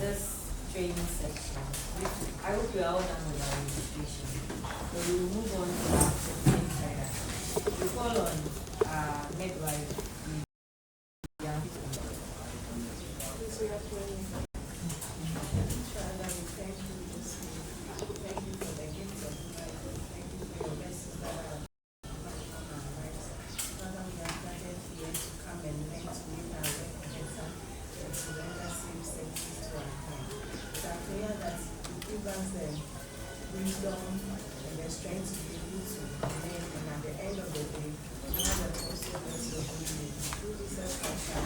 this training section. I hope you are all done with our registration. So we will move on to our second side. We call on midwife. Yeah. Wisdom and the strength to be able to remain, and at the end of the day, God will also bless your family. Through Jesus Christ,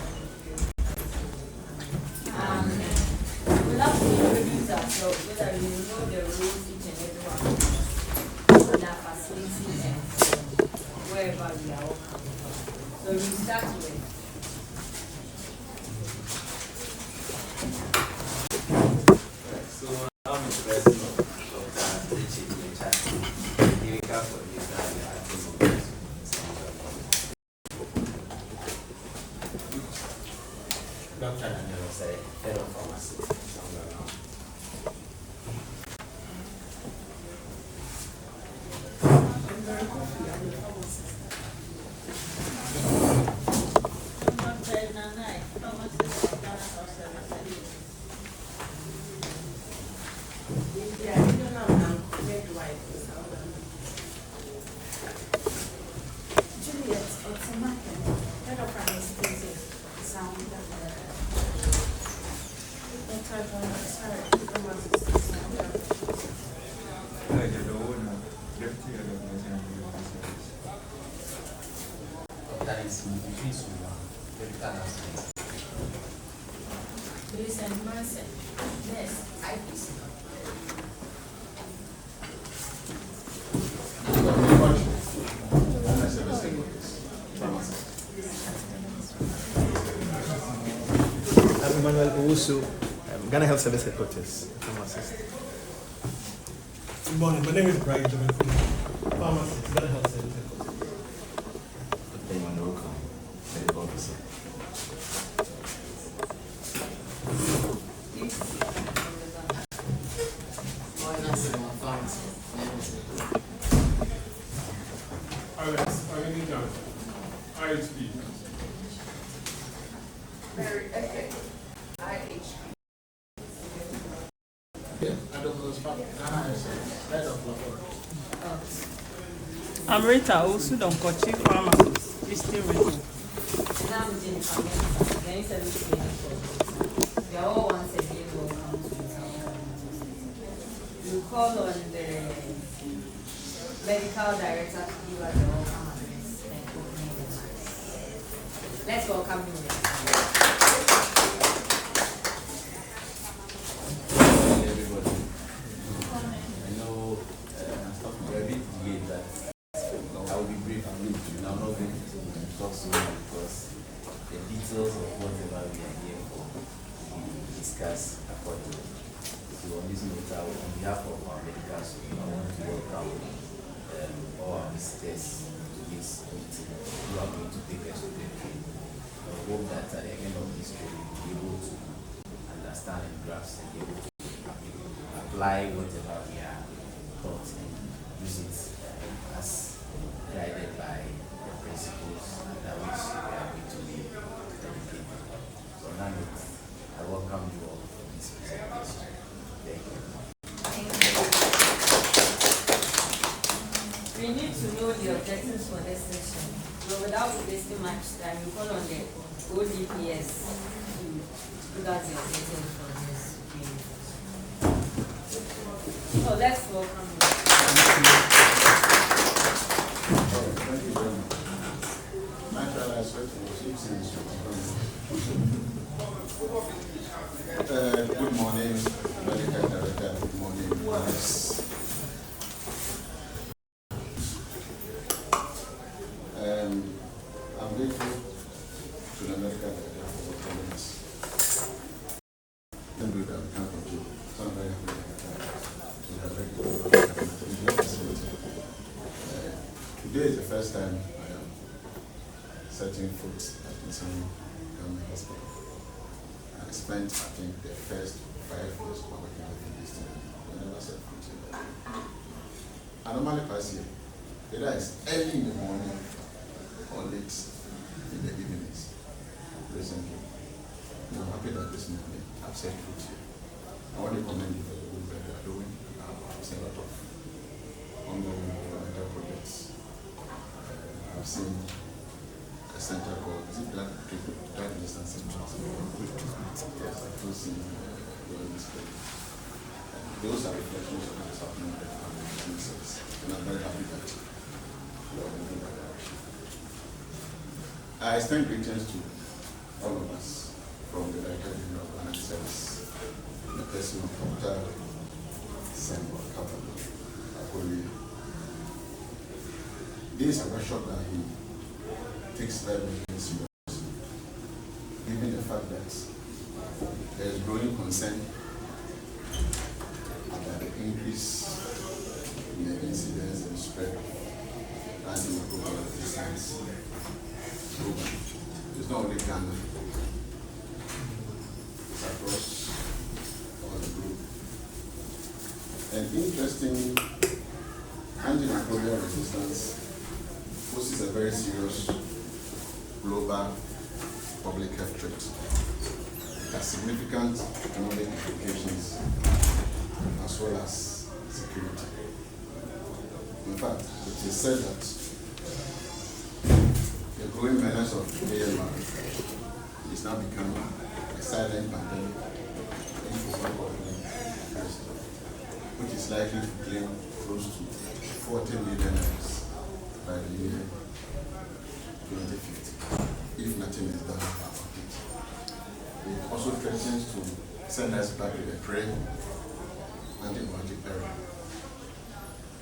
Amen. We love to introduce ourselves so that we know the roles each and every one of us in our facility and wherever we are all coming from. So we start with. So I'm the president of the for the Dr. Daniel say, head of pharmacy. Ghana Health Service Headquarters, pharmacist. Good morning, my name is Brian Jovenko, pharmacist, Ghana Health Service Headquarters. Medical officer. Alex, I need that. IHP. Mary, okay. I'm Rita, also don't coach pharmacist. You still Rita. We are all once again welcome to we call on the medical director to give us the welcome address and opening remarks. Let's welcome him. Of whatever we are here for, we discuss accordingly. So on this note, on behalf of our medical school, I want to welcome all our visitors to this meeting who are going to take us to the training. I hope that at the end of this training, we'll be able to understand and grasp and be able to apply whatever we are taught and use it as guided by the principles that which we are going to be. So now I welcome you all for this presentation. Thank you. We need to know the objectives for this session. So without wasting much time, we call on the ODPS to give us the objectives for this training. So let's welcome you. Thank you very much. Natural aspect was good morning, medical director. Good morning. I'm grateful to the medical director for telling us. Don't do that, we can't control. So I'm very happy today is the first time I am setting foot at Nsawam Govt Hospital. I spent, I think, the first 5 years of working with this thing. I never said fruit. I normally pass here. Either it's early in the morning or late in the evenings. Recently. And I'm happy that this morning I've said fruit here. I want to commend you for the work that you are doing. I've seen a lot of ongoing developmental projects. I've seen a center called Drug Resistance Center. Yes, I've seen this place. Those are reflections of what's happening in the businesses. And I'm very happy that you are moving that direction. I extend greetings to all of us from the Director General of Government Service, the person of Dr. Nsawam Govt. This is a workshop that he takes very seriously, given the fact that there is growing concern about the increase in the incidence and spread of antimicrobial resistance. It's not only Ghana, it's across all the group. And interesting, antimicrobial resistance poses a very serious global public health threat. It has significant economic implications as well as security. In fact, it is said that the growing menace of AMR is now becoming a silent pandemic, which is likely to claim close to 40 million lives by the year 2050, if nothing is done about it. It also threatens to send us back to the pre-antibiotic era.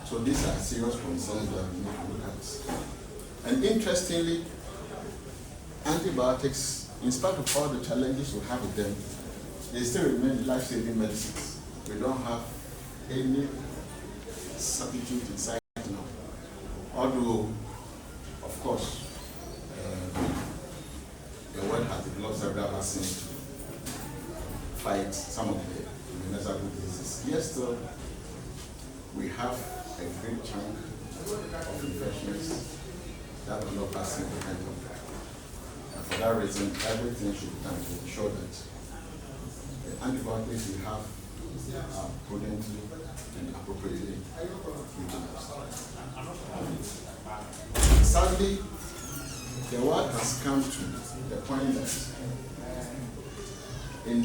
So these are serious concerns that we need to look at. And interestingly, antibiotics, in spite of all the challenges we have with them, they still remain life-saving medicines. We don't have any substitute inside now. Although, of course, the world has developed several vaccines to fight some of the invisible diseases. Yes, still, we have a great chunk of infections that will not pass in the hand. And for that reason, everything should be done to ensure that the antibiotics we have are prudently and appropriately utilized. Sadly, the world has come to the point that in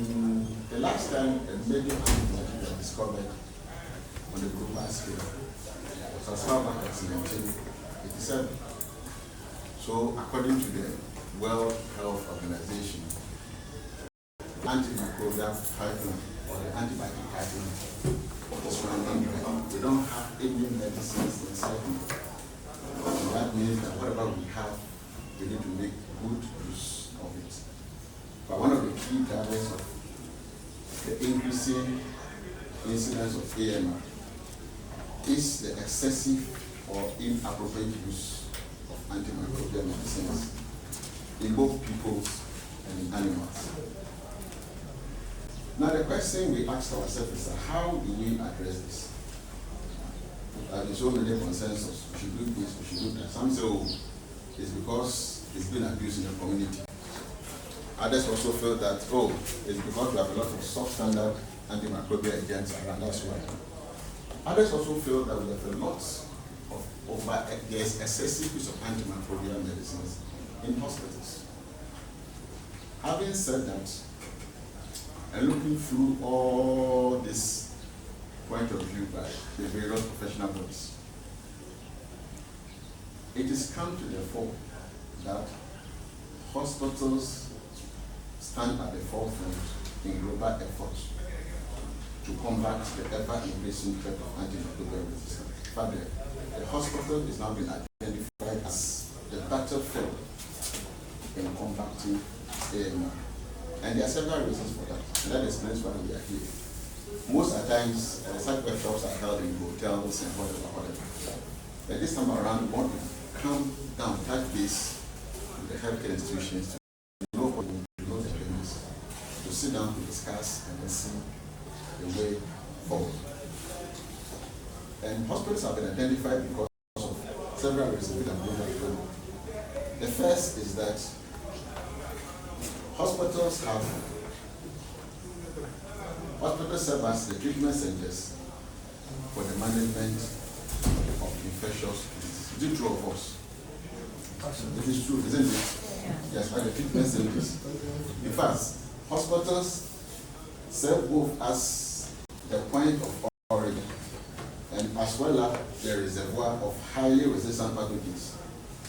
the last time a major antibiotic was discovered on a global scale was as far back as 1987. So according to the World Health Organization, antimicrobial pipeline or the antibiotic pipeline is running dry. We don't have any medicines inside it. And that means that whatever we have, we need to make good use of it. But one of the key drivers of the increasing incidence of AMR is the excessive or inappropriate use of antimicrobial medicines in both people and in animals. Now the question we ask ourselves is how do we address this? There's so many consensus. We should do this, we should do that. Some say, oh, it's because it's been abused in the community. Others also feel that, oh, it's because we have a lot of substandard antimicrobial agents around, that's why. Others also feel that we have a lot of there's excessive use of antimicrobial medicines in hospitals. Having said that, and looking through all this point of view by the various professional bodies, it is come to the fore that hospitals stand at the forefront in global efforts to combat the ever-increasing threat of antimicrobial resistance. In fact, the hospital is now being identified as the battlefield in combating AMR. And there are several reasons for that, and that explains why we are here. Most of the times, such workshops are held in hotels and whatever. But this time around, we want to come down, touch base with the healthcare institutions to know what we know the business, to sit down to discuss and then see the way forward. And hospitals have been identified because of several reasons that I'm going to explain. The first is that hospitals serve as the treatment centers for the management of infectious diseases. Is it true of us? It is true, isn't it? Yes, by the treatment centers. In fact, hospitals serve both as the point of origin and as well as the reservoir of highly resistant pathogens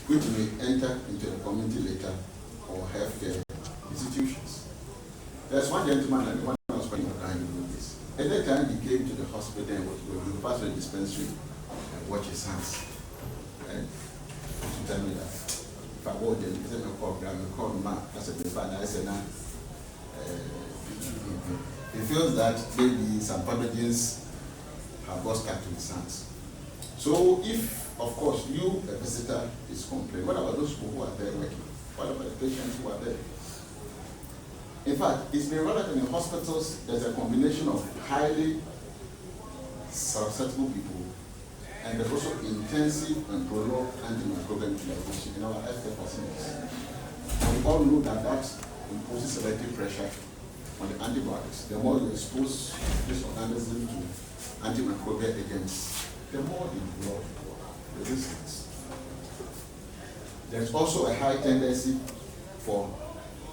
which may enter into the community later or healthcare institutions. There's one gentleman and one I was spending time with this. At that time he came to the hospital and would pass the dispensary and wash his hands. And to tell me that if I go there, he said, I call him man. I said, I said, nah. He feels that maybe some pathogens have got stuck to his hands. So if, of course, you, a visitor, is complaining, what about those people who are there working? What about the patients who are there? In fact, it's been rather than in hospitals, there's a combination of highly susceptible people and there's also intensive and prolonged antimicrobial utilization in our healthcare facilities. And we all know that that imposes selective pressure on the antibiotics. The more you expose this organism to antimicrobial agents, the more it develops resistance. There's also a high tendency for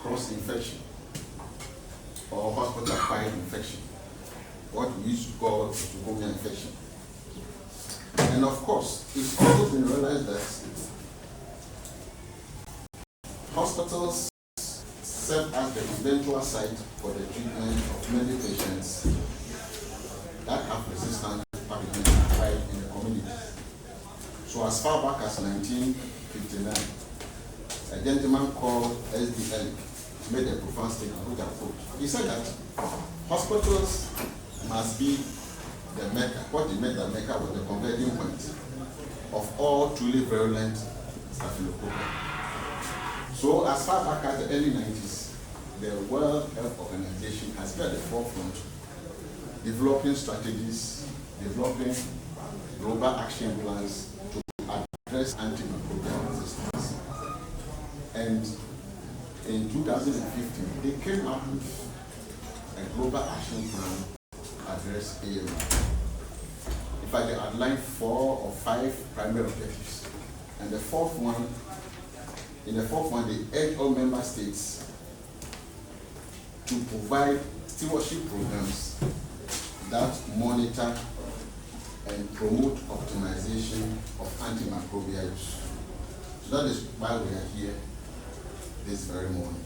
cross-infection or hospital-acquired infection, what we used to call nosocomial infection. And of course, it's also been realized that hospitals serve as the eventual site for the treatment of many patients that have resistant pathogens acquired in the community. So as far back as 1959, a gentleman called S.D. Ellick made a profound statement which I quote. He said that hospitals must be the Mecca. What he meant by Mecca was the converging point of all truly virulent staphylococci. So as far back as the early 90s, the World Health Organization has been at the forefront, developing strategies, developing global action plans to address antimicrobial resistance. And in 2015, they came up with a global action plan to address AMR. In fact, they outlined 4 or 5 primary objectives. And the fourth one, they urged all member states to provide stewardship programs that monitor and promote optimization of antimicrobial use. So that is why we are here this very morning.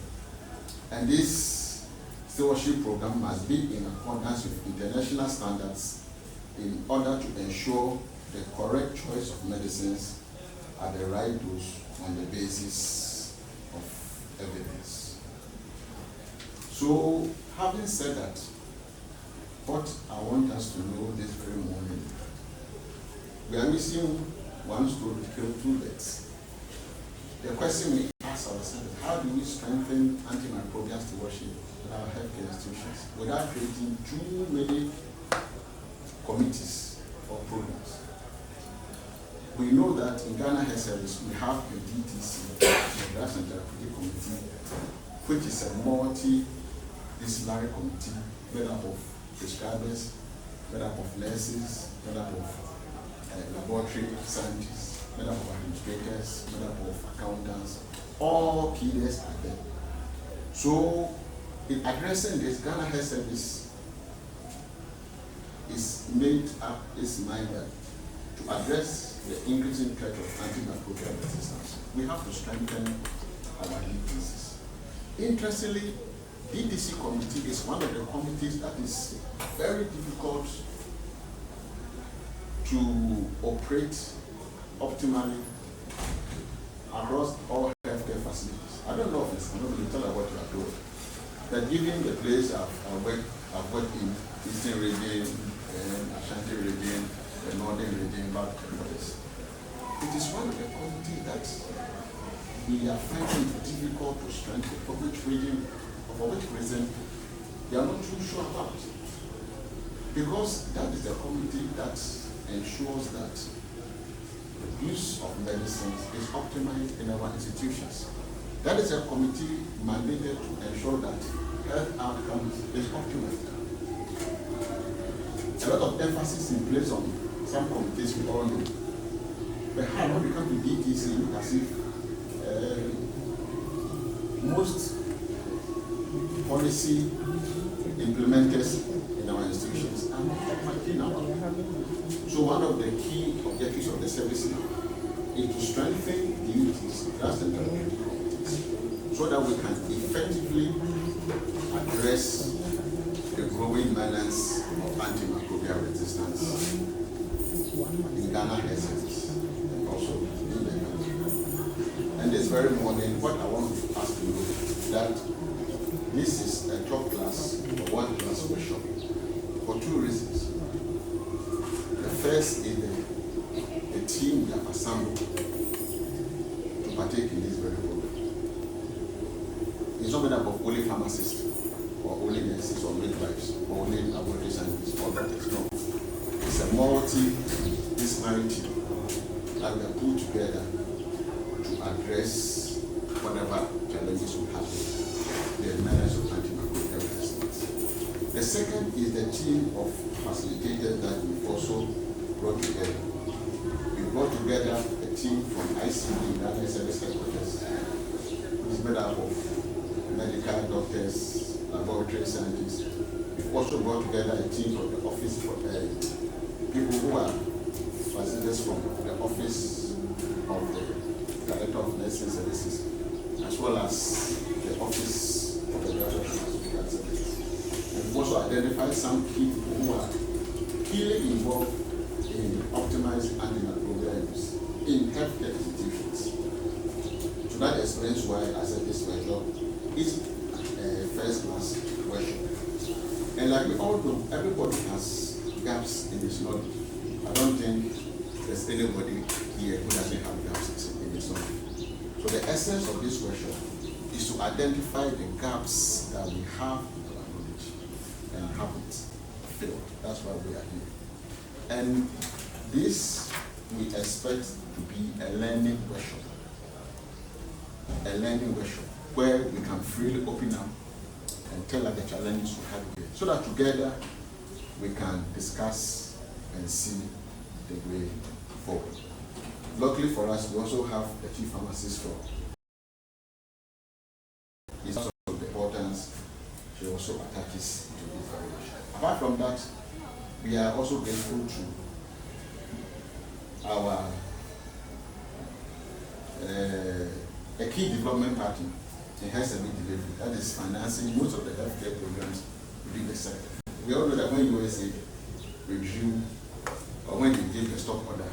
And this stewardship program must be in accordance with international standards in order to ensure the correct choice of medicines at the right dose on the basis of evidence. So, having said that, what I want us to know this very morning, we are missing one story to kill 2 legs. The question we ask ourselves is, how do we strengthen antimicrobial stewardship in our healthcare institutions without creating too many committees or programs? We know that in Ghana Health Service we have a DTC, the Drugs and Therapeutic Committee, which is a multi-disciplinary committee made up of prescribers, made up of nurses, made up of laboratory scientists, made up of administrators, made up of accountants. All keywords are there. So, in addressing this, Ghana Health Service is made up its mind that to address the increasing threat of antimicrobial resistance, we have to strengthen our DTCs. Interestingly, DTC committee is one of the committees that is very difficult to operate optimally across all healthcare facilities. I don't know if it's, I don't know, tell her what you are doing. That given the place I've worked in Eastern region, Ashanti region, the Northern region, but it is one of the committees that we are finding it difficult to strengthen, for which reason they are not too sure about. Because that is the committee that ensures that the use of medicines is optimized in our institutions. That is a committee mandated to ensure that health outcomes is optimized. A lot of emphasis is placed on some committees we all know. But how when we come to DTC, look as if most policy implementers in our institutions are not optimally now. So one of the key objectives of the service now is to strengthen the unities, trust and communities, so that we can effectively address the growing menace of antimicrobial resistance in Ghana essence and also in the country. And this very morning, what I want to ask you is that this is a top class or one class workshop for two reasons. The first is the team we have assembled to partake in this very program. It's not made up of only pharmacists or only nurses or midwives or only laboratory scientists or doctors. No. It's a multi-disciplinary team that we have put together to address whatever challenges we have with the menace of antimicrobial resistance. The second is the team of facilitators that we also brought together. We brought together a team from ICD, National Service Headquarters, which is made up of medical doctors, laboratory scientists. We've also brought together a team from the office for people who are facilitators from the office of the Director of Nursing Services, as well as the office of the Director of Hospital Services. And we've also identified some key people who are keenly involved in optimizing antimicrobial use in healthcare institutions. So that explains why I said this workshop is a first-class workshop. And like we all know, everybody has gaps in his knowledge. I don't think there's anybody here who doesn't have gaps in his knowledge. So the essence of this workshop is to identify the gaps that we have in our knowledge and have it filled. That's why we are here. And this we expect to be a learning workshop. A learning workshop where we can freely open up and tell us the challenges we have here, so that together we can discuss and see the way forward. Luckily for us, we also have the chief pharmacist for his of the importance she also attaches to this variation. Apart from that, we are also grateful to our a key development partner in health service delivery, that is financing most of the healthcare programs within the sector. We all know that when USA review or when they give the stock order,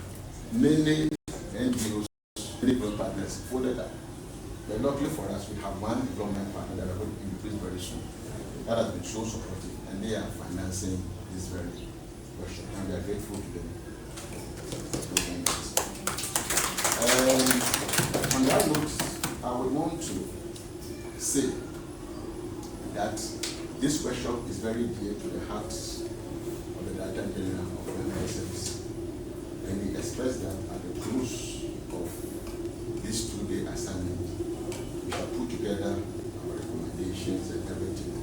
many NGOs, many development partners folded up. But luckily for us, we have one development partner that are going to increase very soon. That has been so supportive, and they are financing this very workshop, and we are grateful to them. On that note, I would want to say that this workshop is very dear to the hearts of the Director General of the Health Service, and we express that at the close of this two-day assignment, we shall put together our recommendations and everything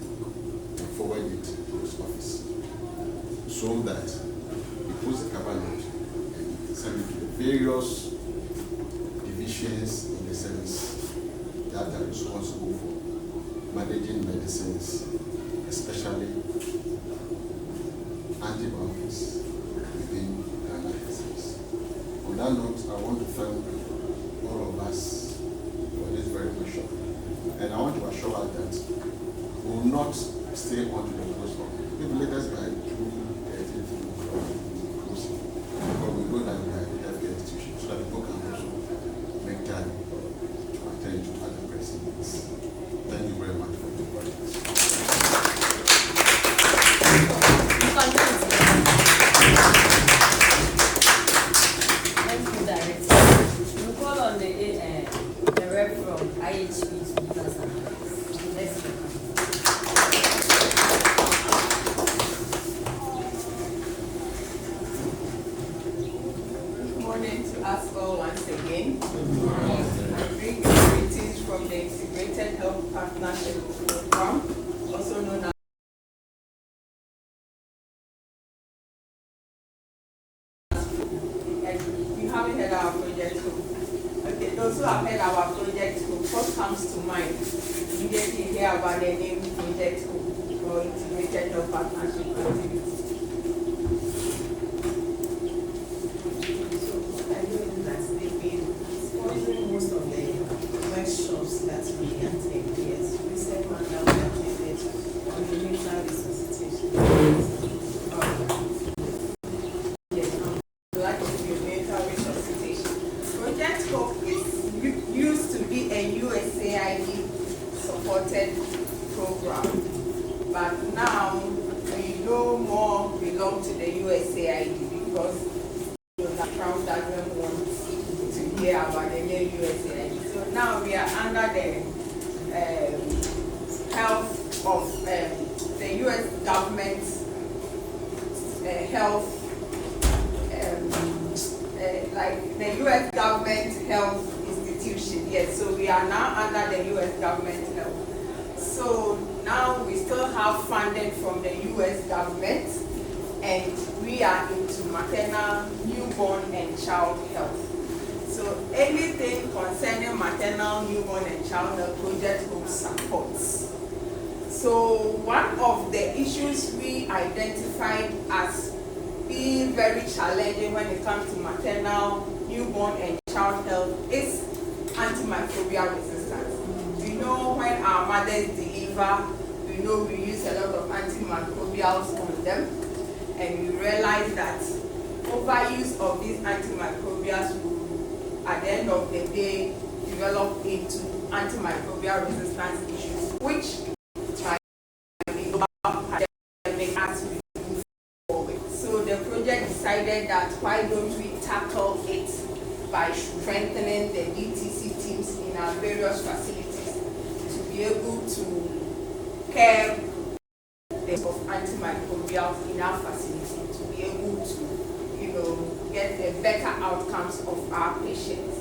and forward it to his office, so that we post the cover note and send it to the various divisions in the service that are responsible for managing medicines, especially antibiotics within Ghana Health Service. On that note, I want to thank all of us for this very workshop, and I want to assure us that we will not stay on to the close one. Maybe let us by 2:30 close, but we know that we are a healthcare institution, so that people can also make time to attend to other pressing needs. Thank you very much for your questions. Thank you, Director. We'll call on the rep from IHP to give us an advice. Let's go. morning to us all once again. I bring greetings from the Integrated Health Partnership Program, also known as you haven't heard our project Hope. Okay, those who have heard our project Hope, what comes to mind immediately you hear about the name Project Hope or Integrated Health Partnership Activity? Most of the workshops that we attend, yes, we said one that we attended on the mental resuscitation. Yes, I would like to do mental resuscitation. Project Hope is used to be a USAID supported program, but now we no more belong to the USAID because Donald Trump doesn't want to hear about the new USAID. So now we are under the health of the US government health, like the US government health institution. Yes, so we are now under the US government health. So now we still have funding from the US government, and we are into maternal, newborn, and child health. So anything concerning maternal, newborn, and child health, Project Hope supports. So one of the issues we identified as being very challenging when it comes to maternal, newborn, and child health is antimicrobial resistance. We know when our mothers deliver, we know we use a lot of antimicrobials on them, and we realize that overuse of these antimicrobials will, at the end of the day, develop into antimicrobial resistance issues, which might be global pandemic as we move forward. So the project decided that why don't we tackle it by strengthening the DTC teams in our various facilities to be able to care of antimicrobials in our facility, to be able to, get the better outcomes of our patients.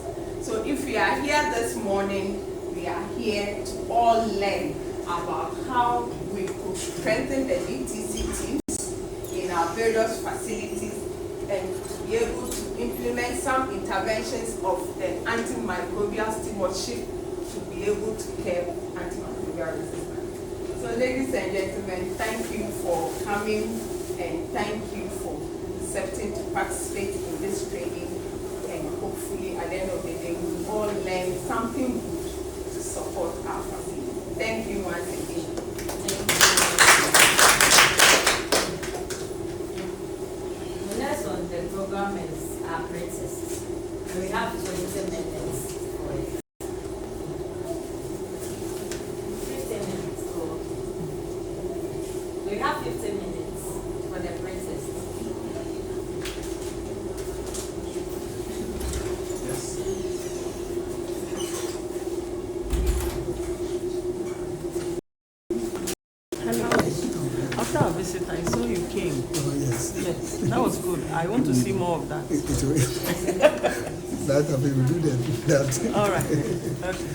So if we are here this morning, we are here to all learn about how we could strengthen the DTC teams in our various facilities and to be able to implement some interventions of the antimicrobial stewardship to be able to care antimicrobial resistance. So ladies and gentlemen, thank you for coming and thank you for accepting to participate in this training, and hopefully at the end of the day we will all learn something good to support our facility. Thank you once again. The next on the program is our princess. We have 20 minutes for it. 15 minutes. So we have 15 minutes for the princess. After our visit, I saw you came. Oh, yes. Yes, that was good. I want to see more of that. That we will do that. All right. Okay.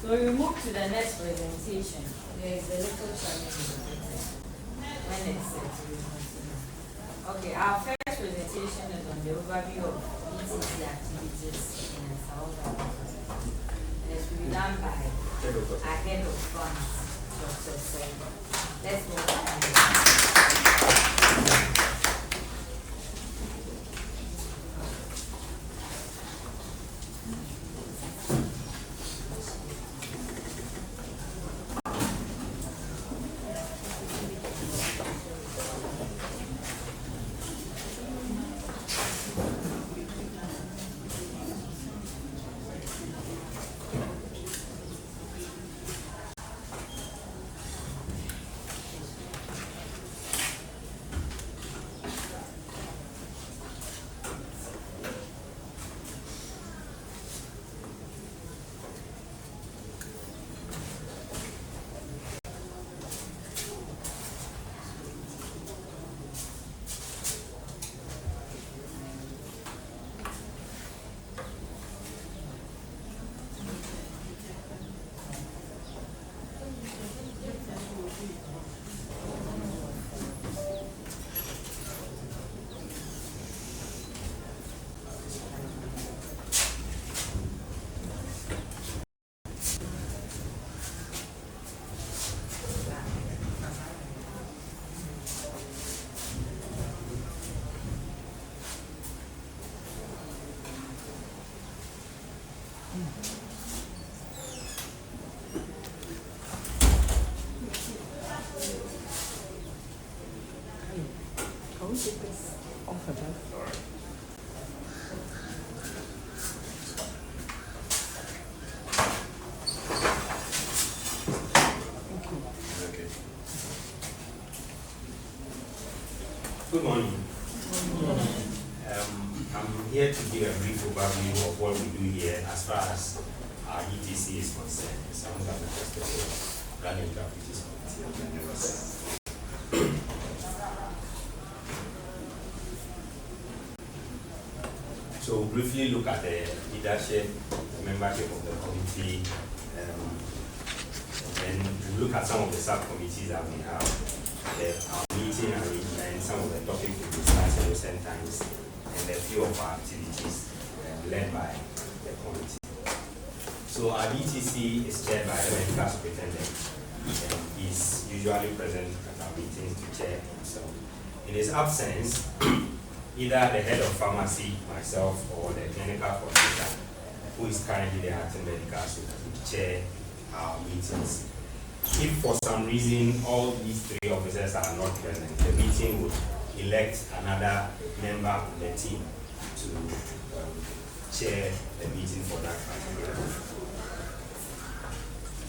So we move to the next presentation. There is a little challenge when it's set. Okay, our first presentation is on the overview of ECC activities in Nsawam Govt. And it's to be done by our head of funds, Dr. Sego. Let's move on. Good morning. I'm here to give a brief overview of what we do here as far as our ETC is concerned. Nsawam Govt Hospital Running Activities Committee. So we'll briefly look at the leadership, the membership of the committee, and we'll look at some of the subcommittees that we have. Our meeting arrangement, some of the topics we discussed in recent times, and a few of our activities led by the committee. So our DTC is chaired by the medical superintendent, and he's usually present at our meetings to chair himself. In his absence, either the head of pharmacy, myself, or the clinical coordinator, who is currently the acting medical superintendent, to chair our meetings. If for some reason all these three officers are not present, the meeting would elect another member of the team to chair the meeting for that particular.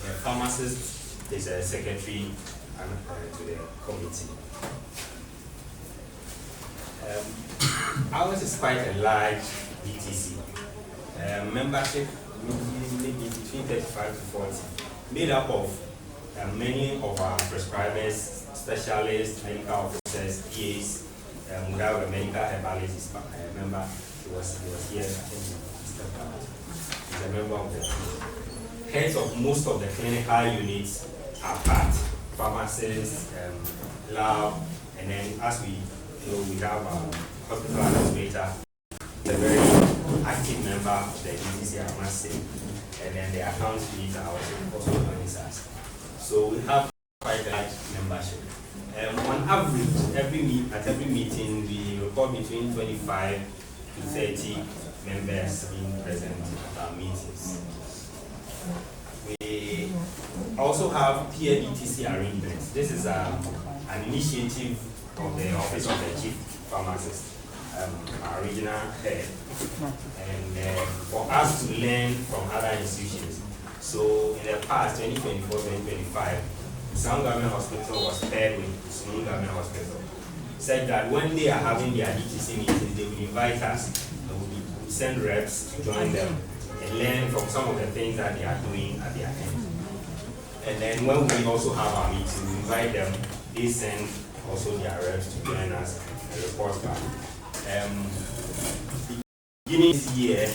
The pharmacist is a secretary to the committee. Ours is quite a large DTC. Membership maybe between 35 to 40, made up of many of our prescribers, specialists, medical officers, PAs. We have a medical herbalist member. He was here, I think he stepped out. He's a member of the team. Heads of most of the clinical units are part. Pharmacists, lab, and then as we have hospital administrator, a very active member of the DTC, I must say. And then the accounts leader also joins us. So we have quite a large membership. On average, at every meeting, we report between 25 to 30 members being present at our meetings. We also have peer DTC arrangements. This is an initiative of the Office of the Chief Pharmacist, our regional head, and for us to learn from other institutions. So in the past, 2024-2025, Nsawam Govt Hospital was paired with Nsawam Govt Hospital. Said that when they are having their DTC meetings, they will invite us, and we will send reps to join them and learn from some of the things that they are doing at their end. And then when we also have our meeting, we invite them, they send also their reps to join us and report back. Beginning this year,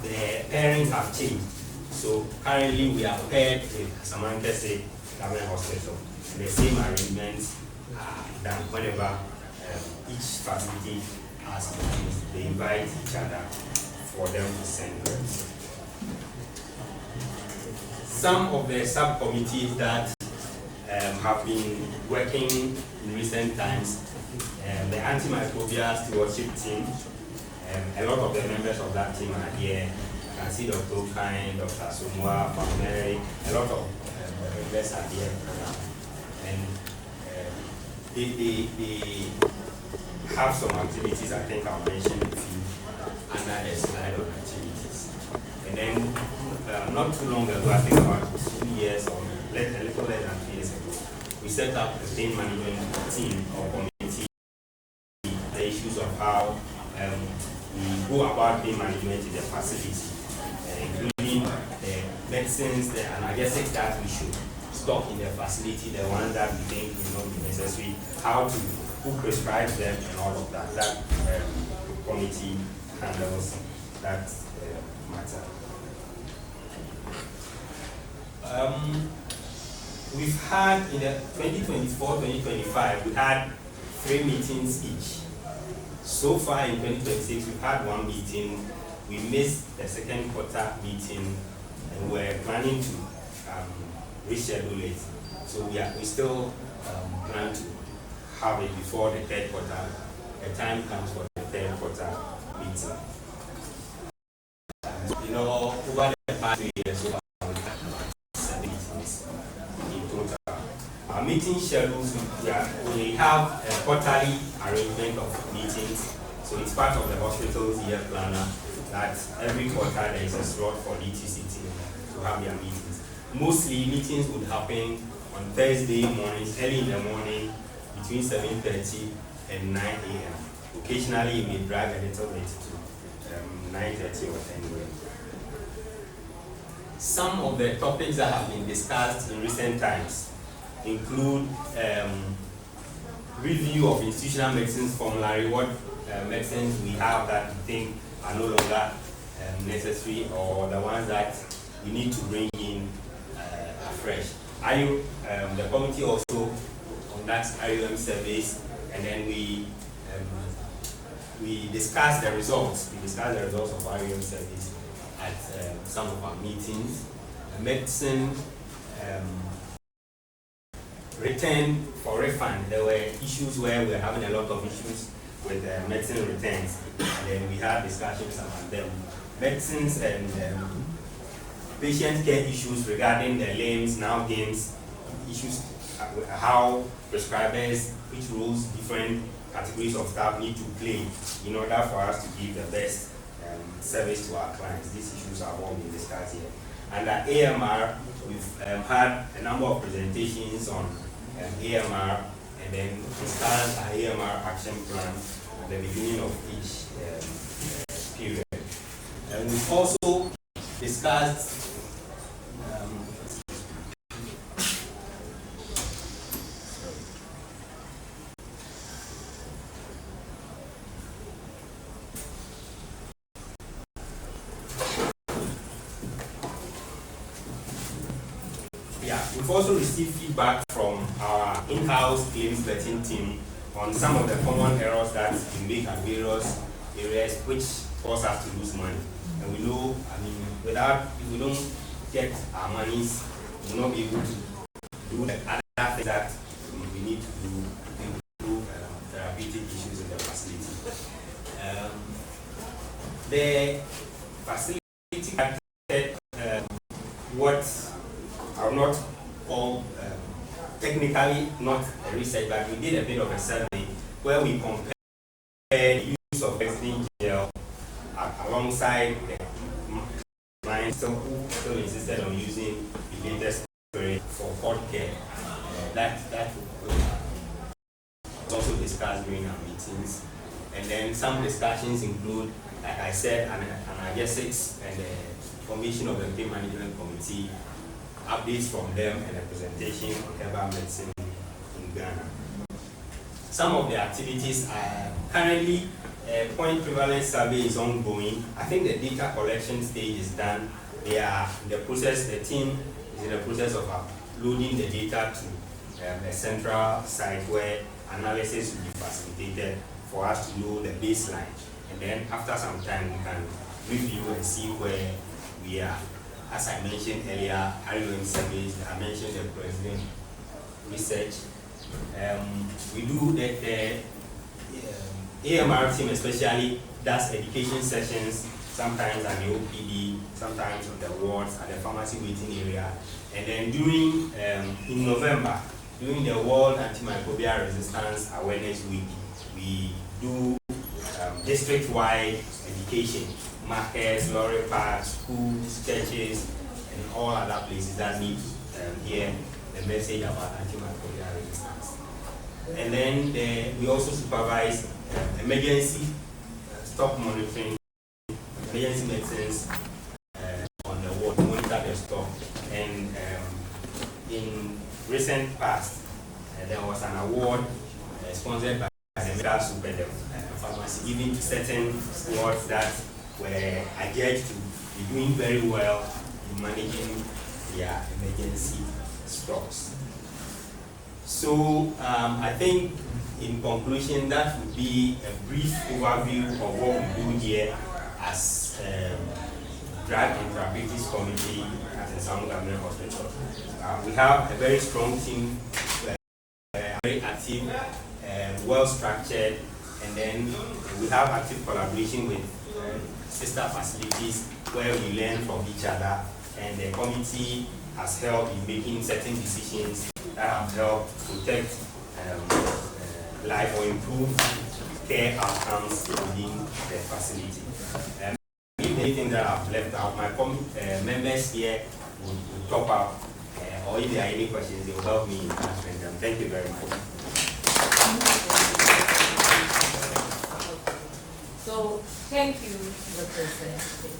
the pairings have changed. So currently we are paired with Nsawam Government Hospital. The same arrangements are done whenever each facility has meetings. They invite each other for them to send reps. Some of the subcommittees that have been working in recent times, the antimicrobial stewardship team, a lot of the members of that team are here. You can see Dr. Okain, Dr. Sumwa, Mary, a lot of members are here. And they have some activities. I think I'll mention a few under the slide of activities. And then not too long ago, I think about 2 years or a little less than 2 years ago, we set up a pain management team or committee, the issues of how we go about pain management in the facility, including the medicines, the analgesics that we should stock in the facility, the ones that we think will not be necessary, who prescribes them and all of that. That committee handles that matter. We've had in the 2024-2025, we had 3 meetings each. So far in 2026, we've had 1 meeting. We missed the second quarter meeting, and we're planning to reschedule it. So we still plan to have it before the third quarter. The time comes for the third quarter meeting. Over the past 2 years, we've had about 7 meetings in total. Our meeting schedules, we have a quarterly arrangement of meetings. So it's part of the hospital's year planner that every quarter there is a slot for DTC team to have their meetings. Mostly meetings would happen on Thursday mornings, early in the morning, between 7:30 and 9 a.m. Occasionally it may drag a little bit to 9:30 or 10 a.m. Some of the topics that have been discussed in recent times include review of institutional medicines formulary, what medicines we have that we think are no longer necessary, or the ones that we need to bring in afresh. The committee also conducts IUM surveys, and then we discuss the results. We discuss the results of IUM surveys at some of our meetings. Medicine return for refund. There were issues where we were having a lot of issues with medicine returns, and then we had discussions about them. Medicines and patient care issues regarding the limbs, now games, issues, how prescribers, which roles different categories of staff need to play in order for us to give the best service to our clients. These issues are all being discussed here. And at AMR, we've had a number of presentations on AMR, and then discussed our AMR action plan at the beginning of each period. And we've also discussed we've also received feedback from our in-house claims vetting team on some of the common errors that we make at various areas which cause us to lose money. And we know, if we don't get our monies, we will not be able to do the other things that we need to do to improve therapeutic issues in the facility. The facility had what are not called technically not a research, but we did a bit of a survey where we compared the use of vaccine gel alongside the clients who still insisted on using the latest spray for cord care. That was also discussed during our meetings. And then some discussions include, like I said, analgesics and the formation of the pain management committee, updates from them, and a presentation on herbal medicine in Ghana. Some of the activities are currently point prevalence survey is ongoing. I think the data collection stage is done. they are in the process, the team is in the process of uploading the data to a central site where analysis will be facilitated for us to know the baseline. And then after some time, we can review and see where we are. As I mentioned earlier, RUM surveys, I mentioned the president research. We do the AMR team especially does education sessions, sometimes at the OPD, sometimes on the wards, at the pharmacy waiting area. And then during, in November, during the World Antimicrobial Resistance Awareness Week, we do district-wide education, markets, lorry parks, schools, churches, and all other places that need hear the message about antimicrobial resistance. And then we also supervise emergency stock monitoring, emergency medicines on the ward, monitor the stock. And in recent past, there was an award sponsored by the medical superintendent pharmacy, given to certain wards that were adjudged to be doing very well in managing their emergency stocks. So I think in conclusion, that would be a brief overview of what we do here as Drug and Therapeutics Committee at Nsawam Govt Hospital. We have a very strong team, very active, well structured, and then we have active collaboration with sister facilities where we learn from each other, and the committee has helped in making certain decisions that have helped protect life or improve care outcomes within the facility. If anything that I've left out, my members here will top up, or if there are any questions, they will help me in answering them. Thank you very much. So, thank you, Dr. Sen.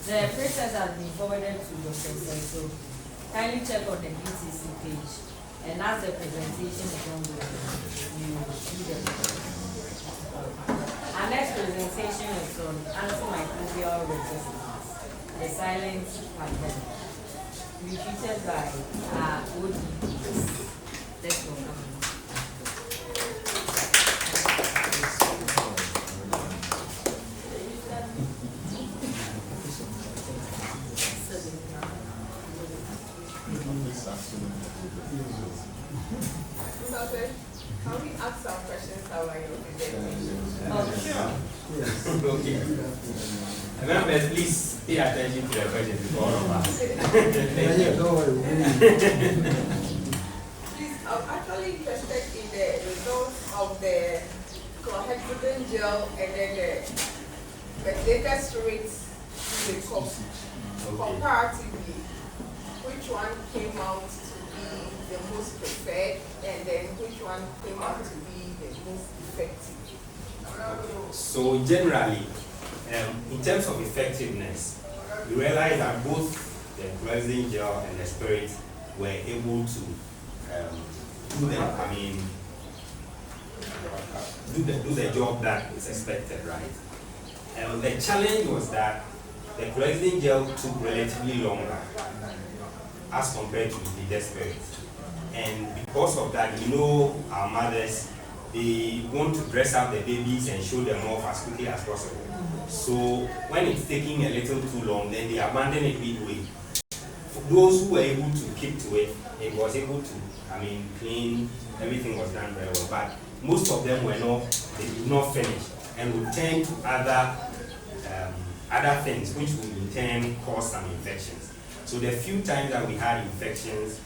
The process has been forwarded to Dr. Sen, so kindly check on the BTC page. And as the presentation is ongoing, you see them. Our next presentation is on antimicrobial resistance, the silent pandemic, retreated by our ODPs. Let's go. Can we ask some questions about your presentation? Oh, sure. Yes. Okay. Members, please pay attention to the questions before all of us. Please, I'm actually interested in the results of the chlorhexidine gel and then the latest rates in the cost. Comparatively, which one came out to be the most preferred, and then which one came out to be the most effective? So generally, in terms of effectiveness, we realize that both the chlorhexidine gel and the spirit were able to do the job that is expected, right? The challenge was that the chlorhexidine gel took relatively longer as compared to the spirit. And because of that, you know, our mothers, they want to dress up the babies and show them off as quickly as possible. So when it's taking a little too long, then they abandon it midway. For those who were able to keep to it, it was able to, clean, everything was done very well. But most of them were not, they did not finish and would turn to other things which would in turn cause some infections. So the few times that we had infections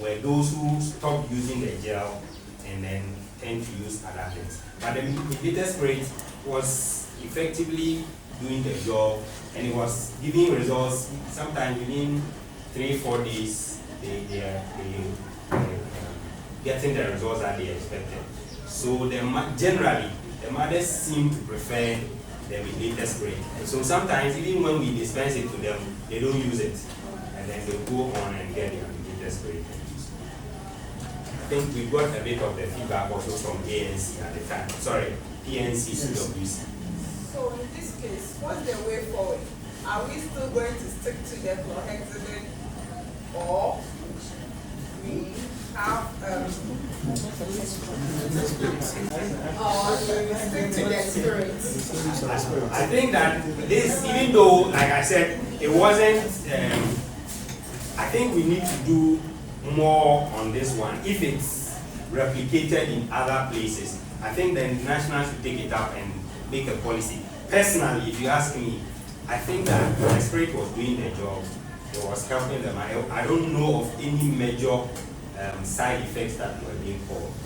were those who stopped using the gel and then tend to use other things. But the mitigated spirit was effectively doing the job, and it was giving results sometimes within 3-4 days. They getting the results that they expected. So generally, the mothers seem to prefer the mitigated spirit. So sometimes even when we dispense it to them, they don't use it, and then they go on and get the mitigated spirit. I think we got a bit of the feedback also from ANC at the time. Sorry, PNC CWC. So in this case, what's the way forward? are we still going to stick to the chlorhexidine, or we have or we stick to the spirit? I think that this, even though, like I said, it wasn't, I think we need to do more on this one. If it's replicated in other places, I think the national should take it up and make a policy. Personally, if you ask me, I think that the spirit was doing the job. It was helping them. I don't know of any major side effects that were being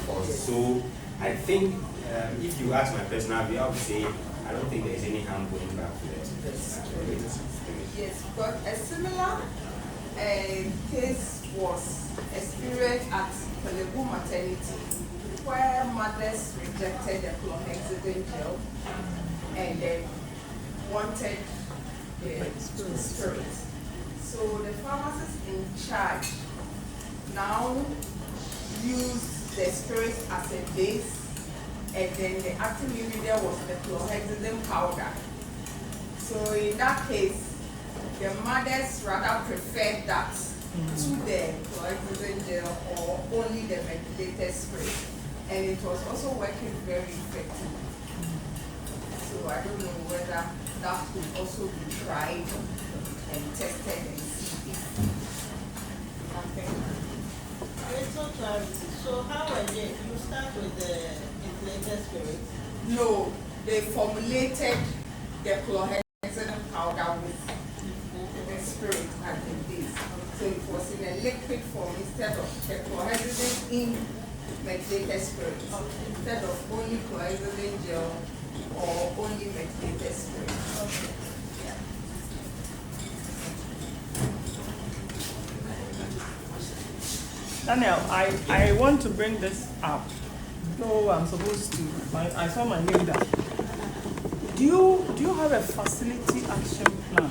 caused. So I think if you ask my personal view, I would say I don't think there's any harm going back to that. Yes, but a similar case was experienced at Pelegu maternity, where mothers rejected the chlorhexidine gel and then wanted the spirit. So the pharmacist in charge now used the spirit as a base, and then the active ingredient was the chlorhexidine powder. So in that case, the mothers rather preferred that to the chlorhexidine gel or only the methylated spirit, and it was also working very effectively. So I don't know whether that could also be tried and tested and see if So how again? You start with the inflated spirit? No, they formulated the chlorhexidine powder with the spirit at the base. So it was in a liquid form instead of the chlorhexidine in methylated spirit. Instead of only chlorhexidine gel or only methylated spirit. Okay. Daniel, I want to bring this up. Though I'm supposed to, I saw my name there. Do you have a facility action plan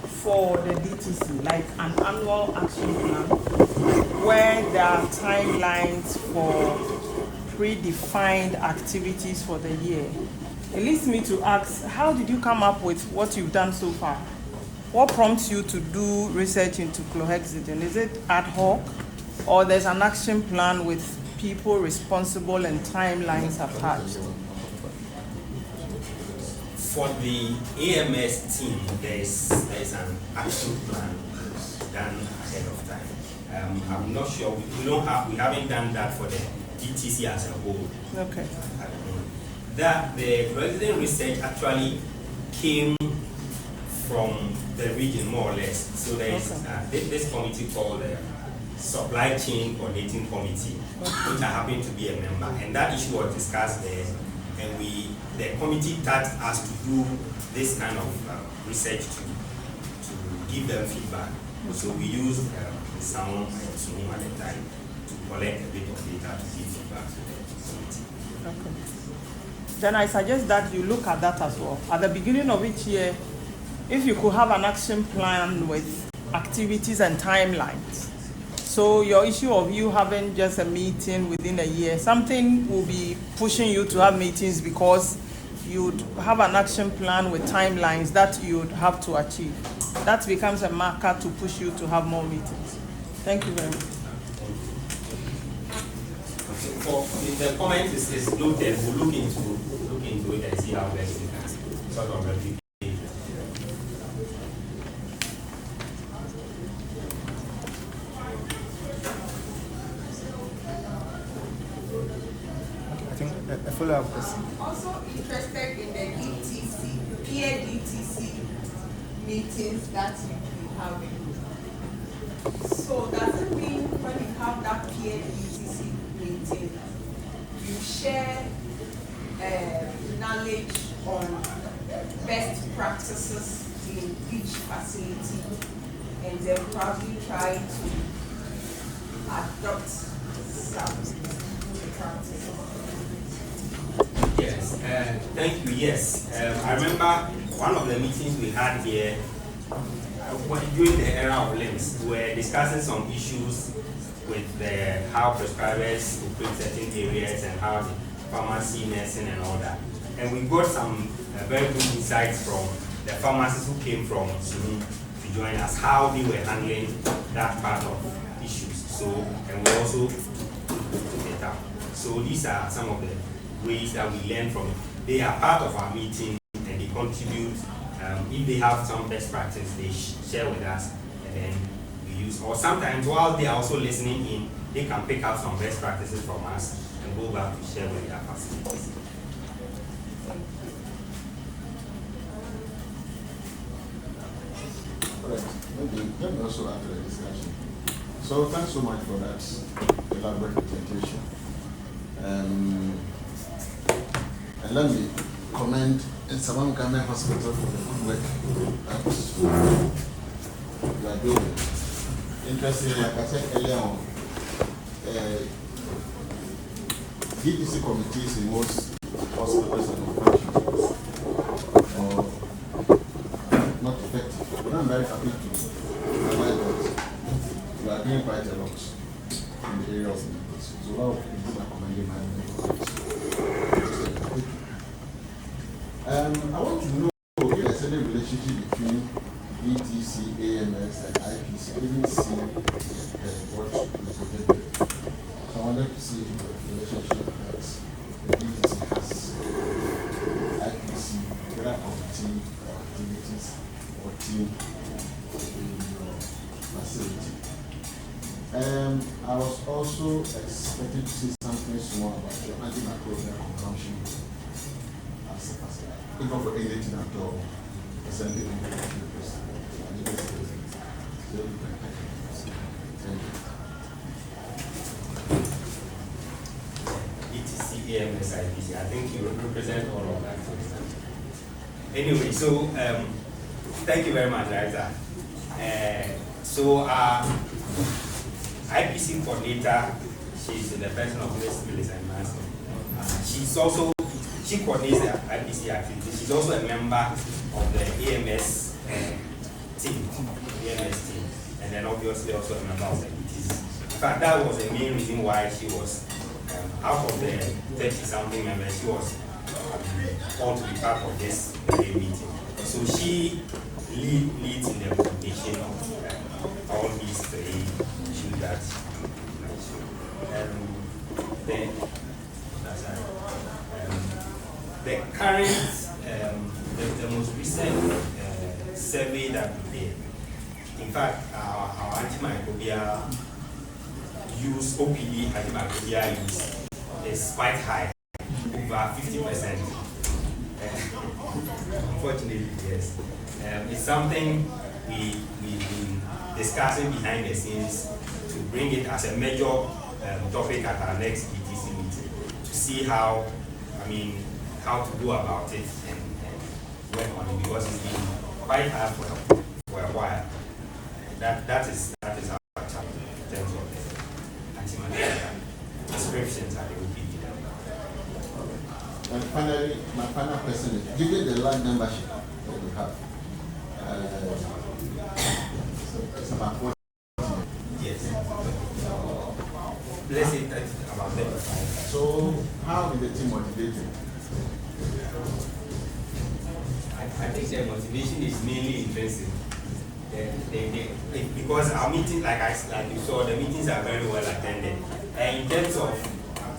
for the DTC, like an annual action plan, where there are timelines for predefined activities for the year? It leads me to ask, how did you come up with what you've done so far? What prompts you to do research into chlorhexidine? Is it ad hoc, or there's an action plan with people responsible and timelines attached? For the AMS team, there's an action plan done ahead of time. I'm not sure, we haven't done that for the DTC as a whole. Okay. That the resident research actually came from the region, more or less. So there is this committee called the Supply Chain Coordinating Committee, which I happen to be a member, and that issue was discussed there, and the committee tasked us to do this kind of research to give them feedback. So we used Nsawam and at the time to collect a bit of data to give feedback to the committee. Okay. Then I suggest that you look at that as well. At the beginning of each year, if you could have an action plan with activities and timelines. So your issue of you having just a meeting within a year, something will be pushing you to have meetings because you'd have an action plan with timelines that you'd have to achieve. That becomes a marker to push you to have more meetings. Thank you very much. For the comment is noted, we'll look into it and see how best we can sort of replicate. A follow-up question. Also interested in the DTC, peer DTC meetings that you be having. So does it mean when you have that peer DTC meeting, you share knowledge on best practices in each facility, and then probably try to adopt some practices? Yes, thank you. Yes, I remember one of the meetings we had here during the era of LIMS. We were discussing some issues with how prescribers operate certain areas and how the pharmacy, nursing, and all that. And we got some very good insights from the pharmacists who came from Sumi to join us, how they were handling that part of issues. So, and we also took it up. So these are some of the ways that we learn from. They are part of our meeting and they contribute. If they have some best practice, they share with us, and then we use. Or sometimes while they are also listening in, they can pick up some best practices from us and go back to share with their facilities. Right. Maybe let me also add to the discussion. So thanks so much for that elaborate presentation. And let me commend Nsawam Govt Hospital for the good work that you are doing. Interestingly, like I said earlier on, DTC committees in most hospitals and functions are not effective. But I'm very happy to realize that you are doing quite a lot in the area of DTC. So a lot of people are commending my I want to know if there's any relationship between BTC, AMS, and IPC. I didn't see what you presented. So I wanted to see the relationship that the BTC has, IPC, whether committee or activities or team facility. I was also expecting to see something small about your antimicrobial consumption. Even for anything at all, assembly and ETC, AMS, IPC. I think you represent all of that. Anyway, so thank you very much, Liza. So IPC coordinator, she's the person of Miss Melissa Manson. She coordinates the IPC activities. She's also a member of the AMS team, and then obviously also a member of the ETC. In fact, that was the main reason why she was out of the 30-something members. She was called to be part of this meeting. So she leads in the coordination of all these three issues that the current, the most recent survey that we did, in fact, our antimicrobial use, OPD antimicrobial use, is quite high, over 50%. Unfortunately, yes. It's something we've been discussing behind the scenes to bring it as a major topic at our next BTC meeting to see how to go about it and work on it, because it's been quite hard for a while. That is our challenge in terms of the antimicrobial prescriptions at the OPD. And finally, my final question is, given the large membership that we have, it's about 40. Yes. Let's say that's about 35. So how is the team motivated? I think their motivation is mainly intrinsic. Because our meetings, like you saw, the meetings are very well attended. And in terms of,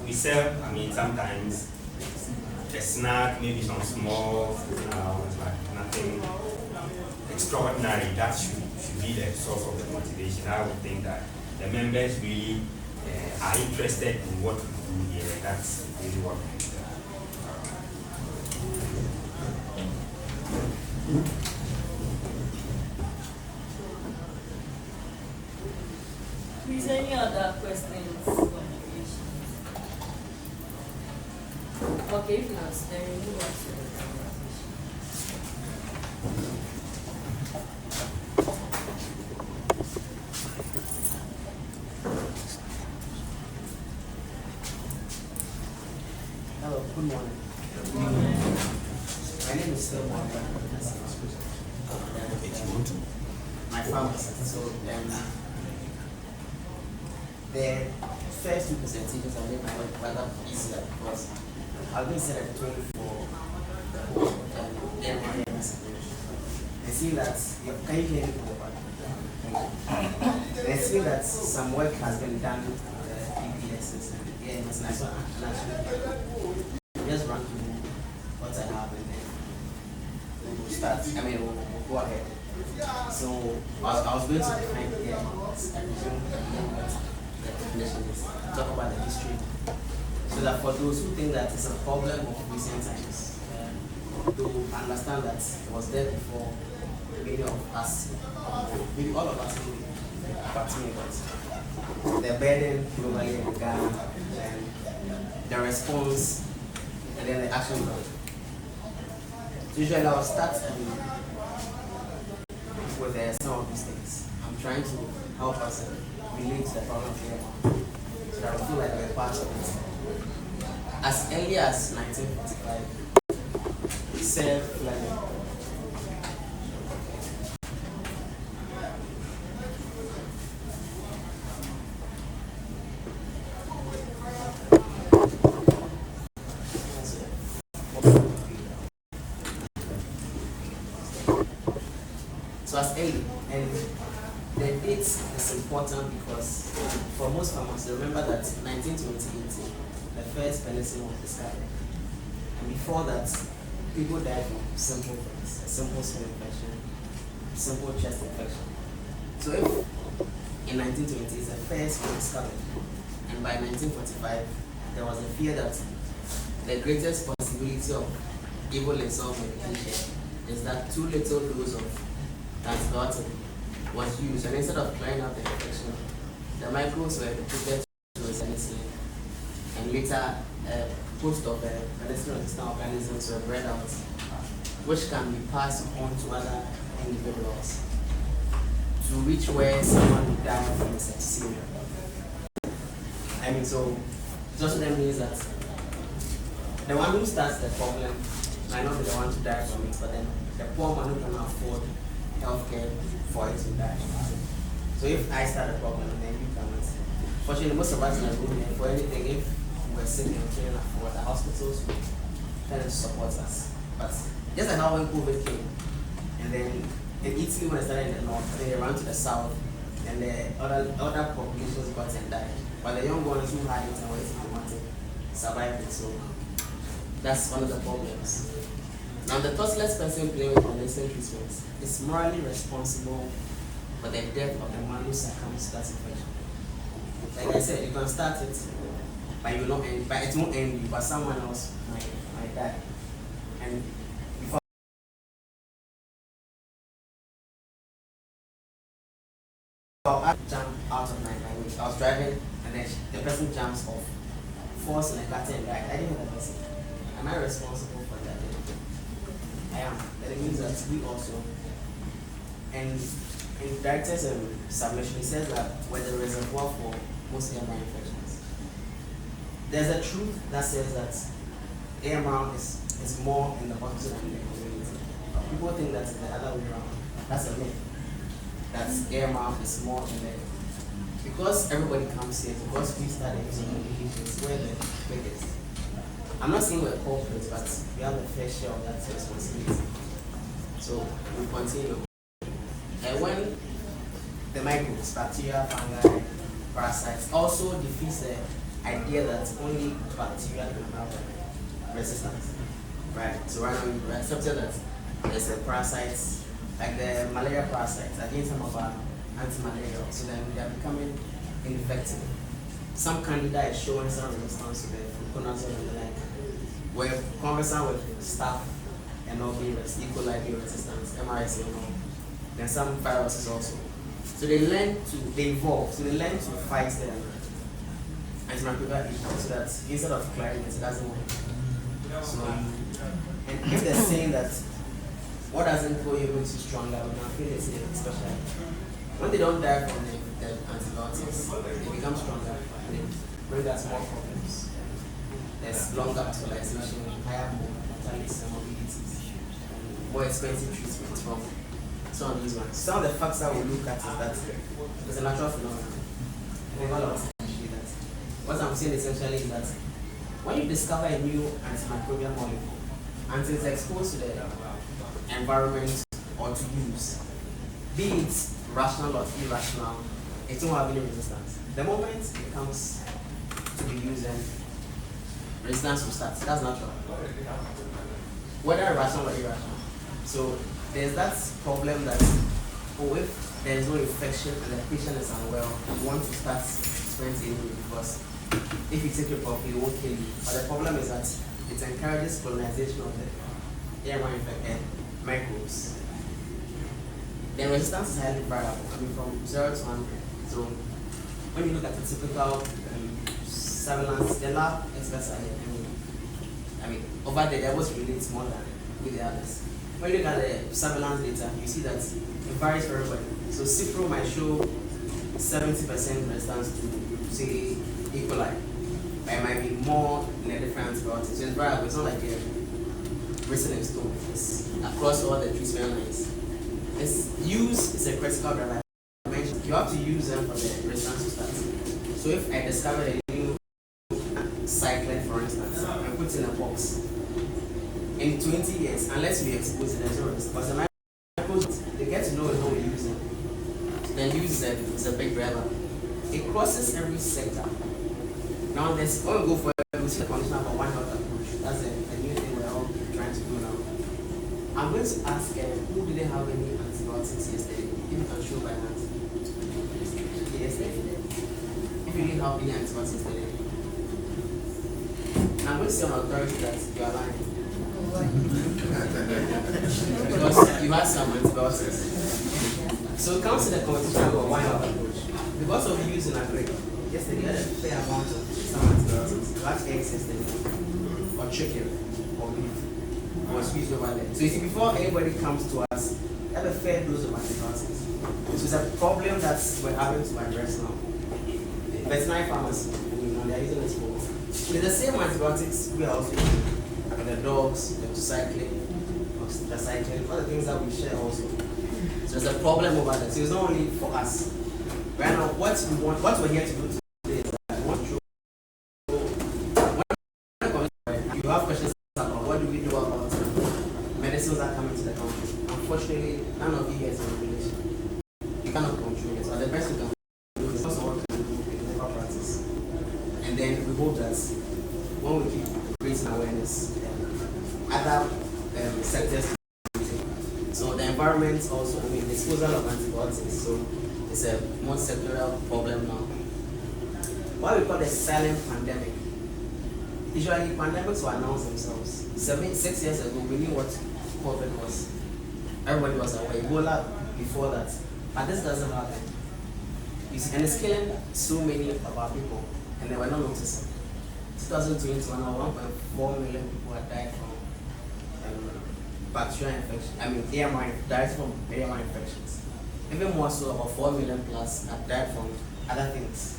we serve, sometimes a snack, maybe some small, like nothing extraordinary. That should be the source of the motivation. I would think that the members really are interested in what we do here. That's really what we do. Is there any other questions? Okay, if not, then we move on to the Hello, good morning. My name is Nsawam Govt. My pharmacist. So the first two presentations I made my work rather easier because I've been selected for the MRM separation. see that, can you hear me? I see that some work has been done with the EPSs and yeah, it's nice one. Just run through what I have and then we'll start. I mean, we'll go ahead. So I was going to define the definition is talk about the history. So that for those who think that it's a problem of recent times, to understand that it was there before many of us, maybe all of us, apart from me, but the burden globally in Ghana and the response and then the action plan. So usually I'll start with some of these things. I'm trying to help us relate to the problem here so that we feel like we're part of it. As early as 1945, self-learning. So as early, and the date is important because for most farmers, remember that 1928, the first penicillin was discovered. And before that, people died from simple things, a simple skin infection, simple chest infection. So if in 1920 the first was discovered, and by 1945 there was a fear that the greatest possibility of evil Nsawam medication is that too little dose of antibiotic was used, and instead of clearing up the infection, the microbes were recruited to penicillin, and later a host of penicillin-resistant organisms were bred out, which can be passed on to other individuals to reach where someone would die from a septicemia. I mean, so it also then means that the one who starts the problem might not be the one to die from it, but then the poor man who can afford healthcare for it to die. So if I start a problem, then you cannot. Fortunately, most of us in the room, for anything, if we're sick and we can't afford, the hospitals will tend to support us. But just like how when COVID came, and then in Italy when it started in the north, then they ran to the south, and the other populations got and died. But the young ones who had it and were symptomatic survived it. So that's one of the problems. Now the thoughtless person playing with conventional treatments is morally responsible for the death of the man who succumbs to that infection. Like I said, you can start it, but you will not end, but it won't end you, but someone else might die. And before I jumped out of my way, I was driving and then the person jumps off, falls in a gutter and died. I didn't know that person. Am I responsible for that? I am. That it means that we also, and in directors and submission, it says that we're the reservoir for most AMR infections. There's a truth that says that AMR is more in the hospital than in the community. People think that's the other way around. That's a myth. That AMR is more in there. Because everybody comes here, because we started using medications, we're the biggest. I'm not saying we're corporate, but we have a fair share of that responsibility. So we continue. And when the microbes, bacteria, fungi, parasites also defeats the idea that only bacteria can have resistance. Right? So right now we accepted that there's a parasites, like the malaria parasites, against some of our anti-malaria, so then they are becoming ineffective. Some candida is showing some resistance to the fluconazole and the like. We're conversant with staph and not being E. coli being resistant, MRSA and all. Then some viruses also. So they evolve, so they learn to fight the antimicrobial agent so that instead of clearing it doesn't work. So, and if they're saying that what doesn't grow you makes you stronger, we can feel it especially. When they don't die from the antibiotics, they become stronger and they bring us more problems. There's longer hospitalization, higher mortality and morbidities, more expensive treatment from some of these ones. Some of the facts that we look at is that there's a natural phenomenon. I think all of us can see that. What I'm saying essentially is that when you discover a new antimicrobial molecule, until it's exposed to the environment or to use, be it rational or irrational, it won't have any resistance. The moment it comes to be used, then resistance will start. That's natural. Whether rational or irrational. So there's that problem that, if there is no infection and the patient is unwell, you want to start treatment because if you take it properly, it won't kill you. But the problem is that it encourages colonization of the airborne infected microbes. The resistance is highly variable. I mean, from 0 to 100. So when you look at the typical surveillance, the lab experts are here. I mean, over there, there was relates more than with the others. When you look at the surveillance data, you see that it varies for everybody. So Cipro might show 70% resistance to, say, E. coli. But it might be more in a different antibiotics. So it's variable. It's not like a written in stone. It's across all the treatment lines. Its use is a critical driver. You have to use them for the resistance to start. So if I discover a new cyclone, for instance, and put it in a box, in 20 years, unless we expose it, there's no risk. But the microbes, they get to know how we use it. So then use is a big driver. It crosses every sector. Now there's when we go for we see the condition for one health approach. That's the new thing we're all trying to do now. I'm going to ask who did they have any antibiotics yesterday? If you can show by hand. Yesterday. If you didn't have any antibiotics yesterday. I'm going to say on authority that you are lying. Because you had some antibiotics. So it comes to the competition of a one health approach. Because of using a grape, yesterday you had a fair amount of some antibiotics. You had eggs yesterday, or chicken, or beef. Was used over there. So you see, before anybody comes to us, they have a fair dose of antibiotics. So it's a problem that we're having to address now. Veterinary pharmacy, they are using it for. With the same antibiotics we are also using with the dogs, the tetracycline, all the things that we share also. So there's a problem over there. So it's not only for us. Right now, what we're here to do today is that we want to show. You have questions about what do we do about medicines that come into the country. Unfortunately, none of you guys are regulation. You cannot control it. So the best we can do is also what we do in medical practice. And then we hope that when we keep raising awareness, other sectors. So the environment also, I mean, disposal of antibiotics. So it's a more sectoral problem now. What we call the silent pandemic. Usually, pandemics will announce themselves. 6 years ago, we knew what COVID was. Everybody was aware. Ebola before that. But this doesn't happen. You see, and it's killing so many of our people, and they were not noticing. 2021, 1.4 million people had died from bacterial infection. I mean, died from AMR infections. Even more so, about 4 million plus have died from other things.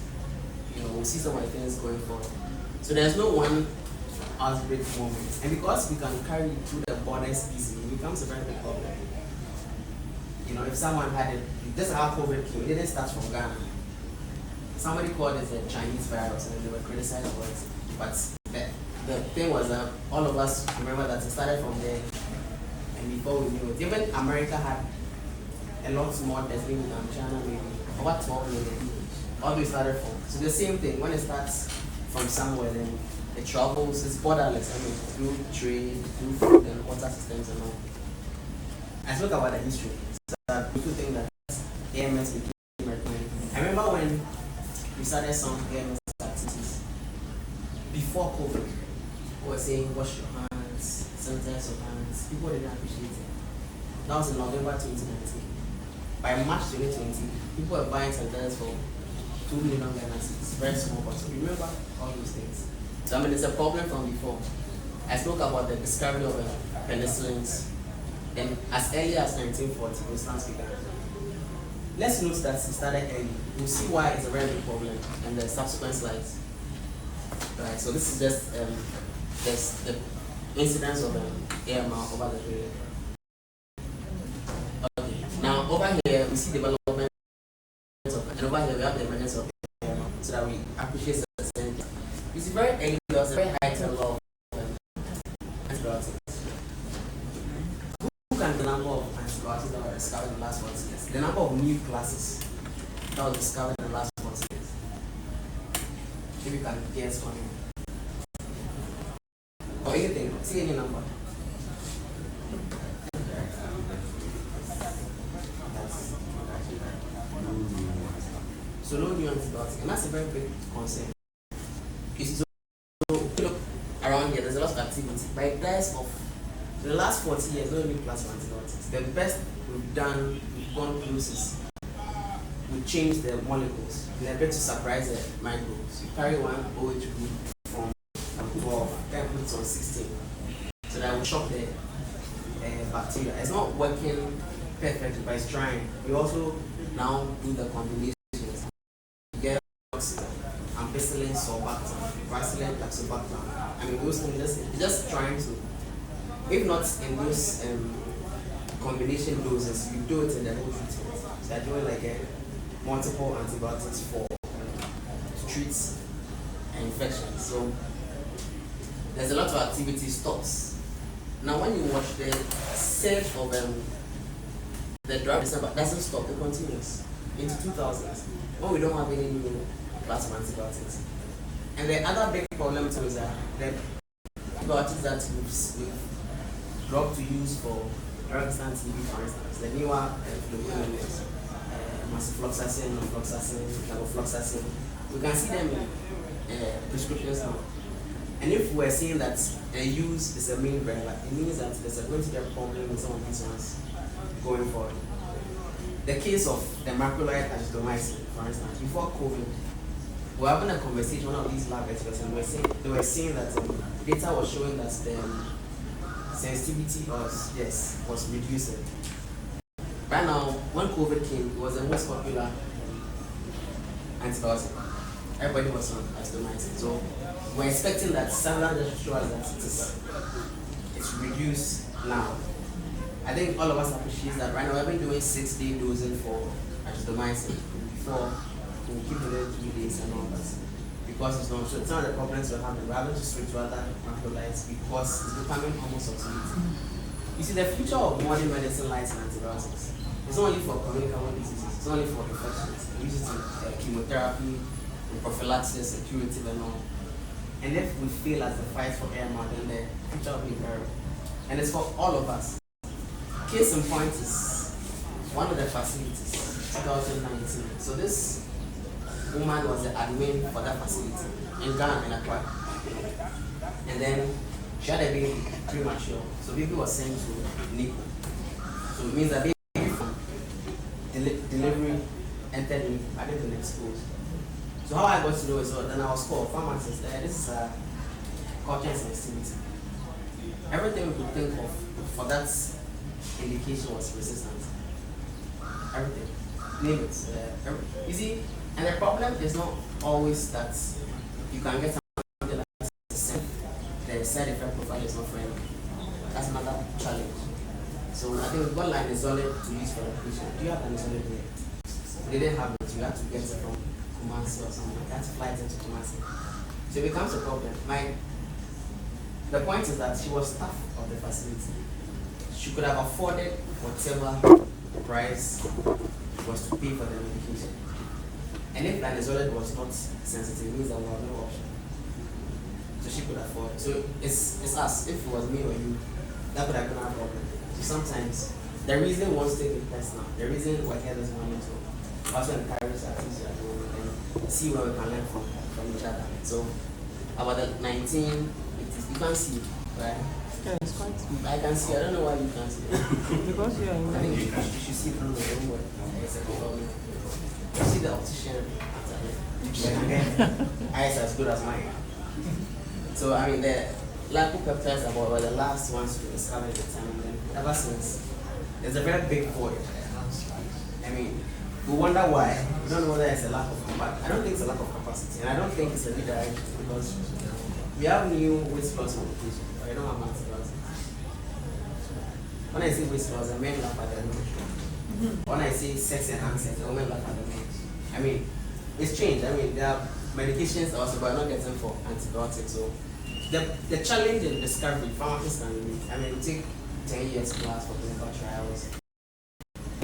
You know, we'll see some of the things going forward. So there's no one outbreak moment. And because we can carry it through the borders easily, it becomes a very big problem. You know, if someone had it, this is how COVID came. It didn't start from Ghana. Somebody called it a Chinese virus and they were criticized for it. But the thing was that all of us remember that it started from there. And before we knew it, even America had a lot more testing than China, maybe about 12 million. All we started from. So the same thing, when it starts from somewhere, then it travels, it's borderless. I mean, through trade, through food and water systems and all. Let's look about the history. So people think that AMS became recommended. I remember when we started some AMS activities before COVID, we were saying wash your hands, sanitize your hands. People didn't appreciate it. That was in November 2019. By March 2020, people were buying sanitizers for 2 million Ghana cedis, very small cost. So remember all those things. So I mean, it's a problem from before. I spoke about the discovery of penicillins, and as early as 1940, instance began. Let's note that it started early. We'll see why it's a very big problem in the subsequent slides. Right. So this is just the incidence of AMR over the period. Okay. Now over here we see development of, and over here we have the emergence of AMR, so that we appreciate the same. It's very early. There was a very high level of antibiotics. Who can the number of antibiotics? antibiotics that were discovered in the last 40 years. The number of new classes that was discovered in the last 40 years. If you can guess one. Or anything, see any number. So no new antibiotics, and that's a very big concern. You see, so look around here, there's a lot of activity. By guys of the last 40 years, no new class of antibiotics. The best we've done, we've gone closest. We changed the molecules. We're able to surprise the microbes. You carry one OH group from 12, then put it on 16. So that will shock the bacteria. It's not working perfectly, but it's trying. We also now do the combinations. Get ampicillin, sulbactam, bacillin, lactobactam. I mean, those things just trying to, if not in those combination doses, you do it in the whole treatment. So they're doing like multiple antibiotics to treat infections. So there's a lot of activity stops. Now, when you watch the surge of the drug December doesn't stop, it continues into 2000s when we don't have any new class of antibiotics. And the other big problem too is that the antibiotics that we've dropped to use for drug-resistant TB, for instance, the newer fluoroquinolones, masifloxacin, norfloxacin, levofloxacin, we can see them in prescriptions now. And if we're seeing that the use is a main driver, it means that there's going to be a problem with some of these ones going forward. The case of the macrolide azithromycin, for instance, before COVID, we were having a conversation with one of these lab experts, and they were saying that data was showing that the sensitivity was reducing. Right now, when COVID came, it was the most popular antibiotic. Everybody was on azithromycin. So we're expecting that standard just show us that it's reduced now. I think all of us appreciate that right now we've been doing 6-day dosing for azithromycin. Before we keep doing 3 days and all that. Because it's not the problems we're having to switch to other macrolides because it's becoming almost obsolete. You see, the future of modern medicine lies in antibiotics. It's not only for communicable diseases, it's not only for infections. We use it in chemotherapy, in prophylaxis, and curative and all. And if we fail as the fight for AMR, then the future will be terrible. And it's for all of us. Case in point is one of the facilities, 2019. So this woman was the admin for that facility in Ghana, in Accra. And then she had a baby premature. So baby was sent to NICU. So it means that baby from delivery entered NICU. I didn't expose. So how I got to know is then I was called pharmacist. This is a culture sensitivity. Everything we could think of for that indication was resistant. Everything. Name it. You see, and the problem is not always that you can get something like the side effect profile is not friendly. That's another challenge. So I think one line is solid to use for the patient. Do you have an solid here? They didn't have it. You have to get it from Kumasi or something. You have to fly it into Kumasi. So it becomes a problem. The point is that she was staff of the facility. She could have afforded whatever price was to pay for the medication. And if linezolid was not sensitive, it means that we have no option. So she could afford it. So it's us. If it was me or you, that could have been our problem. So sometimes the reason we want to take it personal, the reason we're here this morning to also encourage our teachers at the moment and see where we can learn from each other. So about the 1980s, you can see, right? Yeah, it's quite small. I can see. I don't know why you can't see. Because you are in I think you should see through the room where it's a problem. You see the optician eyes as good as mine. So I mean the lipopeptides were the last ones to discover at the time, and then ever since there's a very big void. I mean, we wonder why. We don't know whether it's a lack of capacity. I don't think it's a lack of capacity, and I don't think it's a redirection because we have new weight loss medication, but I don't have antibiotics. When I say weight loss, I mean laugh at the men. When I say sex enhancement, I mean laugh at the men. I mean, it's changed. I mean, there are medications also, but not getting for antibiotics. So the challenge in discovery, pharmacists can release. I mean, it take 10 years plus for clinical trials.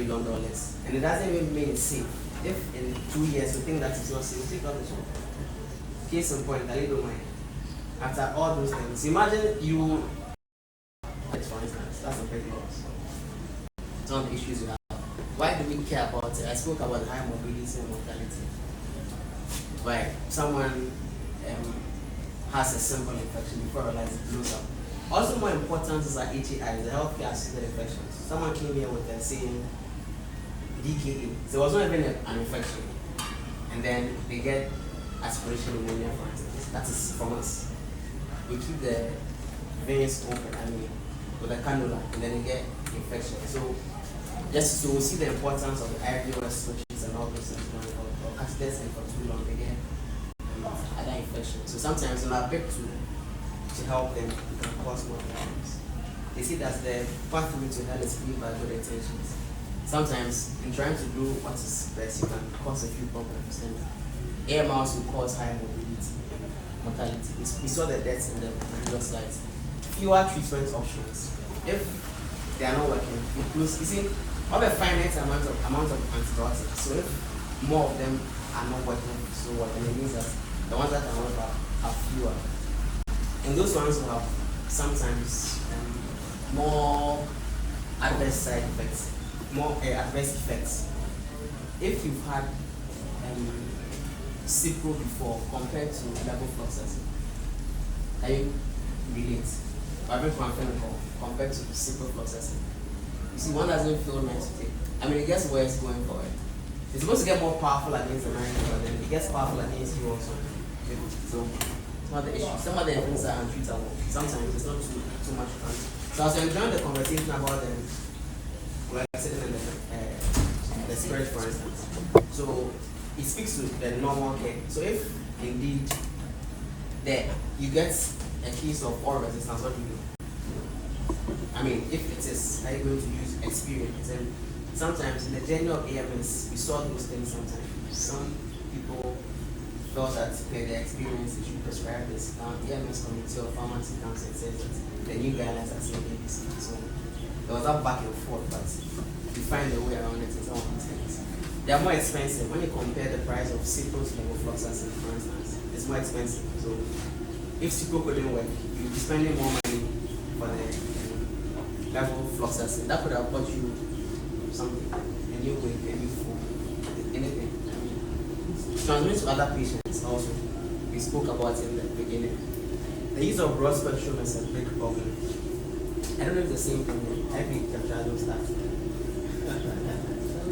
$1 billion, and it doesn't even mean it's safe. If in 2 years we think that it's not safe, take out the shop. Case in point, thalidomide. After all those things, imagine you, for instance, that's a big loss. It's one of the issues we have. Why do we care about it? I spoke about high mobility and mortality. Right, someone has a simple infection before I realize it blows up. Also more important is like HAI, the healthcare associated infections. Someone came here with the same DKA. So it was not even an infection. And then they get aspiration pneumonia, for instance. That is from us. We keep the veins open, with a cannula, and then they get infection. So just so we see the importance of the IVOS switches and all those things, or catheters in for too long, they get other infections. So sometimes in our big to help them, it can cause more problems. They see that the pathway to hell is filled by good intentions. Sometimes in trying to do what is best, you can cause a few problems. And air miles will cause high mobility, mortality. We saw the deaths in the previous slides. Fewer treatment options. If they are not working, you close. You see, we have a finite amount of antibiotics. So if more of them are not working, so what? And it means that the ones that are not are fewer. And those ones will have sometimes more adverse side effects, more adverse effects. If you've had Cipro before compared to levofloxacin, can you relate? Ibuprofen compared to ciprofloxacin. You see, one doesn't feel nice to take. It gets worse going forward. It's supposed to get more powerful against the mind, but then it gets powerful against you also. So it's not the issue. Some of the things are untreatable. Sometimes it's not too much fun. So I was enjoying the conversation about the spirit, for instance. So it speaks to the normal care. So if indeed you get a case of oral resistance, what do you do? If it is, are you going to use experience? And sometimes in the journey of AMS, we saw those things sometimes. Some people felt that their experience, they should prescribe this. Now, the AMS Committee of Pharmacy Council says that the new guidelines are saying ABC. So there was that back and forth, but we find a way around it in some of these things. They are more expensive. When you compare the price of Cipro to levofloxacin, for instance, it's more expensive. So if Cipro couldn't work, you'd be spending more money for the levofloxacin. That could have bought you something, a new wig, a new food, anything. Transmit to other patients also. We spoke about it in the beginning. The use of broad spectrum is a big problem. I don't know if it's the same thing. I think Captado stuff.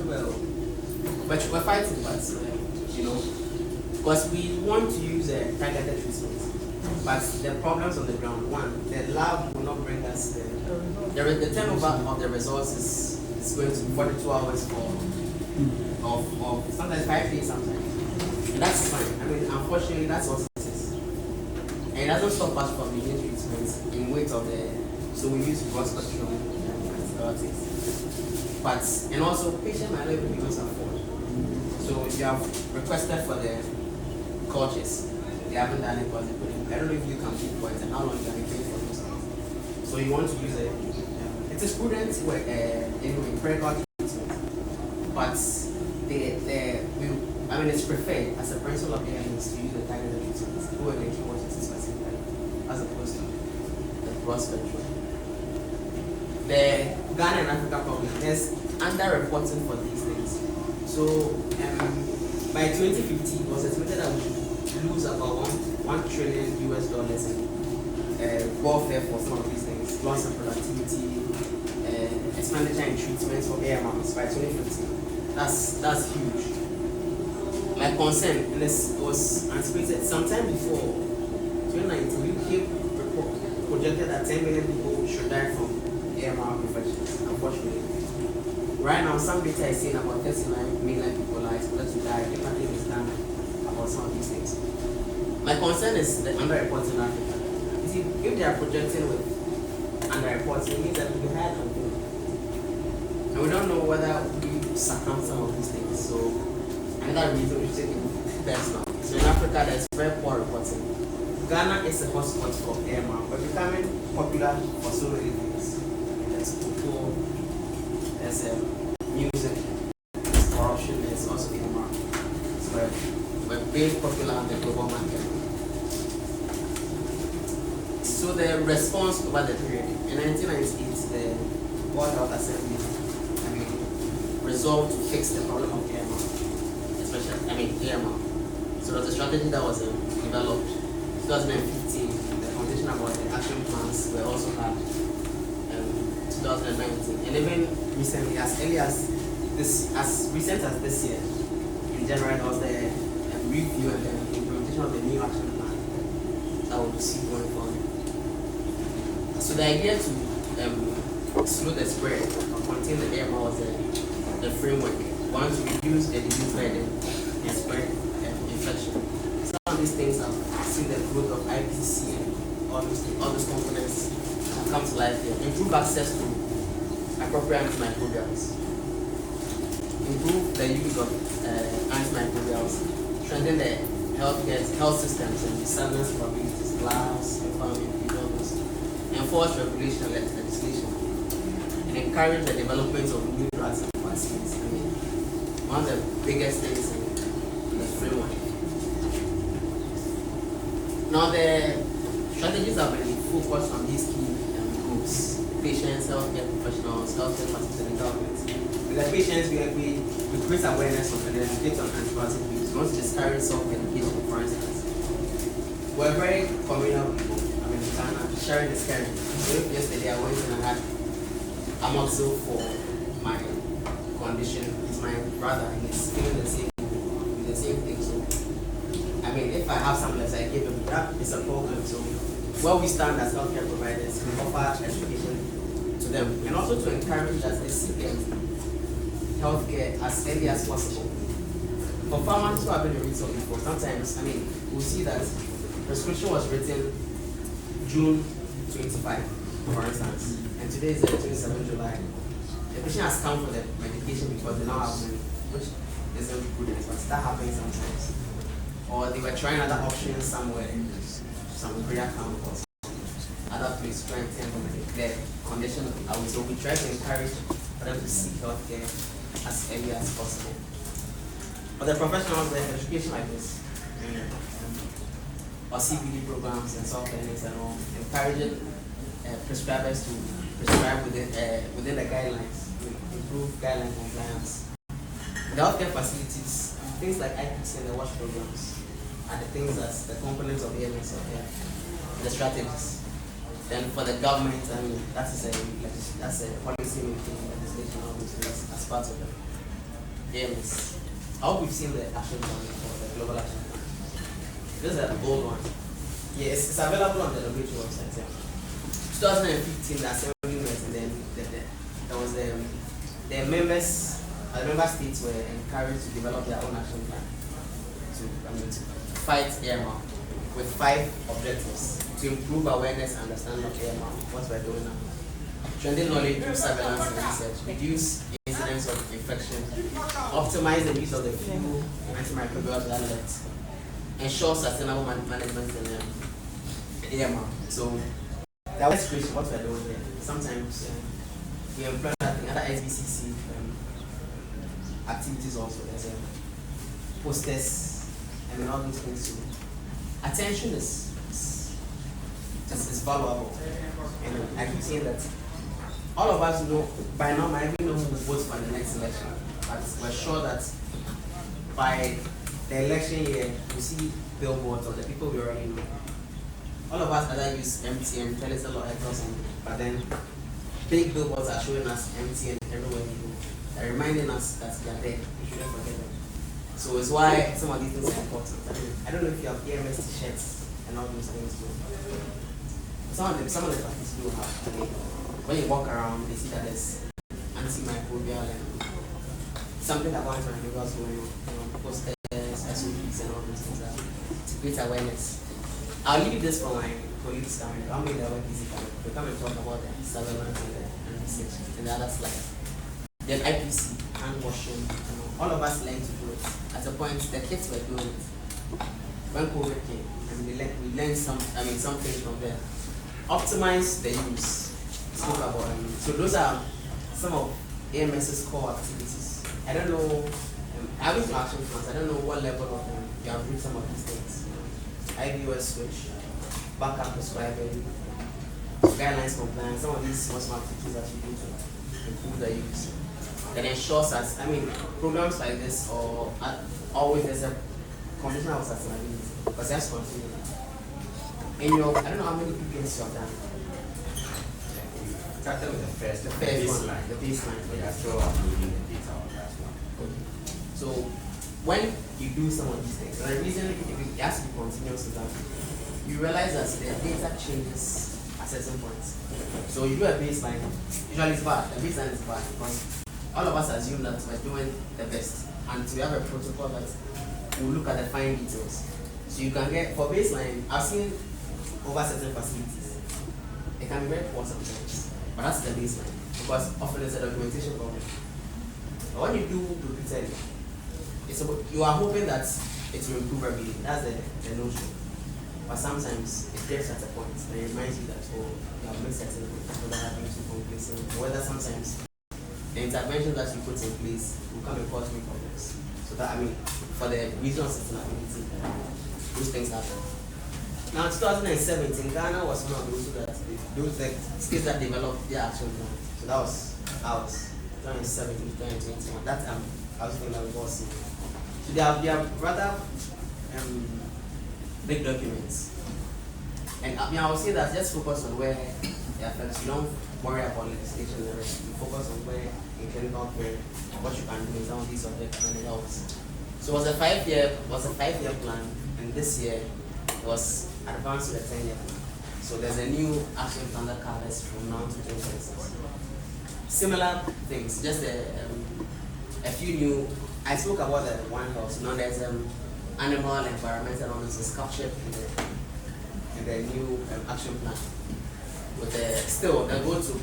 Well, but we're fighting, because we want to use a targeted treatment. But the problems on the ground, one, the lab will not bring us the turnover of the results is going to be 42 hours of sometimes 5 days sometimes. And that's fine. Unfortunately, that's what it is. And it doesn't stop us from using treatments in weight of so we use broad spectrum antibiotics. And also, patient might not even be able to afford. So you have requested for the cultures. They haven't done it because I don't know if you can keep points and how long you can be paying for those things. So you want to use it is prudent in precaution treatment. But it's preferred as a principle of AMS to use the targeted treatments who are making what is specifically as opposed to the broad spectrum. The Ghana and Africa problem, there's underreporting for these things. So by 2050, it was estimated that we should lose about $1 trillion in welfare for some of these things, loss of productivity, expenditure in treatments for AMRs by 2050. That's huge. My concern, and this was anticipated sometime before 2019, UK projected that 10 million people should die from AMR infections, unfortunately. Right now, some data is saying about 39 million people are expected to die if nothing is done about some of these things. My concern is the underreporting in Africa. You see, if they are projecting with underreporting, it means that we had on them. And we don't know whether we succumb some of these things. So, another reason we should take it personal. So, in Africa, there's very poor reporting. Ghana is a hotspot for AMR, but becoming popular for so many things. There's football, there's music, being popular on the global market. So the response over the period, in 1998, the World Health Assembly resolved to fix the problem of AMR, especially, AMR. So there was a strategy that was developed. 2015, the foundation about the action plans were also had 2019. And even recently, as early as this, as recent as this year, in January, there was the review and the implementation of the new action plan that will see going forward. So the idea to slow the spread or contain the AMR was the framework. One, to reduce the disease burden and spread infection. Some of these things have seen the growth of IPC and all those components have come to life here. Improve access to appropriate antimicrobials. Improve the use of antimicrobials. Strengthen the health systems and the surveillance capabilities, labs, environment, developers. Enforce regulation legislation. And encourage the development of new drugs and vaccines. One of the biggest things in the framework. Now the strategies have been focused on these key groups: patients, healthcare professionals, healthcare participants, and government. With the patients, we create awareness of and educate on antibiotic use. We want to discourage self-medication, for instance. We're very communal people. Sharing is caring. So yesterday I went and I had amoxil for my condition. It's my brother and he's feeling the same thing. So if I have some less, I give him. That is a problem. So where we stand as healthcare providers, we offer education to them and also to encourage that they seek healthcare as early as possible. For farmers who have been in retail before, sometimes we'll see that prescription was written June 25, for instance, and today is the 27th July. The patient has come for the medication because they now have money, which isn't prudent, but that happens sometimes. Or they were trying other options somewhere, some prayer camp or other place trying to handle their condition. So we try to encourage for them to seek healthcare as early as possible. For the professionals, the education like this, or CPD programs and self-clinics and all, encouraging prescribers to prescribe within the guidelines to improve guideline compliance. The healthcare facilities, things like IPC and the WASH programs are the things that's the components of the AMS of the strategies. Then for the government, that's a policy making legislation, all those things as part of the AMS. I hope we've seen the action plan for the global action plan. This is an old one. Yes, it's available on the WHO website. 2015, the assembly met, and then there was the member states were encouraged to develop their own action plan to fight AMR with 5 objectives: to improve awareness and understanding of AMR, what we're doing now; strengthen knowledge through surveillance and research; reduce incidence of infection; optimize the use of the few antimicrobial landlets; ensure sustainable management in AMR. So that was what we're doing here. Sometimes we employ other SBCC activities also. There's posters and all those things too. Attention is valuable. And I keep saying that all of us know, by now, I even know who will vote for the next election. But we're sure that by the election year, we see billboards of the people we already know. All of us either use MTN, Telecel or Airtel, but then big billboards are showing us MTN everywhere we go. They're reminding us that they are there. We shouldn't forget them. So it's why some of these things are important. I don't know if you have EMS t-shirts and all those things too. Some of the parties do have. When you walk around, they see that there's antimicrobial and something about antimicrobials going on. Posters, SOPs, and all those things to create awareness. I'll leave this for my colleagues coming. I'll make the work easy for them. We'll come and talk about the surveillance and research and the other slides. Then IPC, hand washing, all of us learned to do it. At a point, the kids were doing it. When COVID came, and we learned some things from there. Optimize the use. Spoke about so those are some of AMS's core activities. I don't know. I Having to action plans, I don't know what level of you have reached some of these things. IBOS switch, backup prescribing, guidelines compliance, some of these small activities that you do to improve the use. Then ensures that, programs like this or always there's a condition of sustainability because that's continuing. In your, I don't know how many PPS you have done. Started with the first baseline. one. The baseline. We are still uploading the data on that one. Okay. So when you do some of these things, and the reason it has to be continuous is that you realize that the data changes at certain points. So you do a baseline, usually it's bad. The baseline is bad because all of us assume that we're doing the best, and we have a protocol that will look at the fine details. So you can get, for baseline, I've seen over certain facilities, it can be very poor sometimes, but that's the baseline because often it's a documentation problem. But when you do repeatedly, you are hoping that it will improve every day. That's the notion. But sometimes it gets at a point and it reminds you that, oh, you have made certain things, whether having too complacent, or whether sometimes the interventions that you put in place will come and cause new problems. So that, for the reason of sustainability, those things happen. Now, 2017, Ghana was one of those states that developed their action plan. So that was ours, 2017, 2021. That I was thinking that we all see. So they are rather big documents. And I would say that just focus on where it affects. You don't worry about legislation and the rest. You focus on where in clinical care, what you can do in some of these subjects and it helps. So it was a 5-year plan, and this year it was advanced to a 10-year plan. So there's a new action plan that covers from now to 2026. Similar things, just a few new. I spoke about the One Health. Now there's animal and environmental illnesses captured in the new action plan. With still the goal to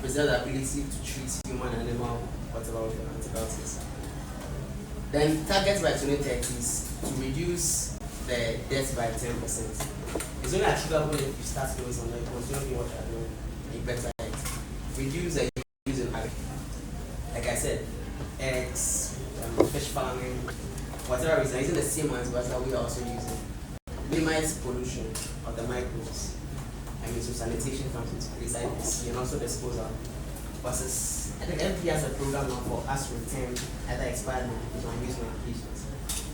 preserve the ability to treat human, animal, whatever with antibiotics. Then targets by 2030 is to reduce the deaths by 10%. It's only achievable if you start doing something, continue what you're doing, you better it. Reduce the use of like I said, eggs, fish farming, whatever reason, using the same antibiotics that we are also using. Minimize pollution of the microbes. So sanitation comes into place, IPC, and also disposal. Versus, I think everybody has a program now for us to return either expired medications or unused medications.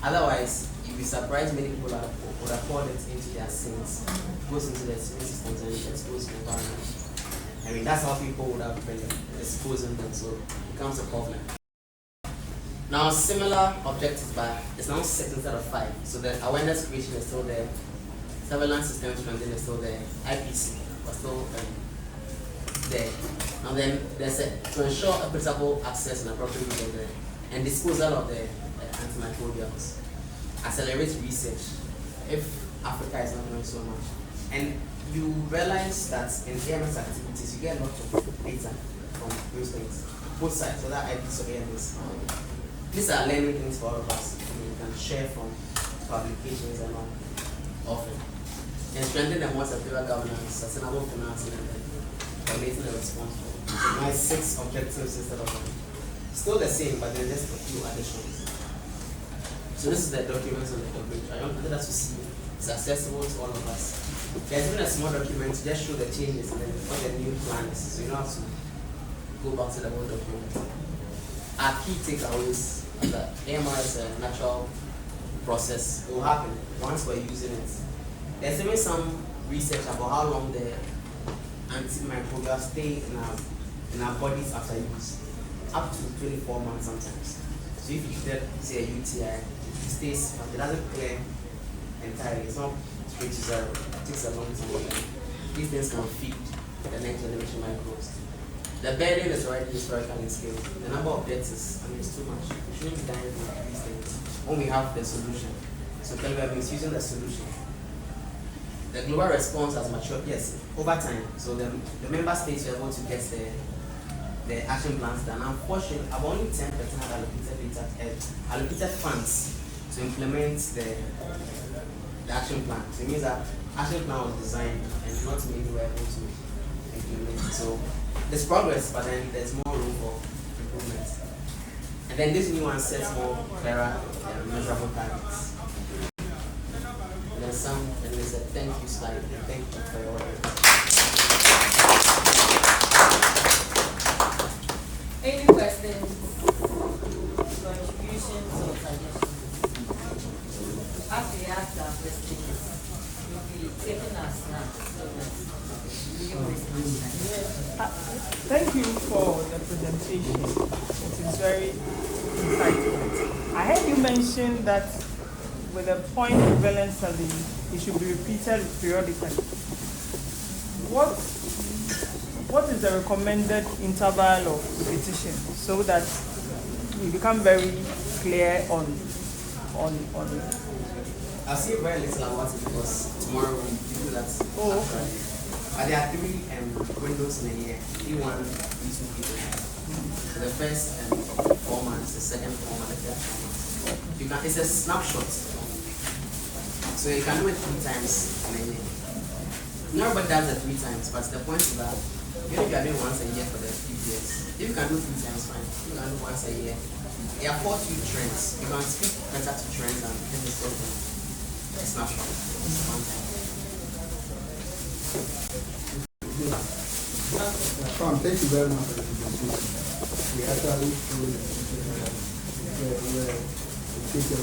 Otherwise, you'd be surprised many people would have poured it into their sins, goes into their skin systems and it exposes the environment. That's how people would have been exposing them, so it becomes a problem. Now, similar objectives, but it's now 6 instead of 5. So the awareness creation is still there. Surveillance system strengthening is still there. IPC was still there. Now then, there's to ensure equitable access and appropriate use of and disposal of the antimicrobials. Accelerate research if Africa is not doing so much. And you realize that in AMS activities, you get a lot of data from those things, both sides, whether IPC or AMS. These are learning things for all of us. You can share from publications and all often. And strengthen the most effective governance, sustainable financing, and coordinating the response. So my 6 objectives instead of 1. Still the same, but there's just a few additions. So this is the documents on the document. I want that to see it's accessible to all of us. There's even a small document to just show the changes and then what the new plan is. So you don't have to go back to the whole document. Our key takeaways are that AMR is a natural process. It will happen once we're using it. There's even some research about how long the antimicrobials stay in our bodies after use. Up to 24 months sometimes. So if you treat, say, a UTI, it stays, it doesn't clear entirely. It's not straight to zero. It takes a long time. These things can feed the next generation microbes. The burden is already historically scaled. The number of deaths is, it's too much. We shouldn't be dying from these things when we have the solution. So Kelvin is using the solution. The global response has matured, yes, over time. So the member states were able to get the action plans done. Unfortunately, about only 10% have allocated funds to implement the action plan. So it means that action plan was designed and not many were able to implement it. So there's progress, but then there's more room for improvement. And then this new one sets more clearer and measurable targets. And then there's a thank you slide. And thank you for your work. Any questions, contributions, or suggestions? After you ask our questions, you'll be taking our snap. So you always Thank you for the presentation. It is very insightful. I heard you mention that with a point prevalence study, it should be repeated periodically. What is the recommended interval of repetition so that we become very clear on it? I'll say very little about it because tomorrow we'll do that. Oh, okay. But there are 3 windows in a year. E1, E2, E3. So the first 4 months, the second 4 months, the third 4 months. You can. It's a snapshot. So you can do it 3 times in a year. Nobody does it 3 times, but the point is that even if you are doing once a year for the few years, if you can do 3 times, fine. You can do once a year. There are 4 trends. You can speak better to trends and instead of a snapshot. It's 1 time. Thank you very much for the presentation. We actually showed where taken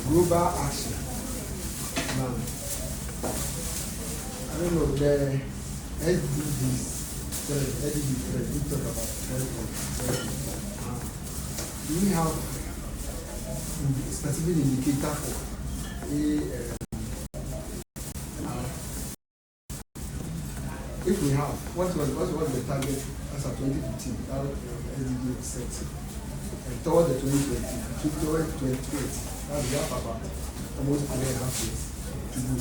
global action plan. I don't know, the SDGs, we talk about do we have a specific indicator for if we have, what was the target as of 2015? That SDG was set. And toward the 2020, toward 2020, that's we have about almost 1.5 years to do.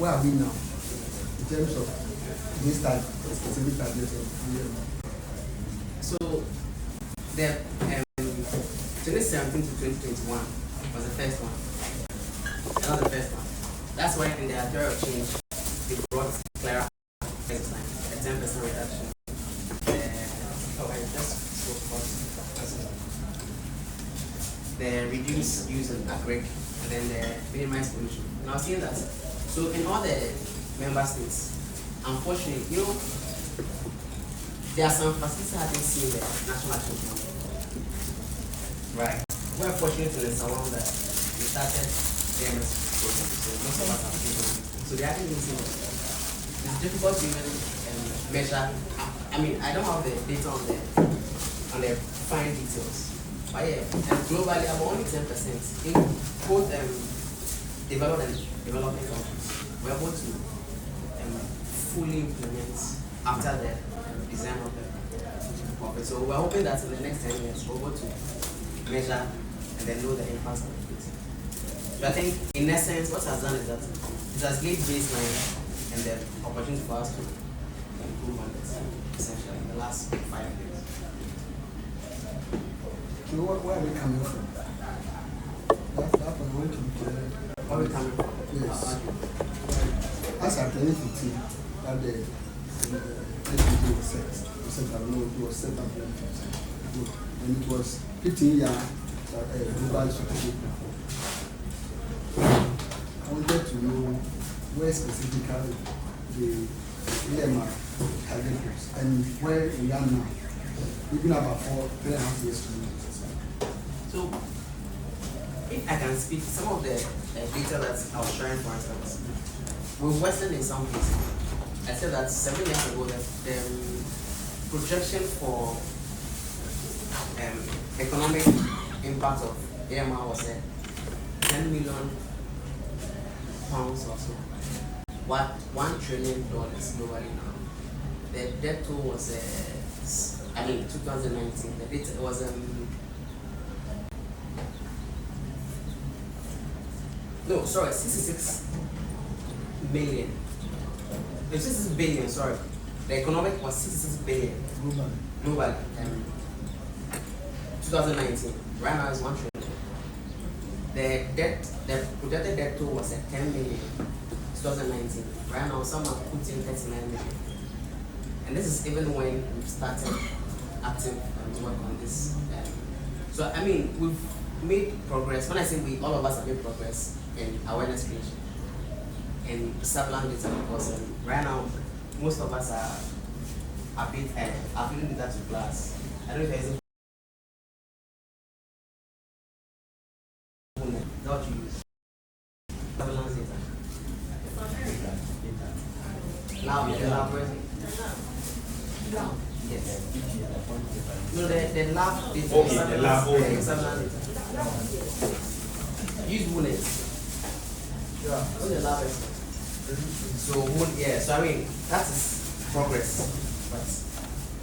Where are we now in terms of this type of specific targets of So the 2017 to 2021 was the first one. That was the first one. That's why in the theory of change, they brought clearer next time, a 10% reduction. The reduce use of agric and then the minimize pollution. And I was saying that, so in all the member states, unfortunately, there are some facilities that haven't seen the national action plan. Right. We're fortunate in Nsawam that we started the MS program, so most of us have taken it. So they haven't even seen it. It's difficult to even measure. I mean, I don't have the data on the fine details. But yeah, and globally, I'm only 10% in both developed and developing countries. We're able to fully implement after the design of it. So we're hoping that in the next 10 years, we're able to measure and then know the impact of it. So I think, in essence, what it has done is that it has laid baseline and the opportunity for us to improve on it, essentially, in the last 5 years. So where are we coming from? That was going to be clear. Where are we coming from? Yes. As at 2015, that the SDG was set. It was set up 2015. And it was 15 years global strategic plan. I wanted to know where specifically the EMR target was and where we are now. We've been about 3.5 years to do this. So, if I can speak, some of the data that I was sharing, for instance, we've worsened in some cases. I said that 7 years ago, the projection for economic impact of AMR was £10 million or so. What $1 trillion globally now. The debt toll was 2019. The data was no, sorry, 66 million. 66 billion, sorry. The economic was 66 billion. Globally. 2019. Right now it's 1 trillion. The projected debt toll was at 10 million. 2019. Right now some are putting 39 million. And this is even when we've started active work on this. So I mean, we've made progress. When I say we, all of us have made progress in awareness creation and surveillance data, because right now most of us are a bit are feeding data to class. I don't know if there's a what you use. Surveillance data. Lab version. Yes. No, the lab data. Okay, the lab surveillance data. Use bullets. Yeah. What's the lab version? So yeah, so I mean that is progress, but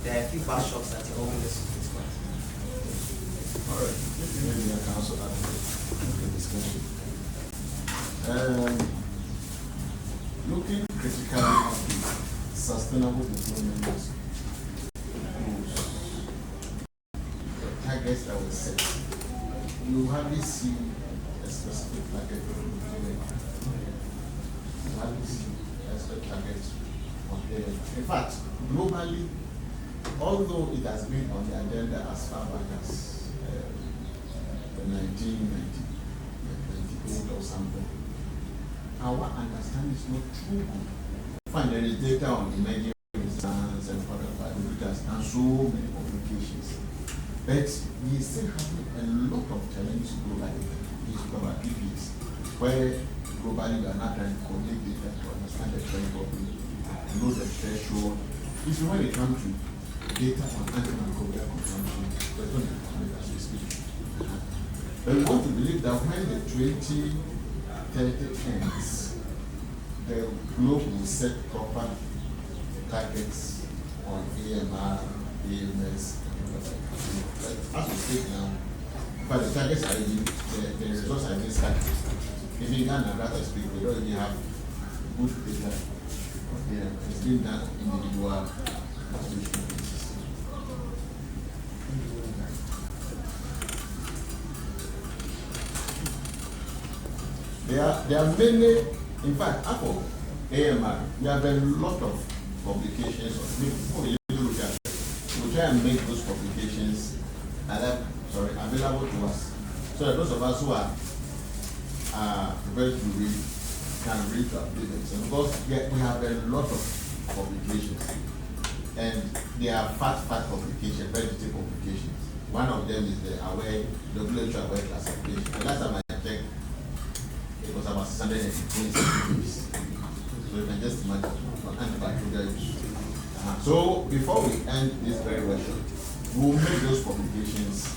there are a few bad shops that are holding this point. All right, maybe I can also add to the discussion. Looking critically at the sustainable development goals, the targets that were set, you hardly see a specific target for development. You hardly see a specific target on there. In fact, globally, although it has been on the agenda as far back as the 1998 or something, our understanding is not true good. Fine, there is data on emerging resistance and other parameters and so many complications. But we still have a lot of challenges globally. We spoke about PPs, where globally we are not trying to collect data to understand the trend properly, know the threshold. This is when it comes to data on antimicrobial consumption, we're going to collect as we speak. But we want to believe that when the 2030 ends, the globe will set proper targets on AMR, AMS, but as we speak now, but the targets are the results are being static. Even Ghana, that I speak, we don't even have good data. It's been done on individual basis. There are many, in fact, Apple, AMR, there have been a lot of publications. Before we look at it, we try and make those publications available to us. So that those of us who are prepared to read can read to update themselves. Because we have a lot of publications. And they are fast publications, very detailed publications. One of them is the WHO aware classification. The last time I checked, it was about 620 pages. So you can just imagine antibacterial use. So before we end this very workshop, we will make those publications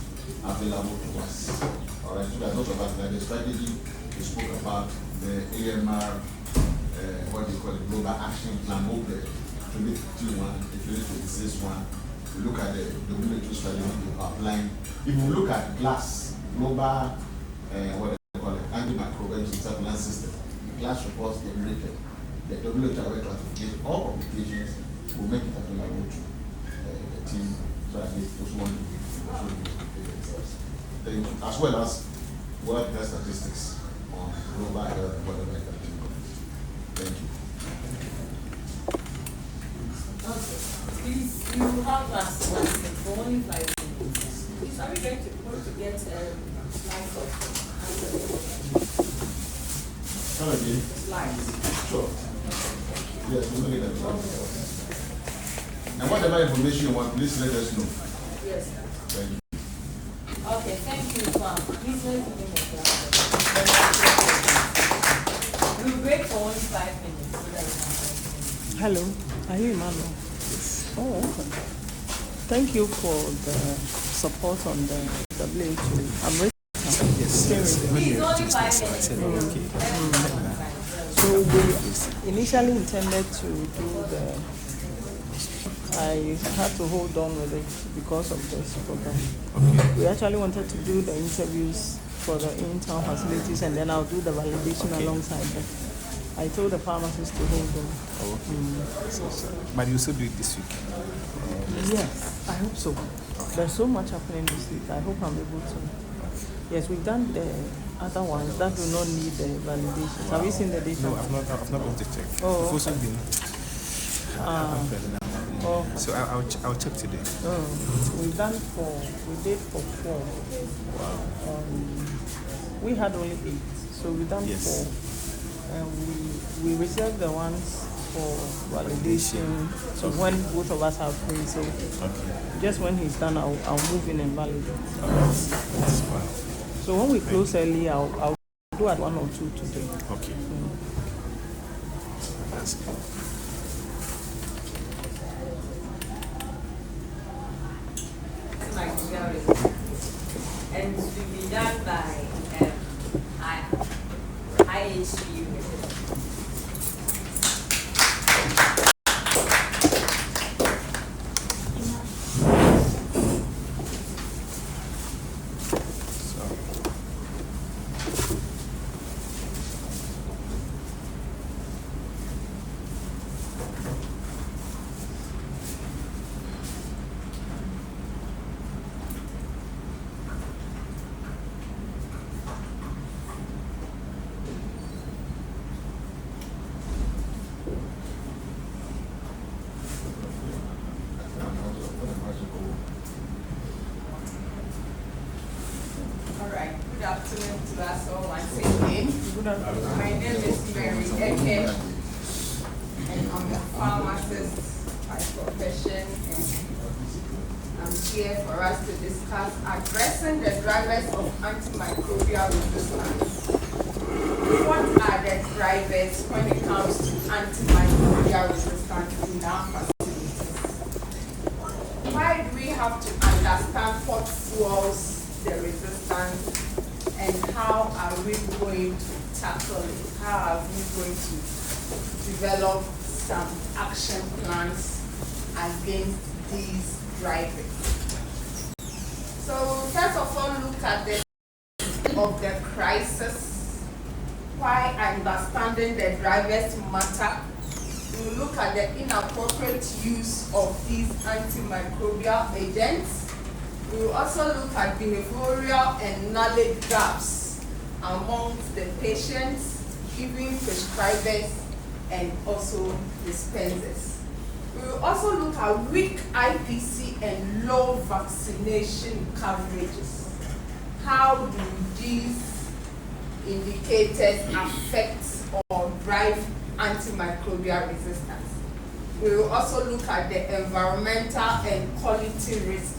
available to us. All right, so that those of us that the strategy we spoke about, the AMR, what do you call it, Global Action Plan, the 2021, the 2026 one. We look at the WHO strategy we outline. If we look at GLASS, Global, antimicrobial surveillance system, the GLASS reports generated, the WHO classification, all publications will make it available to the team so that they also want to themselves. As well as World Health Statistics on global health and whatever that can do. Thank you. Okay. Please, you have us for only 5 minutes. Please, are we going to get slides of slides? Sure. Yes, we'll look at that. And whatever information you want, please let us know. Yes, sir. Thank you. Okay, thank you, Ma'am. Please let me know. We'll break for only 5 minutes so that we can. Hello, are you Emmanuel? Oh, okay. Thank you for the support on the WHO. I'm ready. Please, only 5 minutes. So we initially intended to do I had to hold on with it because of this program. We actually wanted to do the interviews for the in-town facilities and then I'll do the validation alongside them. I told the pharmacist to hold on. But you still do it this week? Yes, I hope so. There's so much happening this week. I hope I'm able to. Yes, we've done the other ones that do not need the validation. Have you seen the data? No, I've not gone to check. Oh. It's also been Oh. So I'll check today. We did for 4. Wow. We had only 8, so we done Yes. 4. And we reserved the ones for validation. So when both of us are free, so just when he's done, I'll move in and validate. That's wow. So when we close early, I'll do at 1 or 2 today. Okay. That's good. And to be done by IHP. All right, good afternoon to us all once again. My name is Mary Eke, and I'm a pharmacist by profession, and I'm here for us to discuss addressing the drivers of antimicrobial resistance. What are the drivers when it comes to antimicrobial resistance in our facilities? Why do we have to understand what fuels the resistance, and how are we going to tackle it? How are we going to develop some action plans against these drivers? So first of all, look at the of the crisis. Why understanding the drivers matter. We look at the inappropriate use of these antimicrobial agents. We will also look at behavioral and knowledge gaps amongst the patients, even prescribers, and also dispensers. We will also look at weak IPC and low vaccination coverages. How do these indicators affect or drive antimicrobial resistance? We will also look at the environmental and quality risks.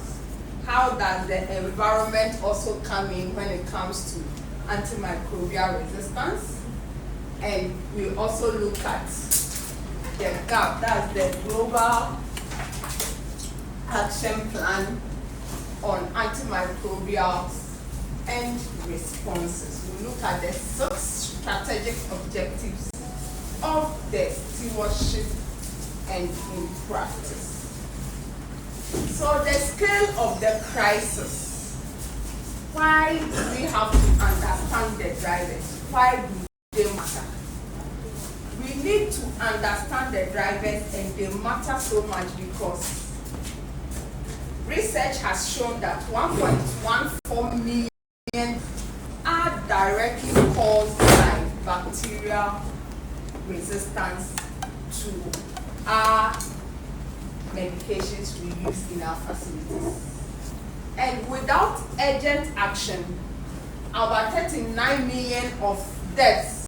How does the environment also come in when it comes to antimicrobial resistance? And we also look at the gap, that's the global action plan on antimicrobials and responses. We look at the 6 strategic objectives of the stewardship and in practice. So the scale of the crisis, why do we have to understand the drivers? Why do they matter? We need to understand the drivers, and they matter so much because research has shown that 1.14 million are directly caused by bacterial resistance to our medications we use in our facilities. And without urgent action, about 39 million of deaths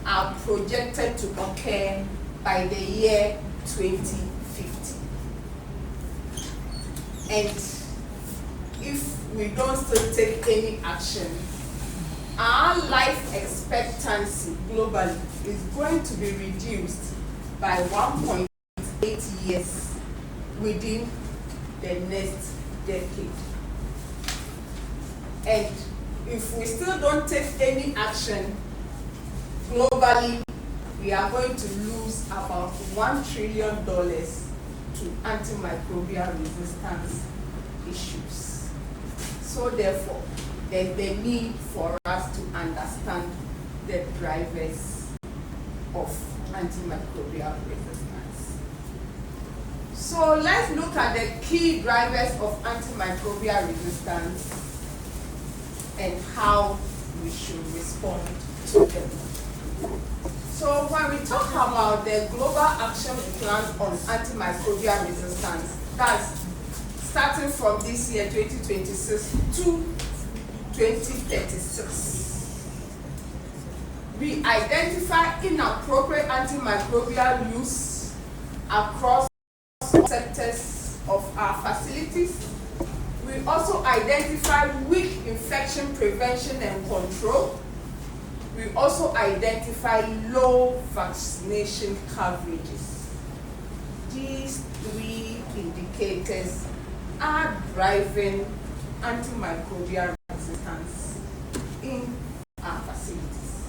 are projected to occur by the year 2050. And if we don't still take any action, our life expectancy globally is going to be reduced by 1.8 years within the next decade. And if we still don't take any action globally, we are going to lose about $1 trillion to antimicrobial resistance issues. So therefore, there's the need for us to understand the drivers of antimicrobial resistance. So let's look at the key drivers of antimicrobial resistance and how we should respond to them. So when we talk about the Global Action Plan on Antimicrobial Resistance, that's starting from this year 2026 to 2036, we identify inappropriate antimicrobial use across sectors of our facilities. We also identify weak infection prevention and control. We also identify low vaccination coverages. These three indicators are driving antimicrobial resistance in our facilities.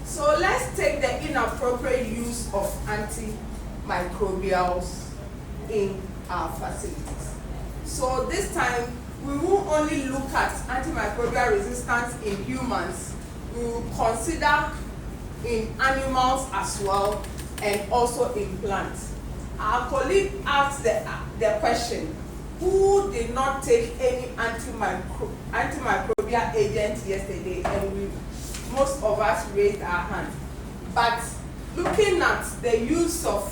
So let's take the inappropriate use of antimicrobials in our facilities. So this time, we will only look at antimicrobial resistance in humans. We will consider in animals as well, and also in plants. Our colleague asked the question, who did not take any antimicrobial agent yesterday? And most of us raised our hand. But looking at the use of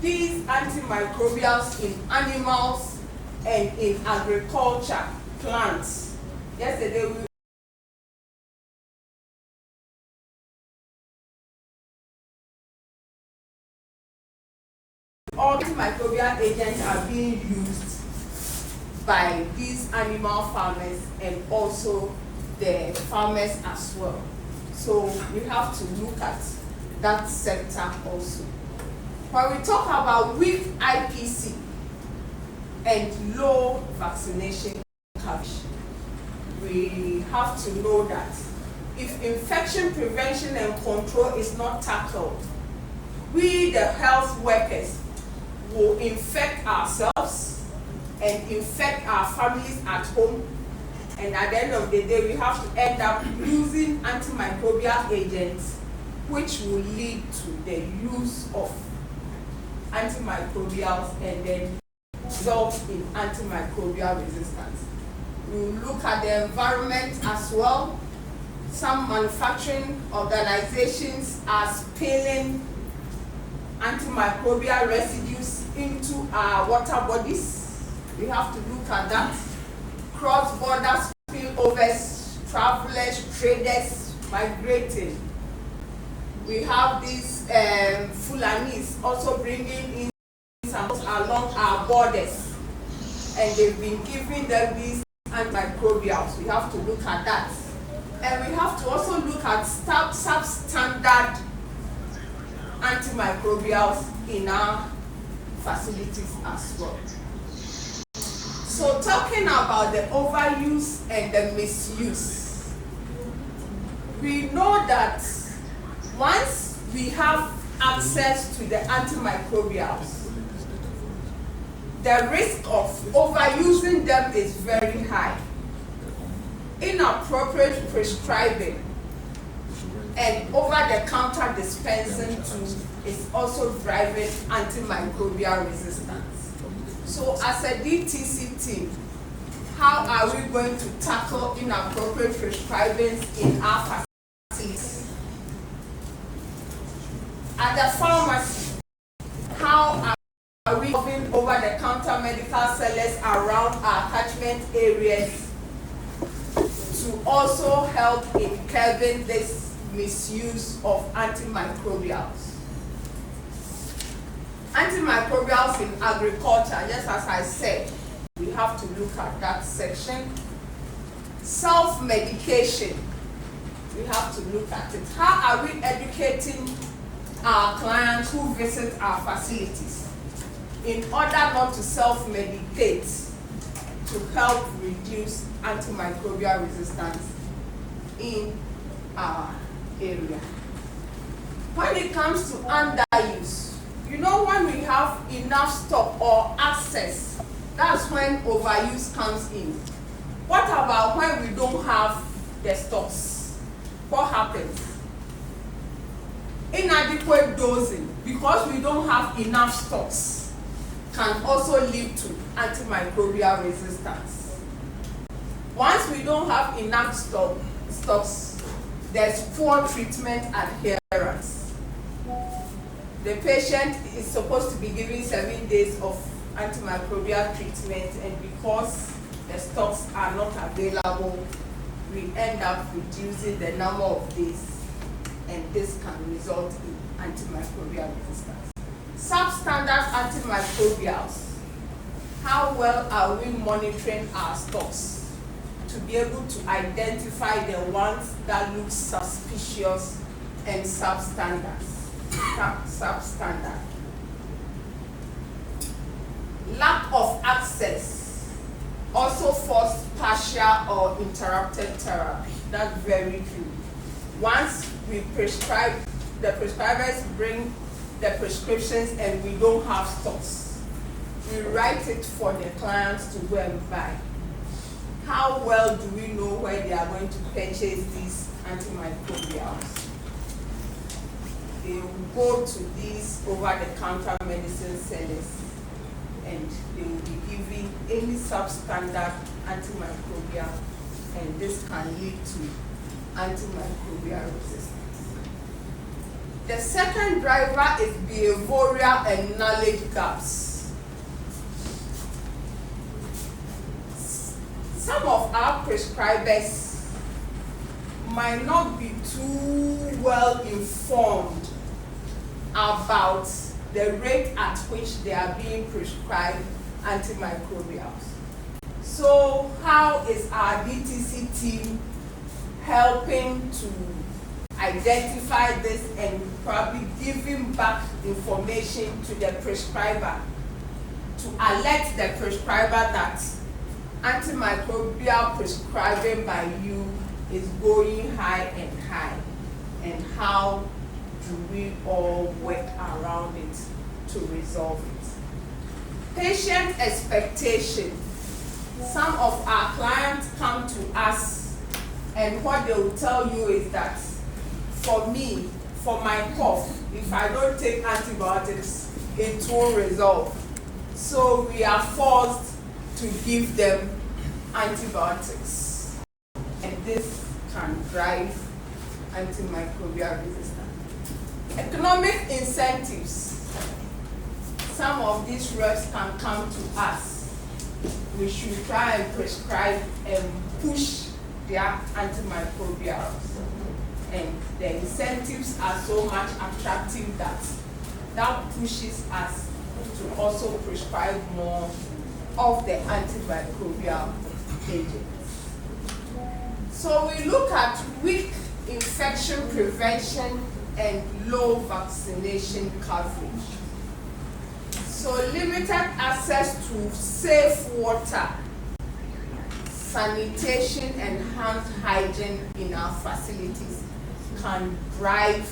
these antimicrobials in animals and in agriculture, plants, yesterday we all antimicrobial agents are being used by these animal farmers and also the farmers as well. So we have to look at that sector also. When we talk about weak IPC and low vaccination coverage, we have to know that if infection prevention and control is not tackled, we, the health workers, will infect ourselves and infect our families at home, and at the end of the day we have to end up using antimicrobial agents, which will lead to the use of antimicrobials and then result in antimicrobial resistance. We will look at the environment as well. Some manufacturing organizations are spilling antimicrobial residues into our water bodies. We have to look at that. Cross-border spillovers, travelers, traders migrating. We have these Fulanis also bringing in some along our borders, and they've been giving them these antimicrobials. We have to look at that. And we have to also look at substandard antimicrobials in our facilities as well. So talking about the overuse and the misuse, we know that once we have access to the antimicrobials, the risk of overusing them is very high. Inappropriate prescribing and over-the-counter dispensing is also driving antimicrobial resistance. So as a DTC team, how are we going to tackle inappropriate prescribing in our facilities? At the pharmacy, how are we moving over-the-counter medical sellers around our catchment areas to also help in curbing this misuse of antimicrobials? Antimicrobials in agriculture, just as I said, we have to look at that section. Self-medication, we have to look at it. How are we educating our clients who visit our facilities in order not to self-medicate to help reduce antimicrobial resistance in our area? When it comes to underuse, you know, when we have enough stock or access, that's when overuse comes in. What about when we don't have the stocks? What happens? Inadequate dosing, because we don't have enough stocks, can also lead to antimicrobial resistance. Once we don't have enough stocks, there's poor treatment adherence. the patient is supposed to be given 7 days of antimicrobial treatment, and because the stocks are not available, we end up reducing the number of days, and this can result in antimicrobial resistance. Substandard antimicrobials. How well are we monitoring our stocks to be able to identify the ones that look suspicious and substandard? Lack of access also force partial or interrupted therapy. That's very true. Once we prescribe, the prescribers bring the prescriptions and we don't have stocks, we write it for the clients to go and buy. How well do we know where they are going to purchase these antimicrobials? They will go to these over-the-counter medicine sellers and they will be giving any substandard antimicrobial, and this can lead to antimicrobial resistance. The second driver is behavioral and knowledge gaps. Some of our prescribers might not be too well informed about the rate at which they are being prescribed antimicrobials. So how is our DTC team helping to identify this and probably giving back information to the prescriber to alert the prescriber that antimicrobial prescribing by you is going high, and how do we all work around it to resolve it? Patient expectation. Some of our clients come to us and what they will tell you is that for me, for my cough, if I don't take antibiotics, it won't resolve. So we are forced to give them antibiotics, and this can drive antimicrobial resistance. Economic incentives. Some of these reps can come to us. We should try and prescribe and push their antimicrobials, and the incentives are so much attractive that pushes us to also prescribe more of the antimicrobial agents. So we look at weak infection prevention and low vaccination coverage. So limited access to safe water, sanitation and hand hygiene in our facilities can drive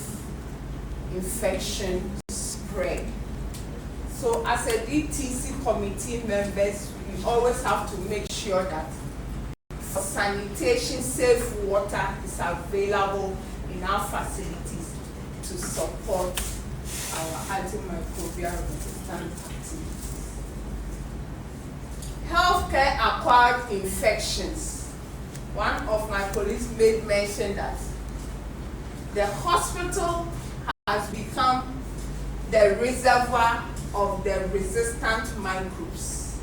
infection spread. So as a DTC committee members, we always have to make sure that for sanitation, safe water is available in our facilities to support our antimicrobial resistance activities. Healthcare acquired infections. One of my colleagues made mention that the hospital has become the reservoir of the resistant microbes.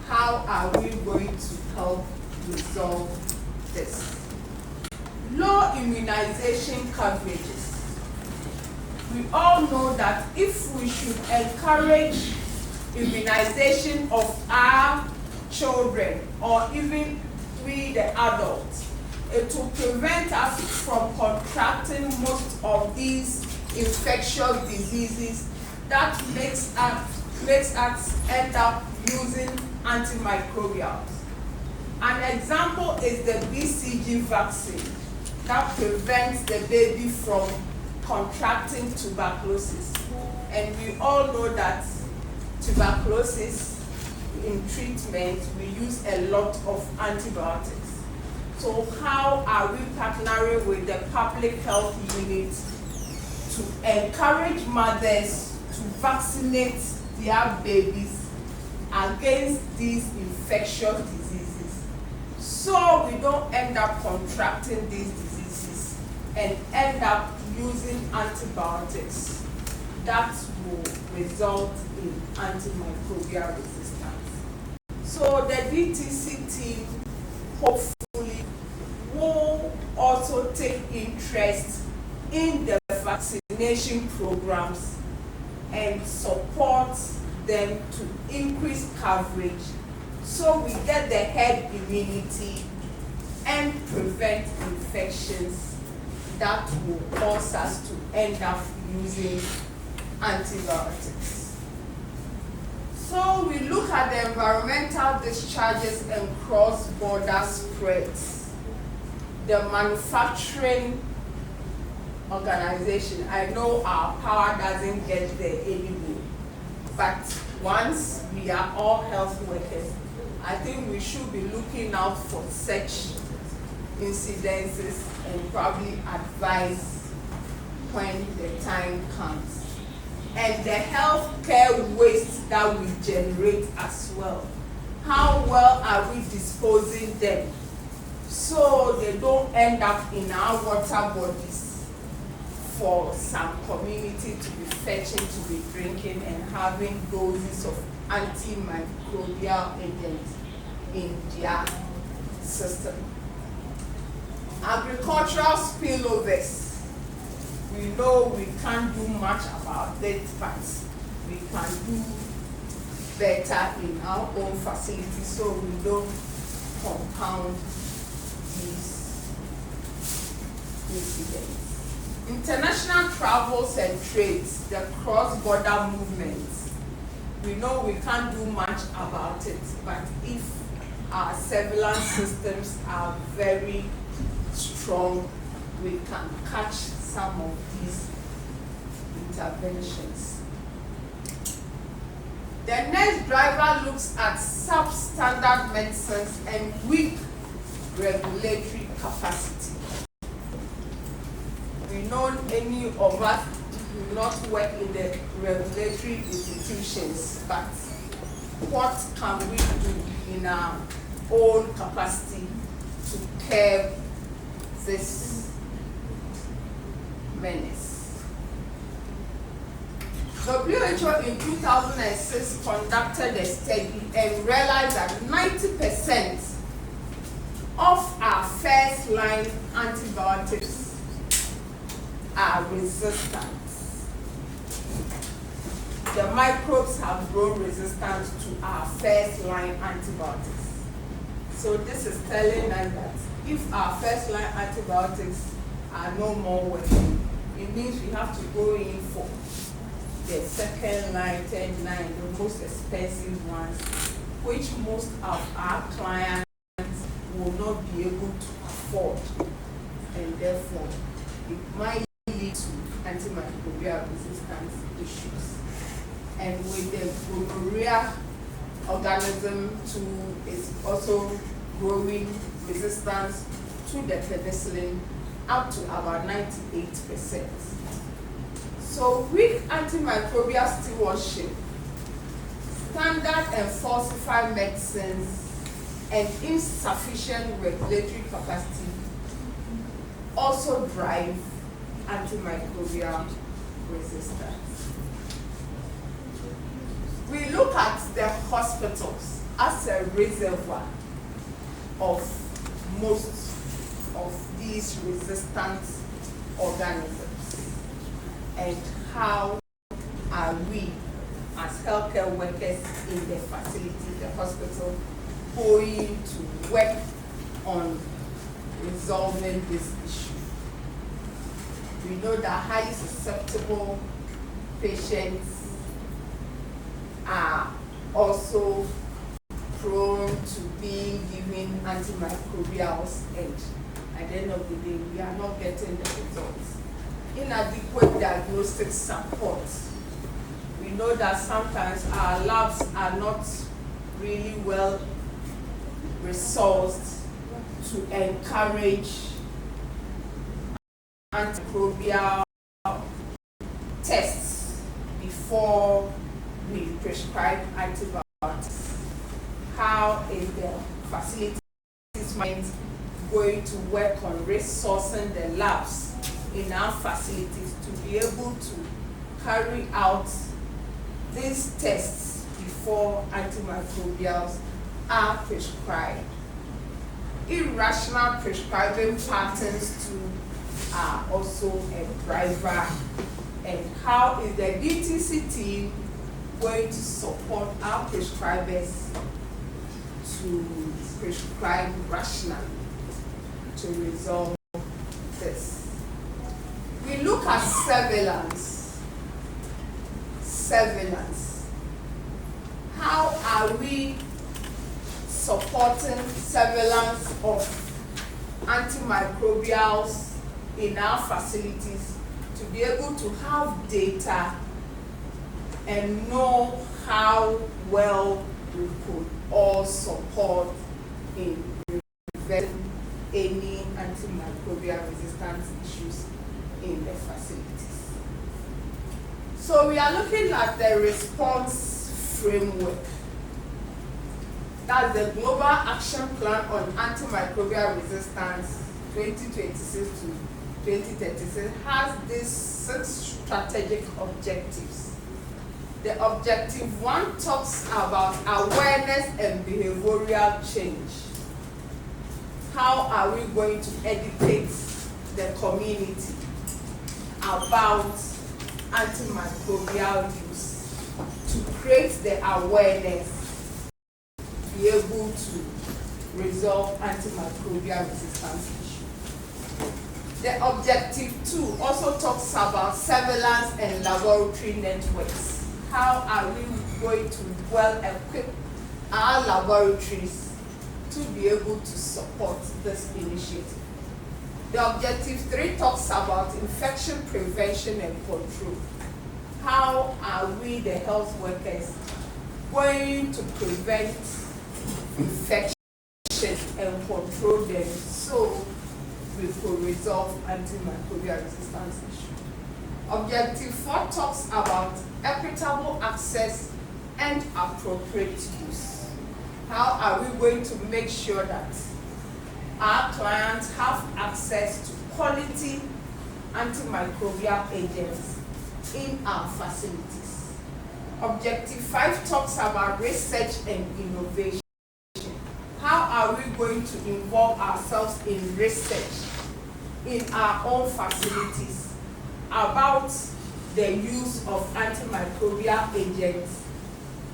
How are we going to help resolve this? Low immunization coverages. We all know that if we should encourage immunization of our children or even we the adults, it will prevent us from contracting most of these infectious diseases that makes us end up using antimicrobials. An example is the BCG vaccine that prevents the baby from contracting tuberculosis. And we all know that tuberculosis in treatment, we use a lot of antibiotics. So how are we partnering with the public health unit to encourage mothers to vaccinate their babies against these infectious diseases, so we don't end up contracting these diseases and end up using antibiotics that will result in antimicrobial resistance. So the DTC team hopefully will also take interest in the vaccination programs and support them to increase coverage so we get the herd immunity and prevent infections that will cause us to end up using antibiotics. So we look at the environmental discharges and cross-border spreads. The manufacturing organization, I know our power doesn't get there anymore, but once we are all health workers, I think we should be looking out for such incidences and probably advise when the time comes. And the healthcare waste that we generate as well. How well are we disposing them so they don't end up in our water bodies for some community to be fetching, to be drinking, and having doses of antimicrobial agents in their system. Agricultural spillovers. We know we can't do much about it, but we can do better in our own facilities so we don't compound these incidents. International travels and trades, the cross-border movements. We know we can't do much about it, but if our surveillance systems are very strong, we can catch some of these interventions. The next driver looks at substandard medicines and weak regulatory capacity. We know any of us do not work in the regulatory institutions, but what can we do in our own capacity to curb this menace? WHO in 2006 conducted a study and realized that 90% of our first line antibiotics are resistant. The microbes have grown resistant to our first line antibiotics. So this is telling us that if our first line antibiotics are no more working, it means we have to go in for the second line, third line, the most expensive ones, which most of our clients will not be able to afford, and therefore it might lead to antimicrobial resistance issues. And with the gonorrhea organism too is also growing resistance to the penicillin up to about 98%. So weak antimicrobial stewardship, standard and falsified medicines, and insufficient regulatory capacity also drive antimicrobial resistance. We look at the hospitals as a reservoir of most of these resistant organisms. And how are we as healthcare workers in the facility, the hospital, going to work on resolving this issue? We know that highly susceptible patients are also prone to being given antimicrobials, and at the end of the day, we are not getting the results. Inadequate diagnostic support. We know that sometimes our labs are not really well resourced to encourage antimicrobial tests before we prescribe antibiotics. How is the facilities going to work on resourcing the labs in our facilities to be able to carry out these tests before antimicrobials are prescribed. Irrational prescribing patterns too are also a driver. And how is the DTC team going to support our prescribers to prescribe rationally to resolve this? We look at surveillance. How are we supporting surveillance of antimicrobials in our facilities to be able to have data and know how well we could all support in preventing any antimicrobial resistance issues in the facilities? So we are looking at the response framework. That's the Global Action Plan on Antimicrobial Resistance 2026 to 2036 has these 6 strategic objectives. The objective 1 talks about awareness and behavioral change. How are we going to educate the community about antimicrobial use to create the awareness, be able to resolve antimicrobial resistance issue. The objective 2 also talks about surveillance and laboratory networks. How are we going to well equip our laboratories to be able to support this initiative? The objective 3 talks about infection prevention and control. How are we, the health workers, going to prevent infection and control them so we could resolve antimicrobial resistance issue? Objective 4 talks about equitable access and appropriate use. How are we going to make sure that our clients have access to quality antimicrobial agents in our facilities? Objective 5 talks about research and innovation. How are we going to involve ourselves in research in our own facilities about the use of antimicrobial agents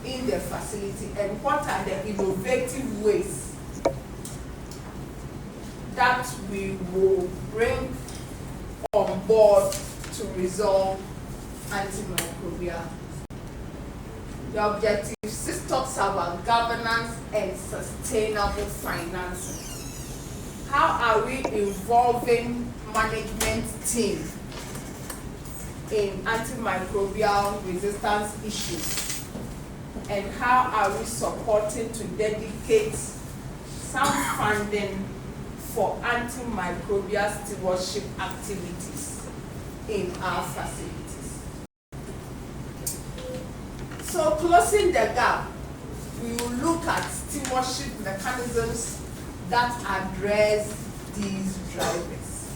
in the facility, and what are the innovative ways that we will bring on board to resolve antimicrobial? The objective 6 talks about governance and sustainable financing. How are we involving management team in antimicrobial resistance issues? And how are we supporting to dedicate some funding for antimicrobial stewardship activities in our facilities? So closing the gap, we will look at stewardship mechanisms that address these drivers.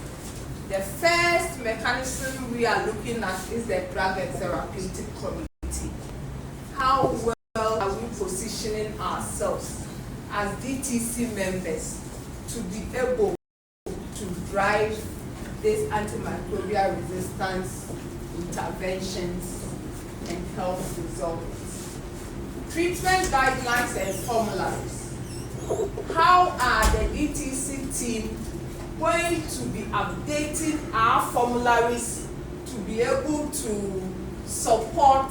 The first mechanism we are looking at is the drug and therapeutic committee. How well are we positioning ourselves as DTC members to be able to drive these antimicrobial resistance interventions and health results? Treatment guidelines and formularies. How are the DTC team going to be updating our formularies to be able to support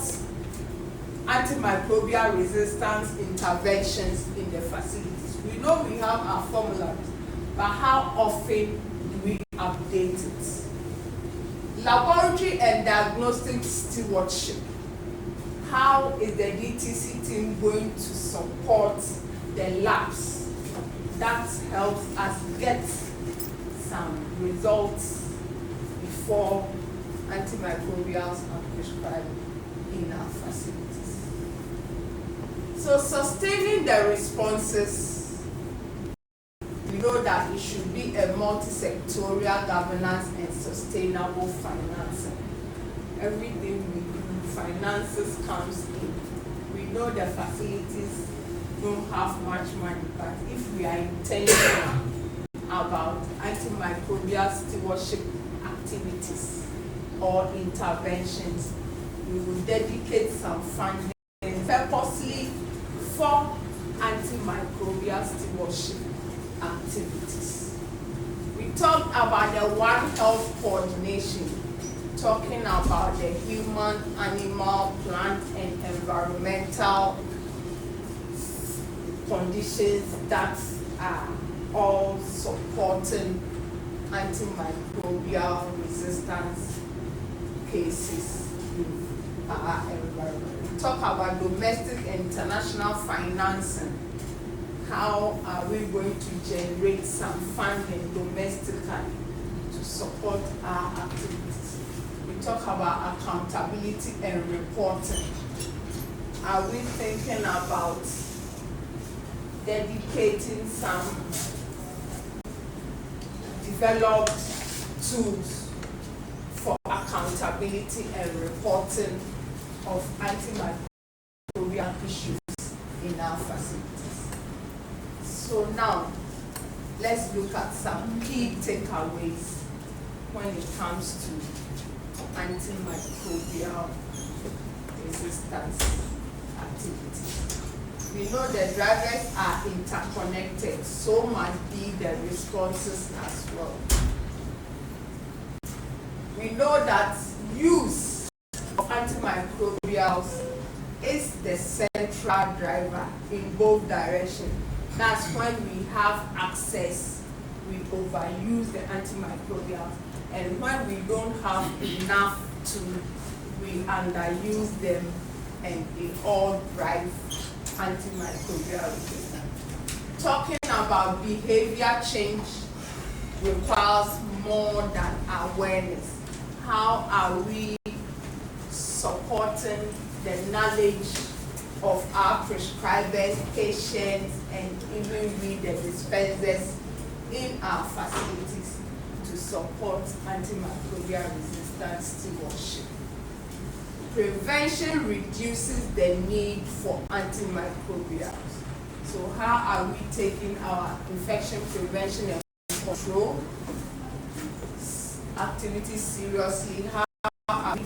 antimicrobial resistance interventions in the facilities? We know we have our formularies, but how often do we update it? Laboratory and diagnostic stewardship. How is the DTC team going to support the labs that helps us get some results before antimicrobials are prescribed in our facilities? So sustaining the responses, we know that it should be a multi-sectorial governance and sustainable financing. everything we do, finances comes in. We know the facilities don't have much money, but if we are intentional about antimicrobial stewardship activities or interventions, we will dedicate some funding purposely for antimicrobial stewardship activities. We talked about the One Health coordination, talking about the human, animal, plant, and environmental conditions that are all supporting antimicrobial resistance cases in our environment. We talk about domestic and international financing. How are we going to generate some funding domestically to support our activities? We talk about accountability and reporting. Are we thinking about dedicating some developed tools for accountability and reporting of antimicrobial issues in our facilities? So now, let's look at some key takeaways when it comes to antimicrobial resistance activities. We know the drivers are interconnected, so must be the responses as well. We know that use of antimicrobials is the central driver in both directions. That's when we have access, we overuse the antimicrobials, and when we don't have enough we underuse them, and they all drive antimicrobial resistance. Talking about behavior change requires more than awareness. How are we supporting the knowledge of our prescribers, patients, and even we the dispensers in our facilities to support antimicrobial resistance stewardship? Prevention reduces the need for antimicrobials. So how are we taking our infection prevention and control activities seriously? How are we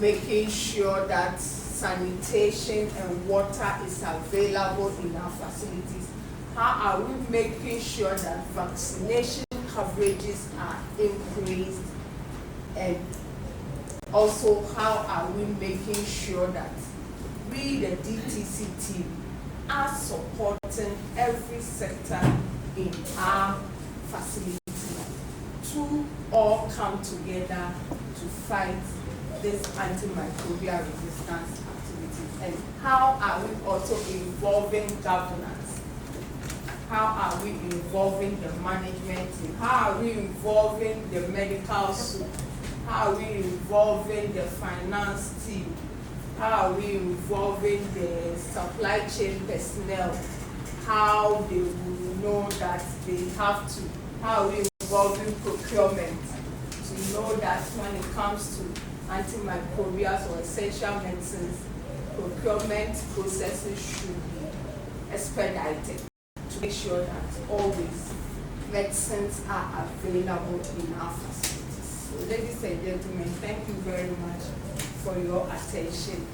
making sure that sanitation and water is available in our facilities? How are we making sure that vaccination coverages are increased? And also, how are we making sure that we, the DTC team, are supporting every sector in our facility to all come together to fight this antimicrobial resistance activities? And how are we also involving governance? How are we involving the management team? How are we involving the medical suite? How are we involving the finance team? How are we involving the supply chain personnel? How they will know that they have to? How are we involving procurement to know that when it comes to antimicrobials or essential medicines, procurement processes should be expedited to make sure that always medicines are available in our facilities? So, ladies and gentlemen, thank you very much for your attention.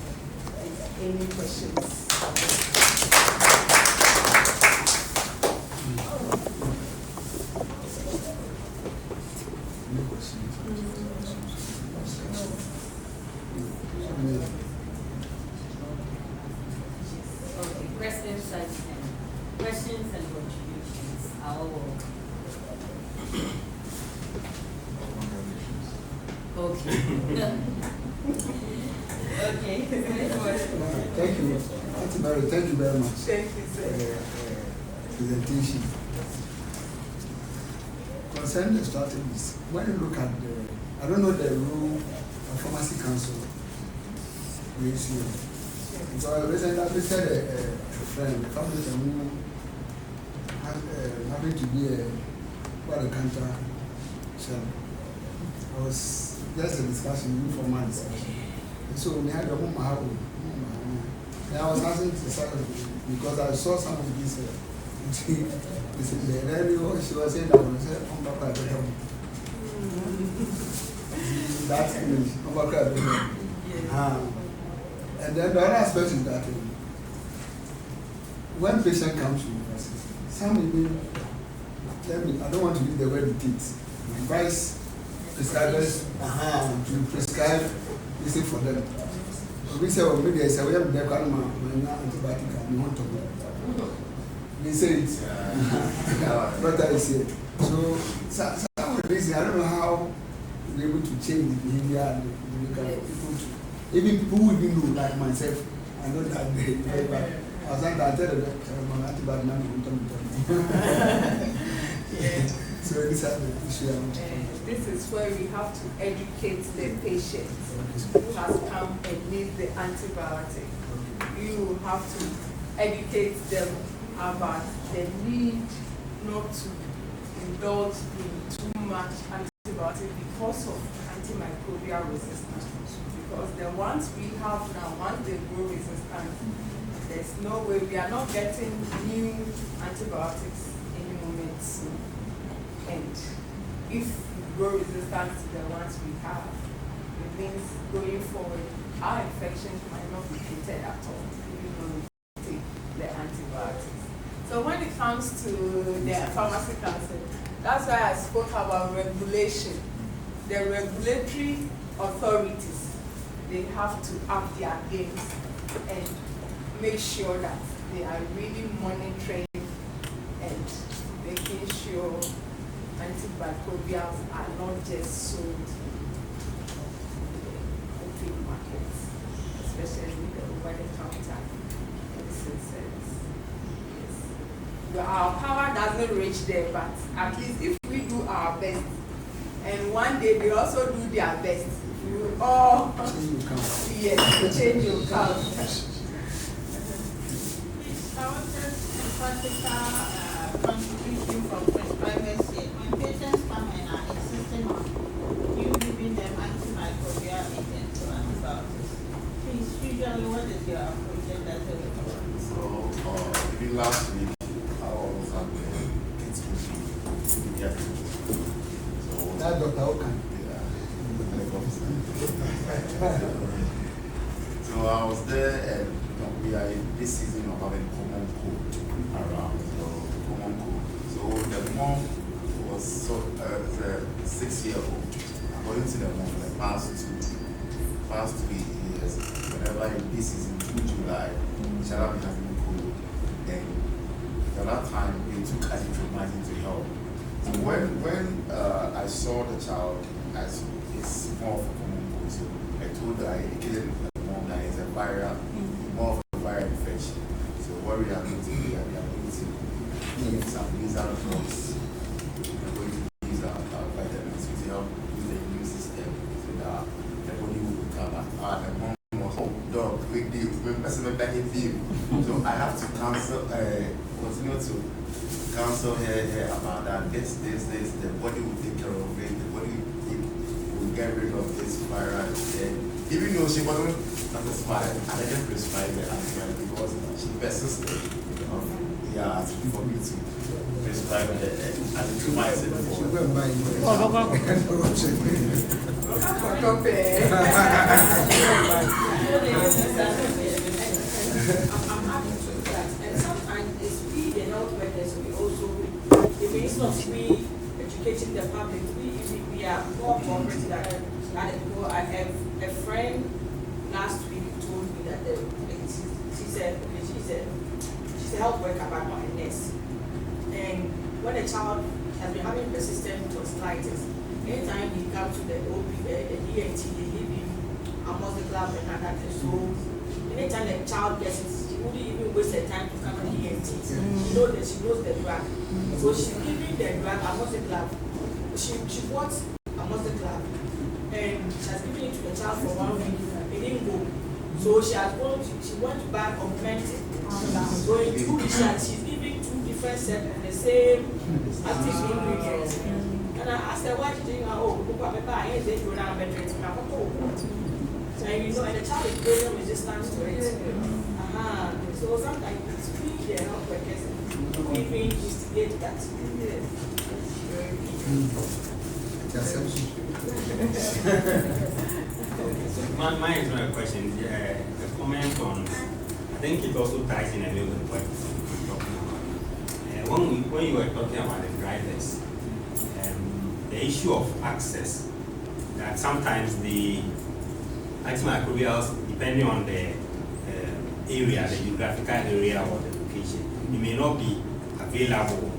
And any questions? Okay, questions and contributions are all welcome. Okay. Okay. Thank you. Thank you very much. Thank you, sir. Presentation. Concerning the strategies, when you look at I don't know the role of Pharmacy Council ratio. So recently I visited a friend, a family who happened to be a counter. So I was just a discussion, informal discussion. So we had a woman. I was asking to Sarah because I saw some of these. She was saying that we said, that's English. And then the other aspect is that when patient comes to university, some even, I don't want to use the word dictates, advise prescribers to prescribe this for them. We say, well, maybe I say, we have the antibiotic and we want to go. They say it. But I say, so some reason, I don't know how we're able to change the behavior and the people to, even people who even know, like myself, I know that they but I was like, I tell them that antibiotic man So this is the issue. This is where we have to educate the patient who has come and needs the antibiotic. You have to educate them about the need not to indulge in too much antibiotic because of antimicrobial resistance. Because the ones we have now, once they grow resistant, there's no way, we are not getting new antibiotics any moment soon. And if we grow resistant to the ones we have, it means going forward, our infections might not be treated at all, even though we take the antibiotics. So when it comes to the pharmacy council, that's why I spoke about regulation. The regulatory authorities, they have to up their games and make sure that they are really monitoring and making sure antimicrobials are not just sold in the open markets, especially the over-the-counter medicines. Yes. Our power doesn't reach there, but at least if we do our best, and one day they also do their best, we will all change your count. I wanted a practical contribution from prescribers here. When patients come and are insisting on you giving them antimicrobial agents or antibiotics, please, usually what is your approach and that's the way? So, maybe last week, I was at the kids' pediatric. So, that Dr. Okan. So I was there, and we are in this season of having common cold around. So the mom was 6-year-old. According to the mom, the past 2 years, whenever in this season, June, July, the child has been cold, and the other time they took azithromycin to help. So when I saw the child as it's more of a common cold, so I told her, I indicated the mom that it's a viral, more of a viral infection. So what we are going to do, we are going to use some nasal drugs. We're going to use our vitamins to help with the immune system so that the body will recover. The mom was, oh, dog, quick deal, we're messing with that deal. So I have to continue to counsel her about that. This, the body will take care of it. The body will get rid of this virus. Even though she wasn't satisfied, I didn't prescribe the antibiotic because she persisted. For me to prescribe the azithromycin I'm happy to do that. And sometimes it's we, the health workers, we also, if it's not we educating the public, we are more cooperative than other people. I have a friend last week told me that she's a health worker but not a nurse. And when a child has been having persistent tonsillitis, anytime he comes to the OP, the ENT, they leave him amongst the club and that. So anytime the child gets it, she wouldn't even waste her time to come to the ENT. She knows the drug. So she's giving the drug amongst the club. She bought amongst the club and she has given it to the child for 1 week. It didn't go. So she went to buy augmented. So in 2 weeks she's giving 2 different different set of the same active ingredients. And I asked her, why did you know, I ain't they go down better. So you know, and the child is building resistance to it. So sometimes it's really they're not workers. We instigate that. Mine is not a question, a comment on, I think it also ties in a little with what we're talking about. When you were talking about the drivers, the issue of access, that sometimes the antimicrobials, depending on the area, the geographical area or the location, it may not be available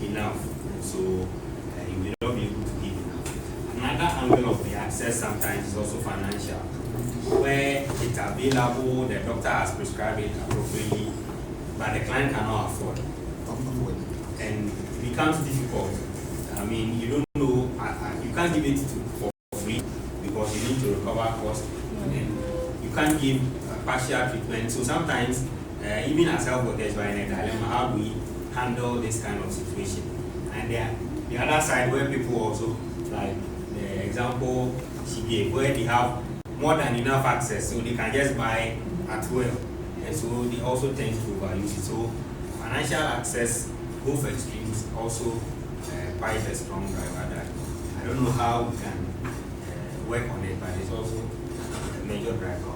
enough, so you may not be able to give enough. Another angle of the access sometimes is also financial, where it's available, the doctor has prescribed it appropriately, but the client cannot afford it. And it becomes difficult. I mean, you don't know, you can't give it for free because you need to recover cost, and you can't give partial treatment. So sometimes, even as health workers, we're in a dilemma. How do we handle this kind of situation? And the other side, where people also, like the example she gave, where they have more than enough access, so they can just buy at will, and so they also tend to overuse it. So financial access, both extremes, also quite a strong driver. That I don't know how we can work on it, but it's also a major driver.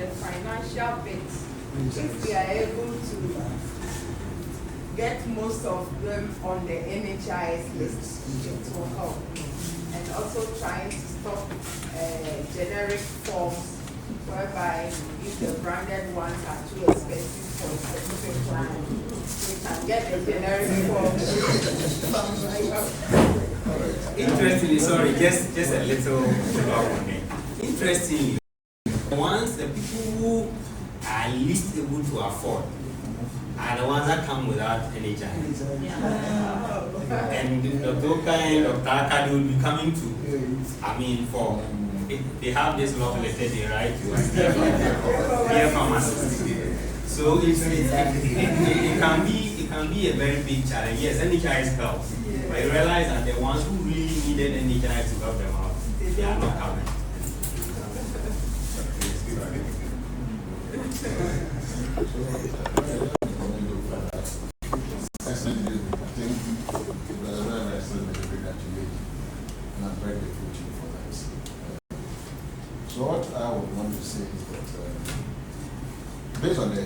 Financial bits, if we are able to get most of them on the NHIS list, it will help. And also trying to stop generic forms whereby if the branded ones are too expensive for a specific plan, we can get the generic form. Interestingly, sorry, just a little follow-up on it. Interestingly, once the people who are least able to afford are the ones that come without any chance. And Dr. Oka and Dr. Akadi will be coming to, I mean, for, they have this love letter, they write to dear pharmacists. So it can be a very big challenge. Yes, NHIS helps, but you realize that the ones who really needed NHIS to help them out, they are not coming. So what I would want to say is that based on the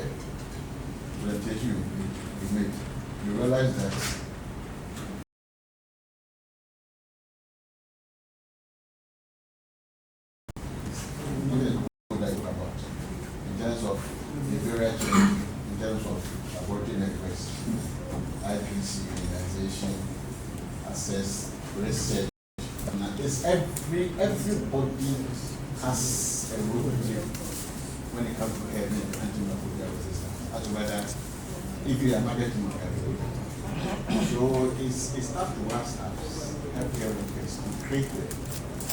presentation you made, you realize that in terms of behavioral change, in terms of laboratory networks, IPC, organization, access, research, and it's everybody has a role to play when it comes to having antimicrobial resistance, as to whether if you are marketing so it's up to us as healthcare workers to create the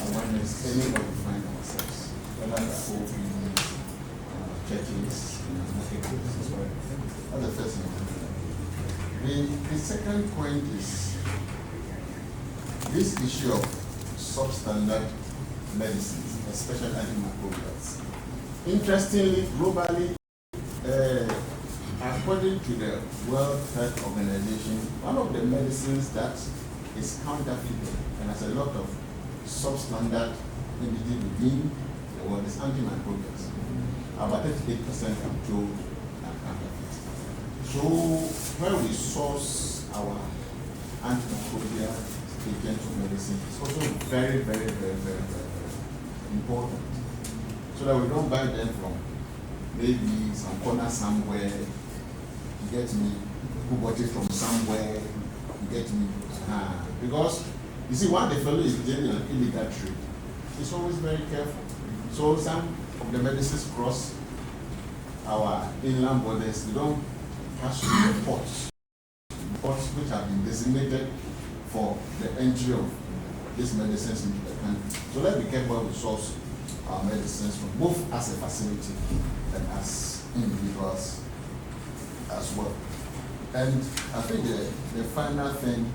awareness anywhere we find ourselves, whether it's open, check-ins, marketplace as well. That's the first thing. The second point is this issue of substandard medicines, especially antimicrobials. Interestingly, globally, according to the World Health Organization, one of the medicines that is counterfeited and has a lot of substandard entities within the world is antimicrobials. About 38% are told are counterfeit. So where we source our antimicrobial agents of medicine is also very, very, very, very, very, very important. So that we don't buy them from maybe some corner somewhere, you get me, who bought it from somewhere, you get me. Because you see, when the fellow is dealing an illegal trade, he's always very careful. So some of the medicines cross our inland borders, they don't pass through the ports which have been designated for the entry of these medicines into the country. So let's be careful with source our medicines from both as a facility and as individuals as well. And I think the final thing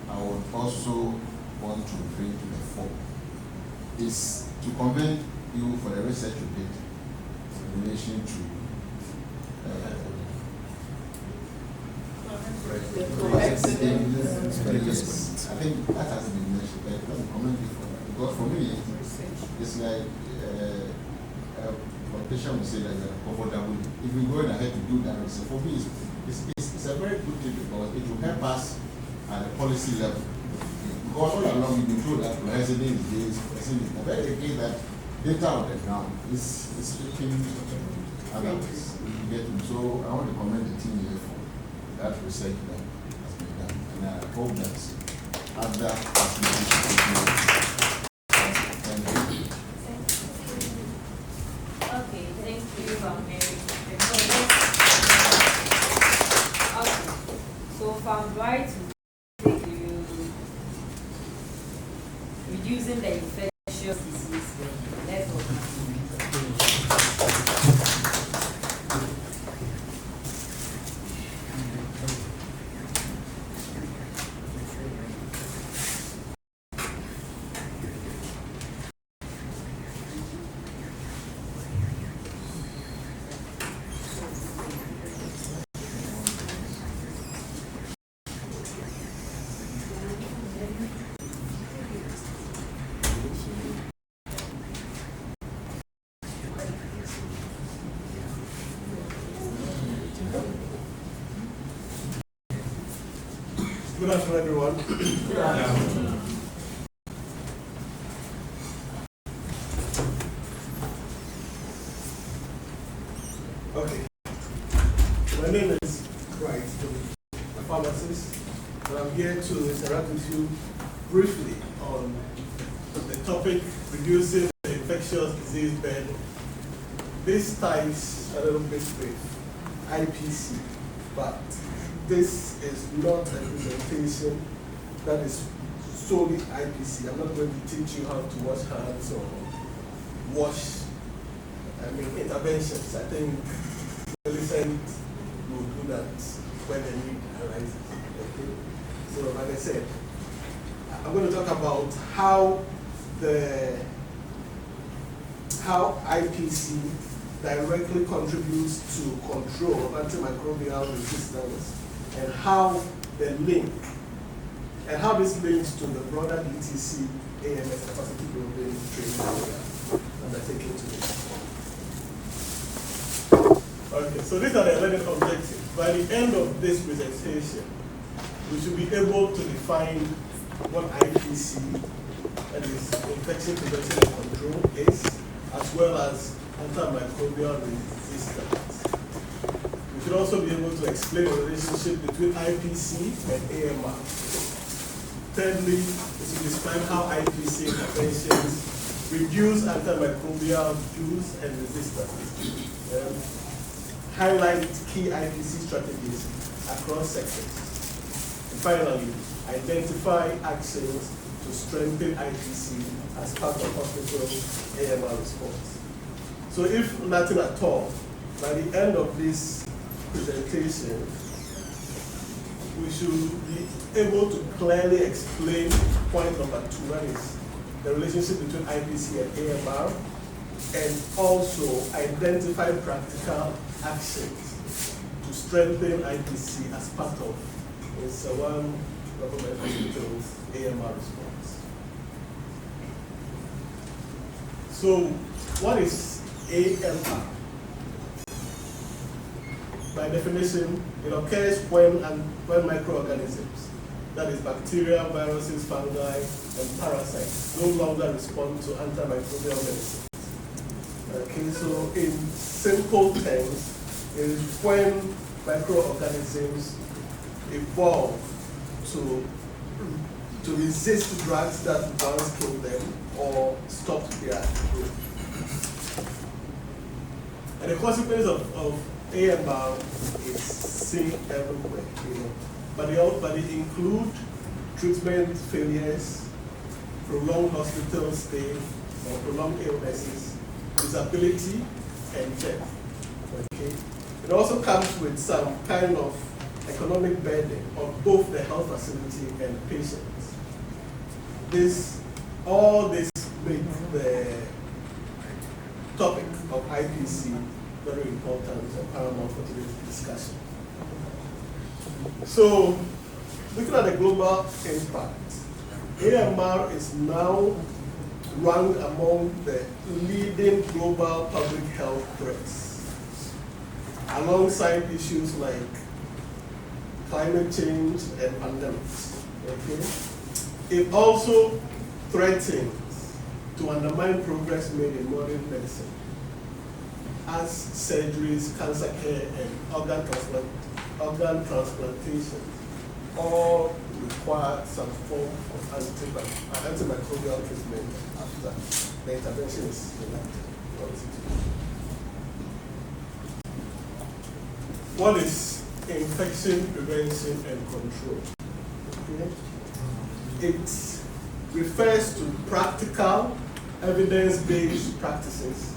I would also want to bring to the fore is to commend you for the research you did in relation to I think that hasn't been mentioned, but let me comment you for that. Because for me, it's like a politician will say that you are comfortable. If we go ahead to do that, so for me, it's a very good thing because it will help us at the policy level. Because all along we've been told that residents is this, but the case that data on the ground is speaking otherwise. So I want to commend the team here for that research that has been done. And I hope that other facilities. Thank you. Okay, thank you, Mary. Okay, so from right to reducing the infectious disease, let's go. Good afternoon, everyone. Good afternoon. Okay. My name is Bright, a pharmacist, and I'm here to interact with you briefly on the topic reducing the infectious disease burden. This ties a little bit with IPC, but this is not a presentation that is solely IPC. I'm not going to teach you how to wash hands or wash, interventions. I think the listened will do that when the need arises. Okay? So, like I said, I'm going to talk about how IPC directly contributes to control of antimicrobial resistance, and how the link, and how this links to the broader DTC AMS capacity building training program undertaken today. Okay, so these are the 11 objectives. By the end of this presentation, we should be able to define what IPC, that is infection prevention and control, is, as well as antimicrobial resistance. We should also be able to explain the relationship between IPC and AMR. Thirdly, we should describe how IPC interventions reduce antimicrobial use and resistance. Highlight key IPC strategies across sectors. And finally, identify actions to strengthen IPC as part of hospital AMR response. So if nothing at all, by the end of this presentation, we should be able to clearly explain point number 2, that is the relationship between IPC and AMR, and also identify practical actions to strengthen IPC as part of Nsawam Govt Hospital's AMR response. So, what is AMR? By definition, it occurs when microorganisms, that is bacteria, viruses, fungi, and parasites, no longer respond to antimicrobial medicine. Okay, so in simple terms, it is when microorganisms evolve to resist drugs that once killed them or stopped their growth. And the consequence of AMR is seen everywhere, but they include treatment failures, prolonged hospital stay, or prolonged illnesses, disability, and death. Okay. It also comes with some kind of economic burden on both the health facility and patients. All this makes the topic of IPC very important and paramount for today's discussion. So, looking at the global impact, AMR is now ranked among the leading global public health threats, alongside issues like climate change and pandemics. Okay? It also threatens to undermine progress made in modern medicine, as surgeries, cancer care, and organ transplantation all require some form of antimicrobial treatment after the intervention is enacted. What is infection prevention and control? Okay. It refers to practical, evidence-based practices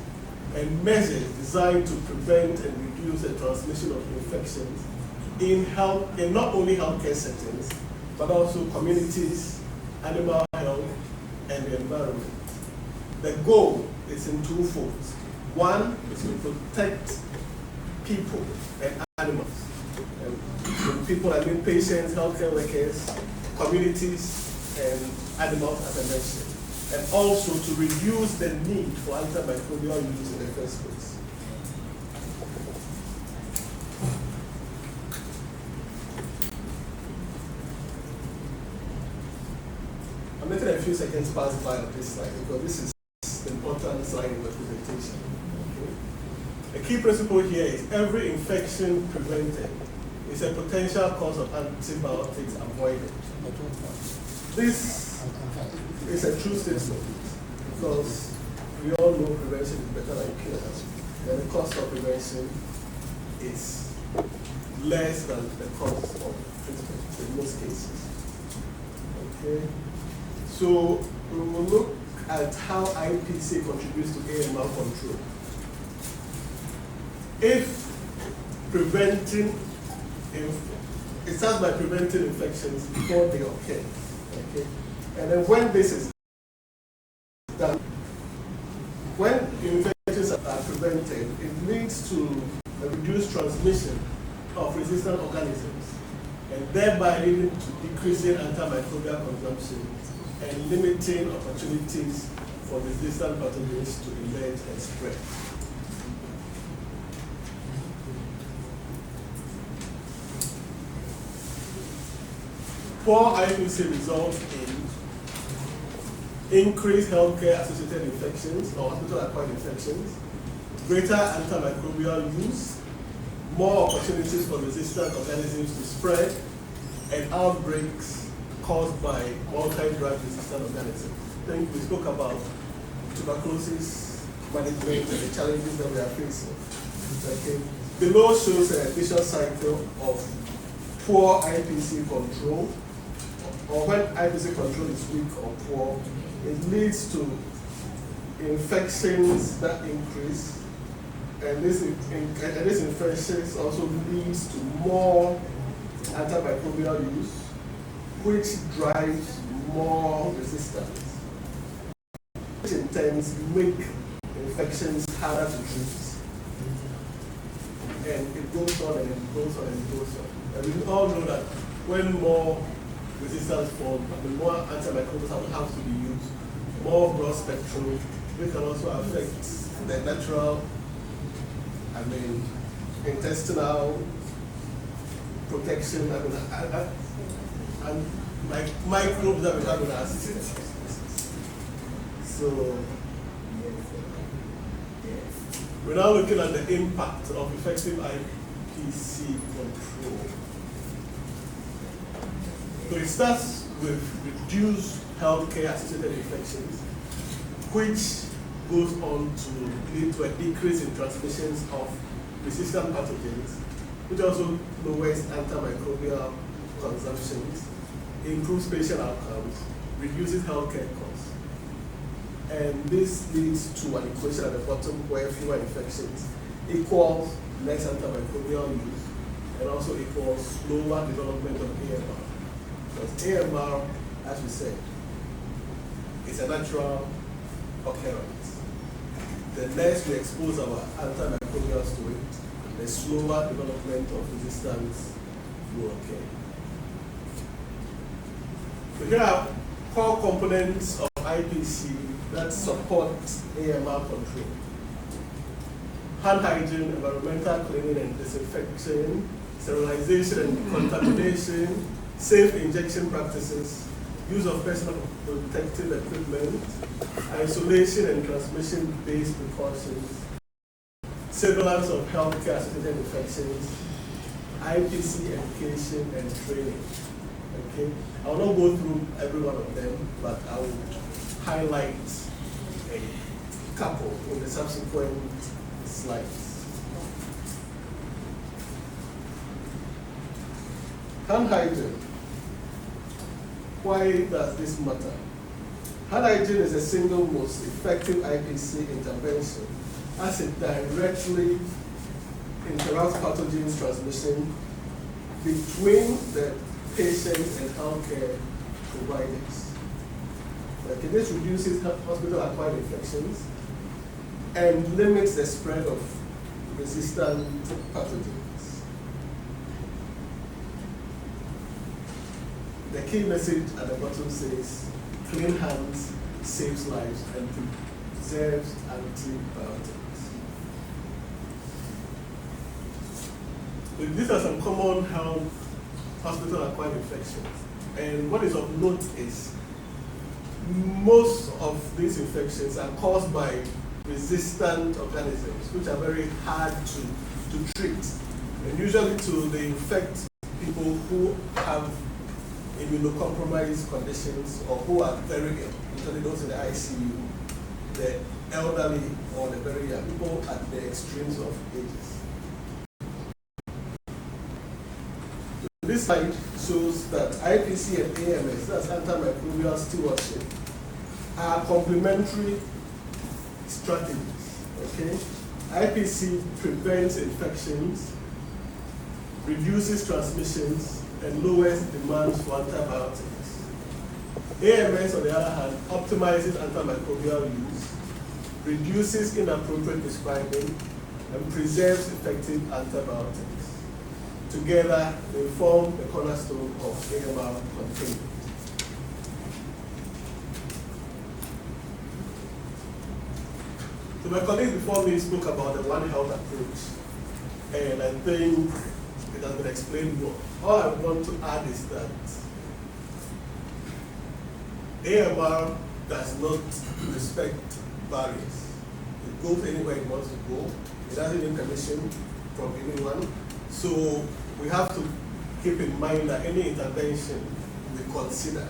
and measures designed to prevent and reduce the transmission of infections in not only healthcare settings, but also communities, animal health, and the environment. The goal is in two folds. One is to protect people and animals. And with people, I mean patients, healthcare workers, communities, and animals, as I mentioned. And also to reduce the need for antimicrobial use in the first place. I'm letting a few seconds pass by on this slide because this is the important slide in the presentation. Okay. The key principle here is every infection prevented is a potential cause of antibiotics avoided. This is a true statement because we all know prevention is better than cure, and the cost of prevention is less than the cost of treatment in most cases. Okay, so we will look at how IPC contributes to AMR control. If preventing, it starts by preventing infections before they occur. Okay, and then when this is done, when infections are prevented, it leads to a reduced transmission of resistant organisms, and thereby leading to decreasing antimicrobial consumption and limiting opportunities for resistant pathogens to emerge and spread. Poor IPC results in increased healthcare-associated infections or hospital-acquired infections, greater antimicrobial use, more opportunities for resistant organisms to spread, and outbreaks caused by multi-drug resistant organisms. I think we spoke about tuberculosis management and the challenges that we are facing. Okay. Below shows a vicious cycle of poor IPC control, or when IPC control is weak or poor, it leads to infections that increase, and this infections also leads to more antimicrobial use, which drives more resistance, which in turn make infections harder to treat. And it goes on and it goes on and it goes on. And we all know that when more resistance forms, the more antimicrobials have to be used, more broad spectrum, which can also affect the natural, intestinal protection and like microbes that we have in our system. So we're now looking at the impact of effective IPC control. So it starts with reduced healthcare-associated infections, which goes on to lead to a decrease in transmissions of resistant pathogens, which also lowers antimicrobial consumptions, improves patient outcomes, reduces healthcare costs, And this leads to an equation at the bottom where fewer infections equals less antimicrobial use and also equals slower development of AMR. Because AMR, as we said, is a natural occurrence. The less we expose our antimicrobials to it, the slower development of resistance will occur. So here are core components of IPC that support AMR control. Hand hygiene, environmental cleaning and disinfection, sterilization and decontamination, safe injection practices, use of personal protective equipment, isolation and transmission-based precautions, surveillance of healthcare-associated infections, IPC education and training. Okay, I will not go through every one of them, but I will highlight a couple in the subsequent slides. Hand hygiene. Why does this matter? Hand hygiene is the single most effective IPC intervention as it directly interrupts pathogens transmission between the patient and healthcare providers. Okay, this reduces hospital-acquired infections and limits the spread of resistant pathogens. The key message at the bottom says, clean hands saves lives and preserves antibiotics. So these are some common health hospital-acquired infections. And what is of note is most of these infections are caused by resistant organisms, which are very hard to treat. And usually they infect people who have immunocompromised conditions or who are very ill, usually those in the ICU, the elderly or the very young, people at the extremes of ages. This slide shows that IPC and AMS, that's antimicrobial stewardship, are complementary strategies. Okay? IPC prevents infections, reduces transmissions, and lowers demands for antibiotics. AMS, on the other hand, optimizes antimicrobial use, reduces inappropriate prescribing, and preserves effective antibiotics. Together, they form the cornerstone of AMR containment. So my colleagues before me spoke about the One Health approach, and I think it has been explained more. All I want to add is that AMR does not respect barriers. It goes anywhere it wants to go. It doesn't need permission from anyone. So we have to keep in mind that any intervention we consider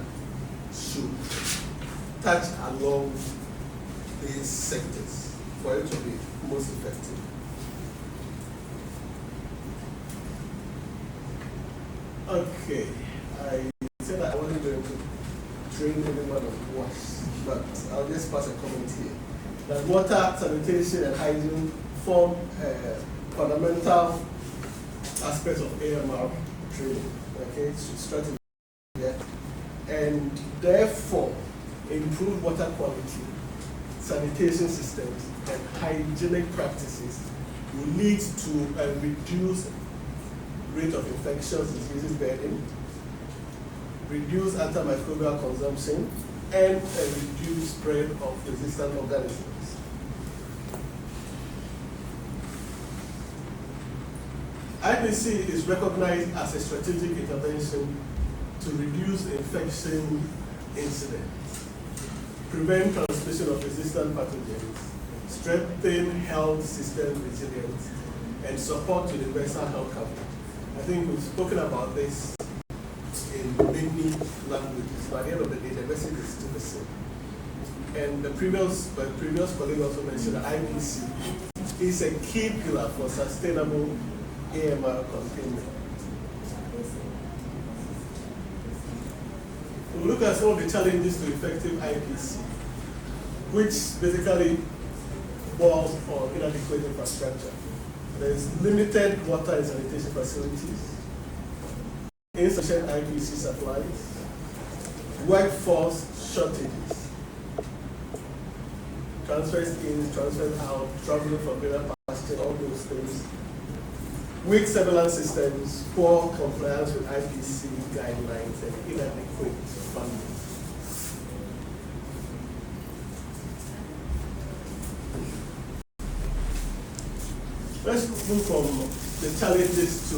should touch along these sectors for it to be most effective. Okay, I said that I wasn't going to train anyone on wash, but I'll just pass a comment here. That water, sanitation, and hygiene form fundamental aspects of AMR training, okay, strategy, yeah. And therefore, improved water quality, sanitation systems, and hygienic practices will lead to a reduced rate of infectious diseases burden, reduce antimicrobial consumption, and a reduced spread of resistant organisms. IPC is recognized as a strategic intervention to reduce infection incidents, prevent transmission of resistant pathogens, strengthen health system resilience, and support universal health coverage. I think we've spoken about this in many languages. By the end of the day, the message is still the same. And the previous colleague also mentioned that IPC is a key pillar for sustainable AMR containment. We'll look at some of the challenges to effective IPC. which basically boils on inadequate infrastructure. There is limited water and sanitation facilities, insufficient IPC supplies, workforce shortages, transfers in, transfers out, traveling from greater pasture, all those things. Weak surveillance systems, poor compliance with IPC guidelines, and inadequate funding. Let's move from the challenges to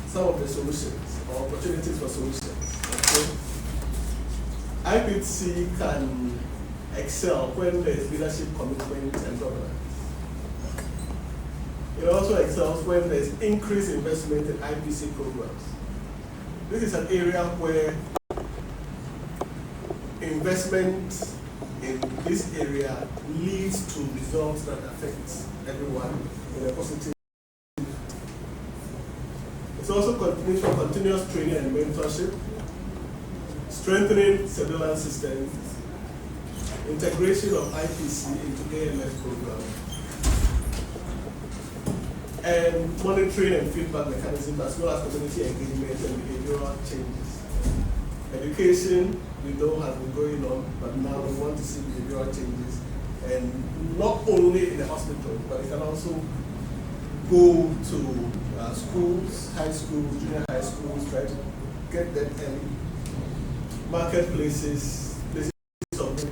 some of the solutions or opportunities for solutions. Okay? IPC can excel when there is leadership commitment and governance. It also excels when there is increased investment in IPC programs. This is an area where investment in this area leads to results that affect everyone in a positive. It's also continuous training and mentorship, strengthening surveillance systems, integration of IPC into AMS programs, and monitoring and feedback mechanisms, as well as community engagement and behavioral changes. Education, we know, has been going on, but now we want to see behavioral changes, and not only in the hospital, but it can also go to schools, high schools, junior high schools, try to get them early. Marketplaces, places of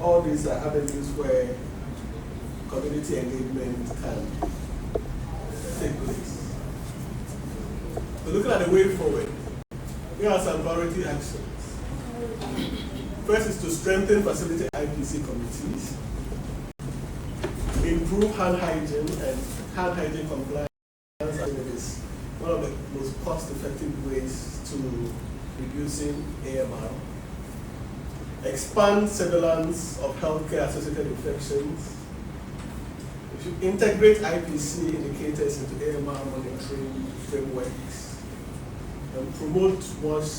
all these are avenues where community engagement can take place. So looking at the way forward, here are some priority actions. First is to strengthen facility IPC committees, improve hand hygiene and hand hygiene compliance. I think it is one of the most cost-effective ways to reducing AMR. Expand surveillance of healthcare-associated infections. We should integrate IPC indicators into AMR monitoring frameworks and promote much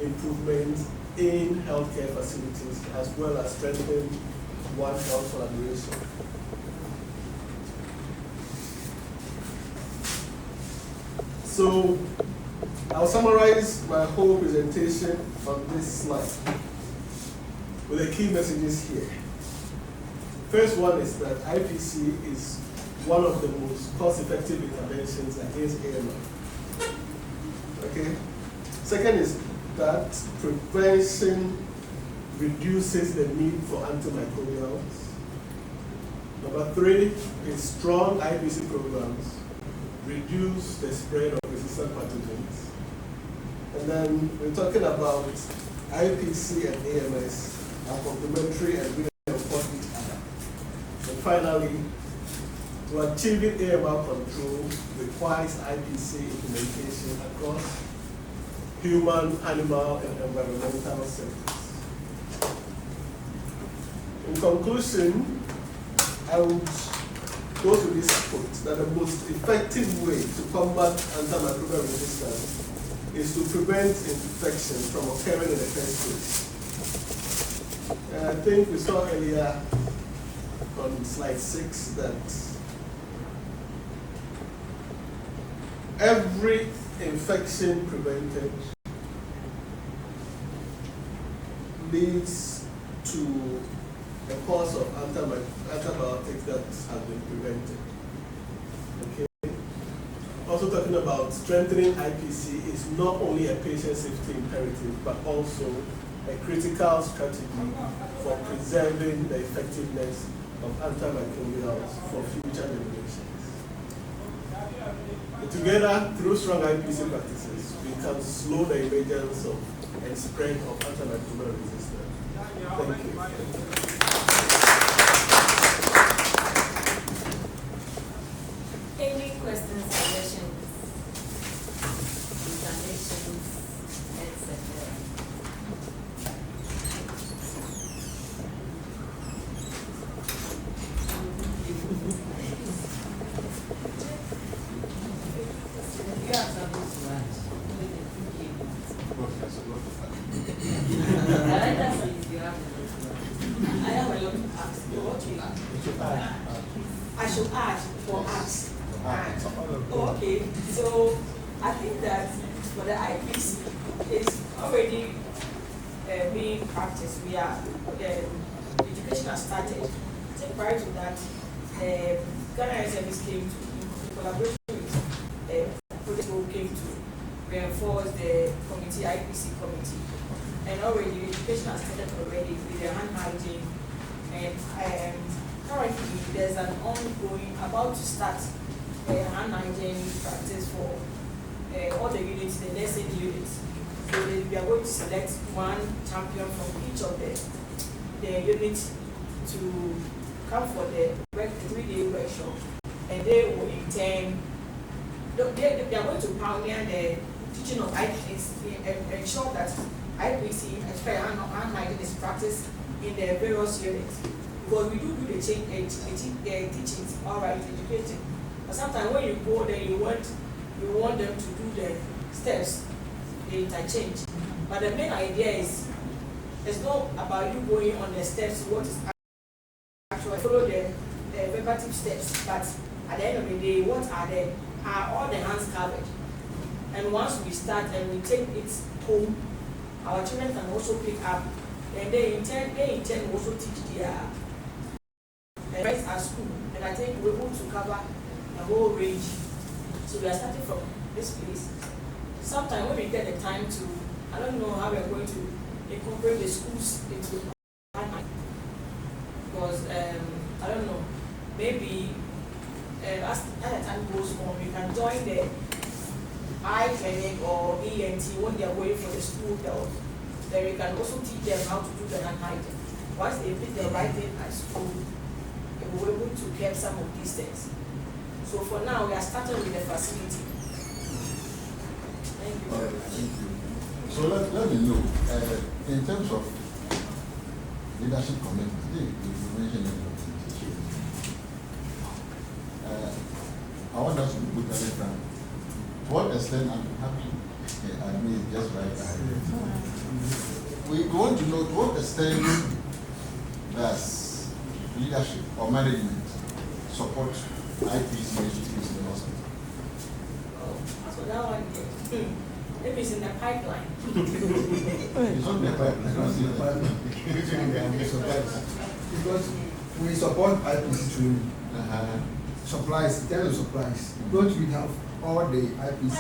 improvement in healthcare facilities, as well as strengthen One Health collaboration. So I'll summarize my whole presentation on this slide with the key messages here. First one is that IPC is one of the most cost-effective interventions against AMR. Okay. Second is that prevention reduces the need for antimicrobials. Number three is strong IPC programs reduce the spread of resistant pathogens. And then we're talking about IPC and AMS are complementary and reinforce each other. And finally, to achieving AMR control requires IPC implementation across human, animal, and environmental sectors. In conclusion, I would go to this quote that the most effective way to combat antimicrobial resistance is to prevent infection from occurring in the first place. And I think we saw earlier on slide 6 that every infection prevented leads to a course of antibiotics that has been prevented. Okay. Also talking about strengthening IPC is not only a patient safety imperative, but also a critical strategy for preserving the effectiveness of antimicrobials for future generations. And together, through strong IPC practices, we can slow the emergence of and spread of antimicrobial resistance. Thank you. Any questions, suggestions, explanations, etc.? You have something to add. Let us see if you have a I should add for arts. Oh, okay. So I think that for the IPC is already being practiced. We are education has started. I think prior to that, Ghana Service came to in collaboration with Protocol came to reinforce the committee, IPC committee. And already education has started already with the hand hygiene. And currently there's an ongoing, about to start hand hygiene practice for all the units, the nursing units. So we are going to select one champion from each of the units to come for the 3-day workshop. And they will intend, they are going to pioneer the teaching of IPC and ensure that IPC, especially hand hygiene, is practiced in the various units. Because we do the teachings, all right, educating. But sometimes when you go there, you want them to do the steps, they interchange. But the main idea is, it's not about you going on the steps, what is actually follow the verbatim steps, but at the end of the day, what are all the hands covered? And once we start and we take it home, our children can also pick up, and they intend also teach their rest at school. And I think we're able to cover the whole range. So we are starting from this place. Sometime when we get the time to, I don't know how we are going to incorporate the schools into because I don't know, maybe as the time goes on, we can join the eye clinic or ENT when they are waiting for the school health. Then we can also teach them how to do the hand hygiene. Once they pick the right thing at school, they will be able to get some of these things. So for now, we are starting with the facility. Thank you very much. Thank you. So let me know, in terms of leadership commitment, you mentioned it. I want us to put that in front. To what extent I'm happy, I mean, just right behind. We want to know to what extent does leadership or management support IPC initiatives in the hospital? So that one, maybe it's in the pipeline. It's not in the pipeline. Because we support IPC training. Supplies, tell the supplies. Don't we have all the IPC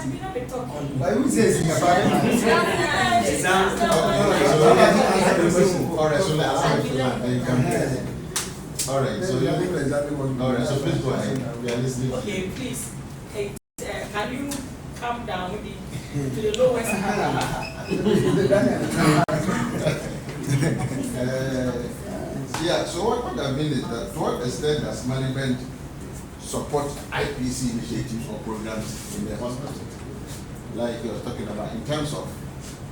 on? Why would say it's in the pipeline? All right, so let's answer that. Then you can hear it. All right, so so please go ahead. We are listening. Okay, please. Hey, can you come down to the lowest? Yeah, so what I mean is that to what extent does management support IPC initiatives or programs in the hospital? Like you were talking about, in terms of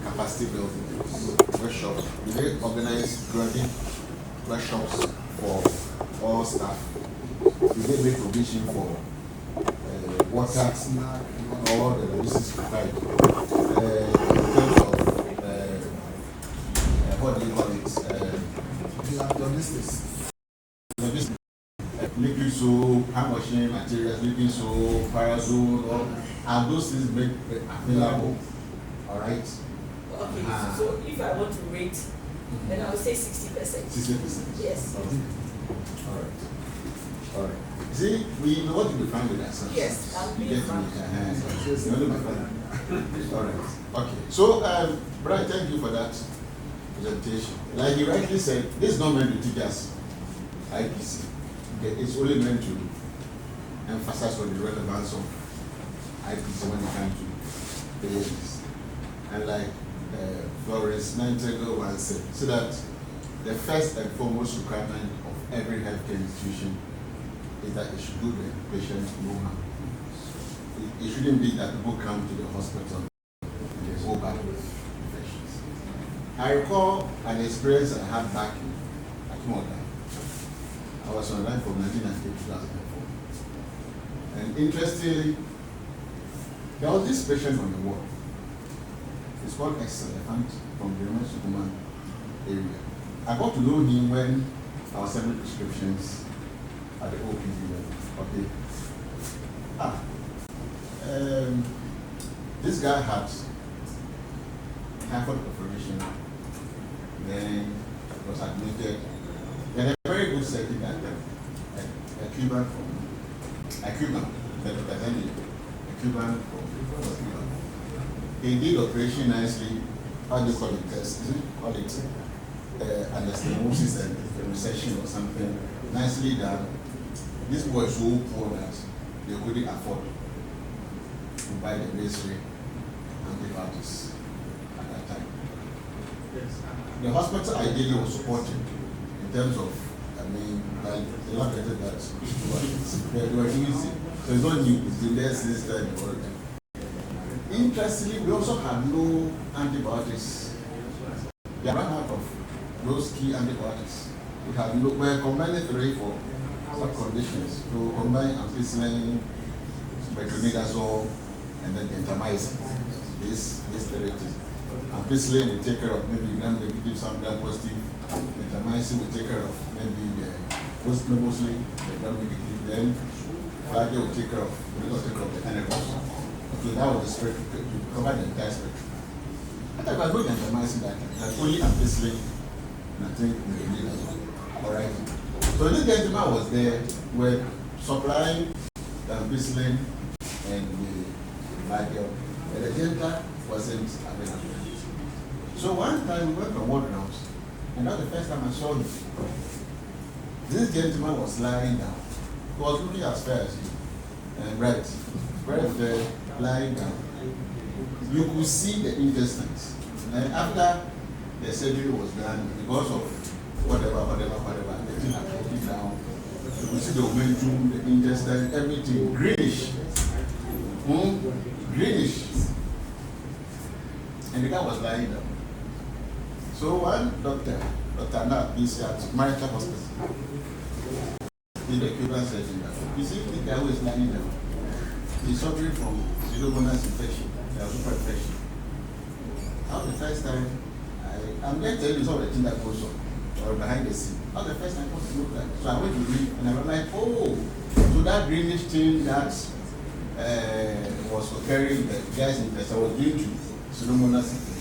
capacity building, workshops, do they organize grading workshops for all staff? Do they make provision for water, all the logistics required? In terms of what do you call it? Logistics. Liquid soap, hand washing materials, liquid soap, parasol, are those things made available? All right. Okay, so if I want to rate, then I would say 60%. 60%. Yes. Okay. All right. All right. See, we want to be fine with ourselves. Yes, I'll be fine. All right. Okay. So, Brian, thank you for that presentation. Like you rightly said, this is not meant to teach us IPC. It's only meant to emphasize on the relevance of IPC when it comes to patients. And like Florence Nightingale once said, so that the first and foremost requirement of every healthcare institution is that it should do the patient no harm. It shouldn't be that people come to the hospital and they go back with infections. I recall an experience I had back in Akimoda. I was on line from 1998 to 2004. And interestingly, there was this patient on the ward. It's called Ex-Elephant from the Roman Sukuman area. I got to know him when I was sending prescriptions at the OPD level. Okay. This guy had typhoid perforation, then was admitted. Then a very good second at a Cuban from Cuban from Cuba. He did operation nicely. How do you call it? Call it anastomosis and recession or something. Nicely done. This boy is so poor that they couldn't afford to buy the necessary antibiotics at that time. The hospital ideally was supported in terms of, like they looked at that they were easy. So it's not new, it's been there since then. Interestingly, we also had no antibiotics. We ran out of those key antibiotics. We were combining 3 for some conditions. So combine ampicillin, metronidazole, and then gentamicin. This therapy. Ampicillin will take care of maybe gram-negative, some gram-positive. Gentamicin will take care of maybe mostly the gram-negative. Then Friday will take care of the anaerobic. Okay, that was the spectrum. To cover the entire spectrum. I thought I was going to gentamicin that only ampicillin, nothing metronidazole. All right. So this gentleman was there, were supplying the ampicillin and the Michael, and the gentleman wasn't available. So one time we went on ward rounds, and that was the first time I saw him. This gentleman was lying down. He was looking as fair as you, and right, very fair, lying down. You could see the intestines. And after the surgery was done, because of whatever, the thing had broken down, you could see the momentum, the intestine, everything greenish. Greenish. And the guy was lying down. So one Dr. Nat, he's at Marital Hospital. Did a Cuban surgeon. You see the guy who is lying down. He's suffering from pseudomonas infection, super infection. How the first time I'm going to tell you some of the things that goes on or behind the scene. How the first time I want to look like. So I went to read and I was like, oh, so that greenish thing that was occurring, the guy's infection was due to pseudomonas infection.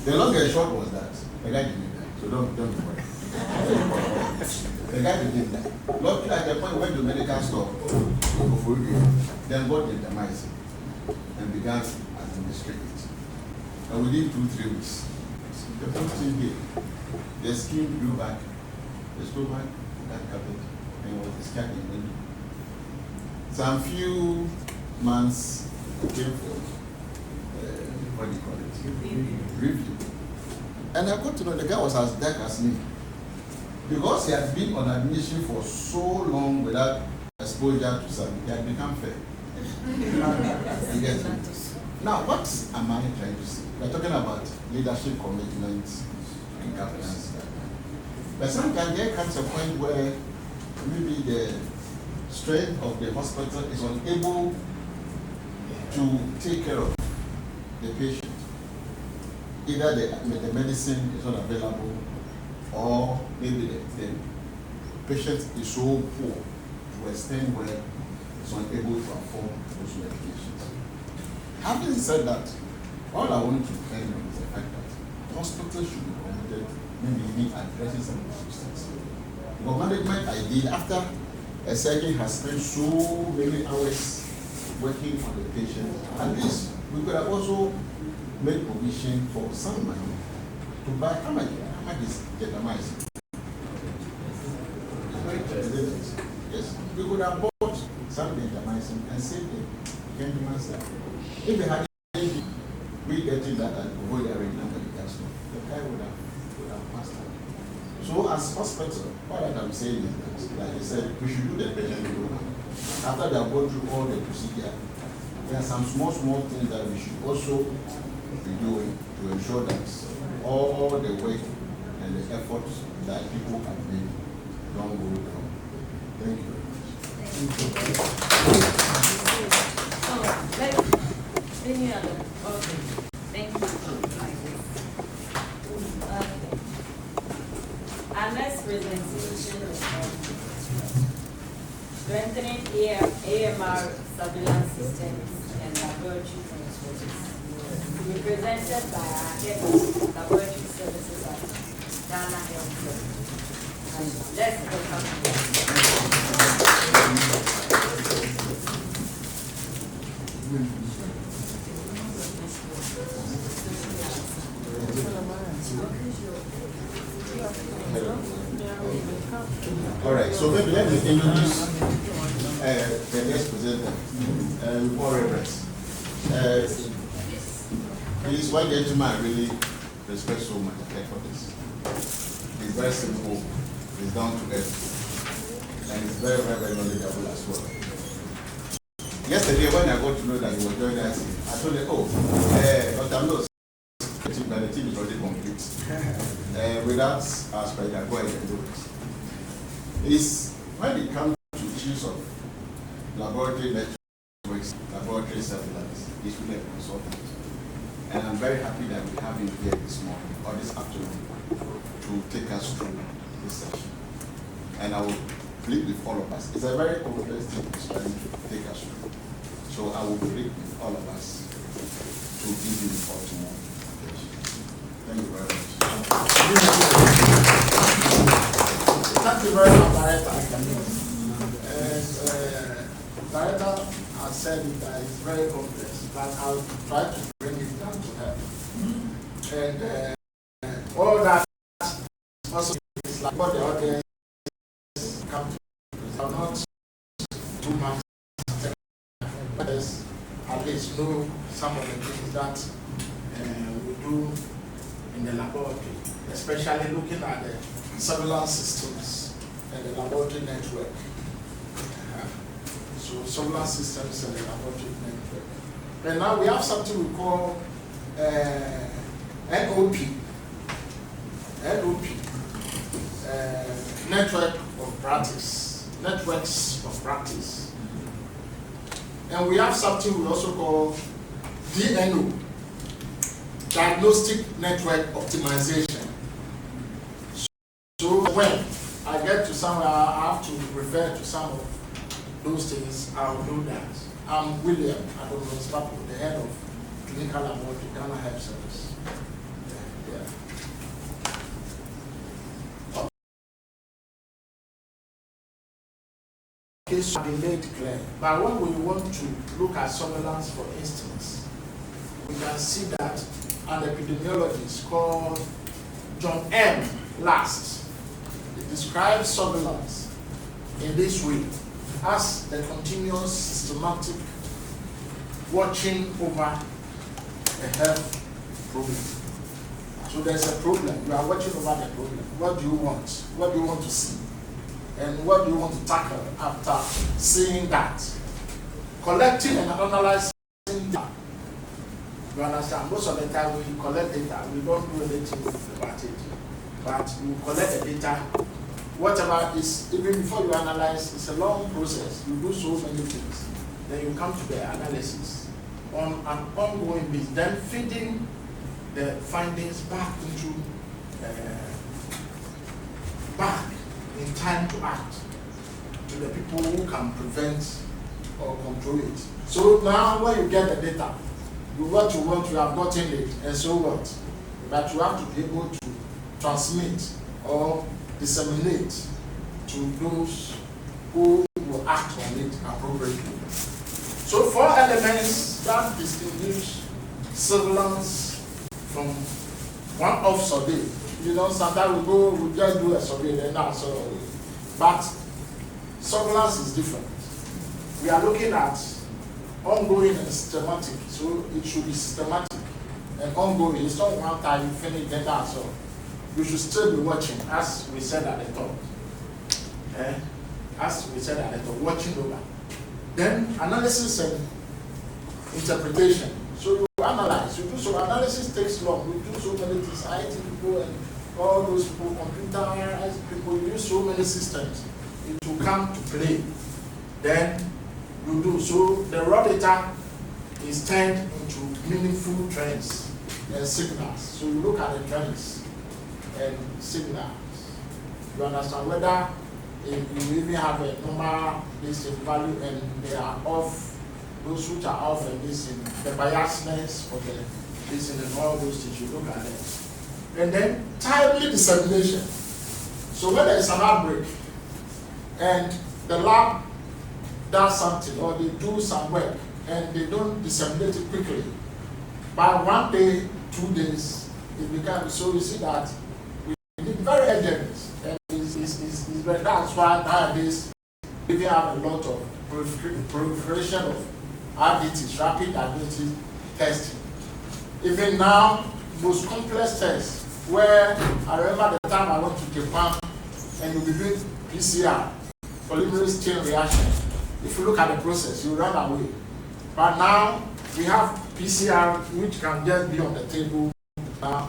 The long and short was that the guy didn't die. So don't worry. The guy didn't die. Luckily at the point we went to the medical store, then got the demise and began to administrate it. And within 2-3 weeks, the whole thing here, the skin grew back, the stomach got covered, and was discharged in the some few months came for what do you call it? Review. And I got to know the guy was as dark as me. Because he had been on admission for so long without exposure to something, he had become fair. You get it? Now, what am I trying to say? We're talking about leadership commitment and governance. But sometimes there comes a point where maybe the strength of the hospital is unable to take care of the patient. Either the medicine is not available, or maybe the patient is so poor to extent where it's unable to afford those medications. Having said that, all I want to end on is the fact that hospitals should be committed maybe addressing some of those things. But management ideally, after a surgeon has spent so many hours working on the patient, at least we could have also made provision for some money to buy how much is gentamicin. Yes, we could have bought some gentamicin and saved the gentleman's life. If we had we getting that and avoid the original medical store, the guy would have passed out. So as hospital, what I'm saying is that, like I said, we should do the patient review. After they have gone through all the procedure, there are some small things that we should also be doing to ensure that all the work and the efforts that people have made don't go down. Thank you very much. So, any other? Okay. Thank you. Our next presentation is strengthening AMR surveillance systems and laboratory transports. To be presented by our head of laboratory services at Ghana Health Club. Let's welcome All right, so maybe let me introduce the next presenter, more reverence. He's one gentleman I really respect so much for this. He's very simple, he's down to earth, and he's very, very, very knowledgeable as well. Yesterday, when I got to know that he was joining us, I told him, Dr. Knows, the team is already complete. Without our spider, go ahead and do it. Is when it comes to issues of laboratory networks, laboratory surveillance, he's really a consultant. And I'm very happy that we have him here this morning or this afternoon to take us through this session. And I will plead with all of us. It's a very complex thing he's trying to take us through. So I will plead with all of us to give him optimal attention. Thank you very much. Thank you very much, Director. Director has said that it's very complex, but I'll try to bring it down to her. And all that also is like what the audience come to are not 2 months. At least know some of the things that we do in the laboratory, especially looking at the surveillance systems and the laboratory network. So surveillance systems and the laboratory network. And now we have something we call NOP, networks of practice. And we have something we also call DNO, Diagnostic Network Optimization. So when I get to somewhere, I have to refer to some of those things. I'll do that. I'm William Adonis-Papo, the head of Clinical Laboratory, Ghana Health Service. Case should be made clear. But when we want to look at surveillance, for instance, we can see that an epidemiologist called John M. Last describes surveillance in this way as the continuous systematic watching over a health problem. So there's a problem. You are watching over the problem. What do you want? What do you want to see? And what do you want to tackle after seeing that? Collecting and analyzing data. You understand? Most of the time we collect data, we don't do anything about it. But you collect the data, whatever is, even before you analyze, it's a long process. You do so many things. Then you come to the analysis on an ongoing basis, then feeding the findings back into back in time to act to the people who can prevent or control it. So now when you get the data, what you want, you have gotten it, and so what? But you have to be able to transmit or disseminate to those who will act on it appropriately. So 4 elements that distinguish surveillance from one-off survey. You know, sometimes we just do a survey, then that's all. But surveillance is different. We are looking at ongoing and systematic, so it should be systematic and ongoing. It's not one time you finish, then that's all. You should still be watching, as we said at the top. As we said at the top, watching over. Then analysis and interpretation. So you analyze, you do so. Analysis takes long. We do so many things. IT people and all those people, computerized people, use so many systems. It will come to play. Then you do so. The raw data is turned into meaningful trends and signals. So you look at the trends and signals. You understand whether You even have a normal this value, and they are off. Those which are off, and this in the biasness of the this and all those things. You look at them, and then timely dissemination. So when there is an outbreak, and the lab does something or they do some work, and they don't disseminate it quickly, by 1 day, 2 days, it becomes, so you see that we need very urgent, and that's why nowadays we have a lot of proliferation of RDTs, rapid diagnostic testing. Even now, most complex tests, where I remember the time I went to Japan, and you'll be doing PCR, polymerase chain reaction. If you look at the process, you run away. But now we have PCR, which can just be on the table.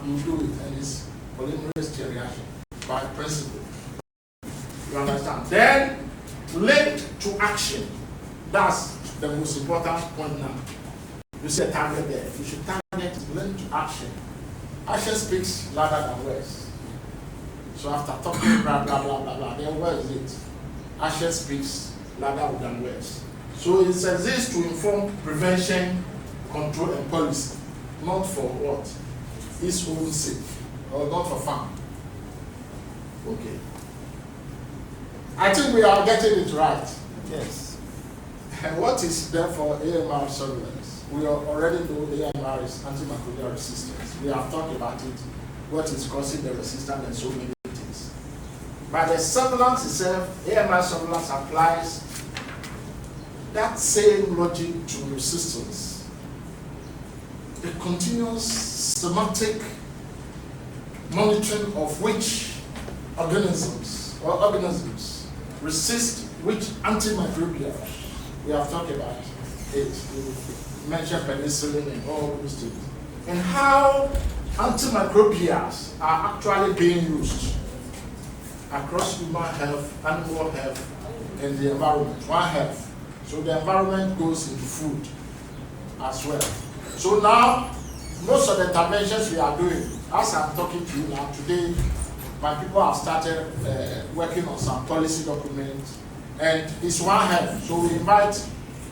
You do it, and it's polymerase chain reaction by principle. You understand? Then link to action. That's the most important point now. You see a target there. You should target link to action. Action speaks louder than words. So after talking blah blah blah blah blah, then where is it? Action speaks louder than words. So it exists to inform prevention, control, and policy, not for what? Its own sake, or not for fun. Okay. I think we are getting it right. Yes. And what is therefore AMR surveillance? We already know AMR is antimicrobial resistance. We have talked about it, what is causing the resistance and so many things. But the surveillance itself, AMR surveillance applies that same logic to resistance. The continuous systematic monitoring of which organisms resist which antimicrobials. We have talked about it. We mentioned penicillin and all those things. And how antimicrobials are actually being used across human health, animal health, and the environment, one health. So the environment goes into food as well. So now, most of the interventions we are doing, as I'm talking to you now today, my people have started working on some policy documents, and it's one health. So we invite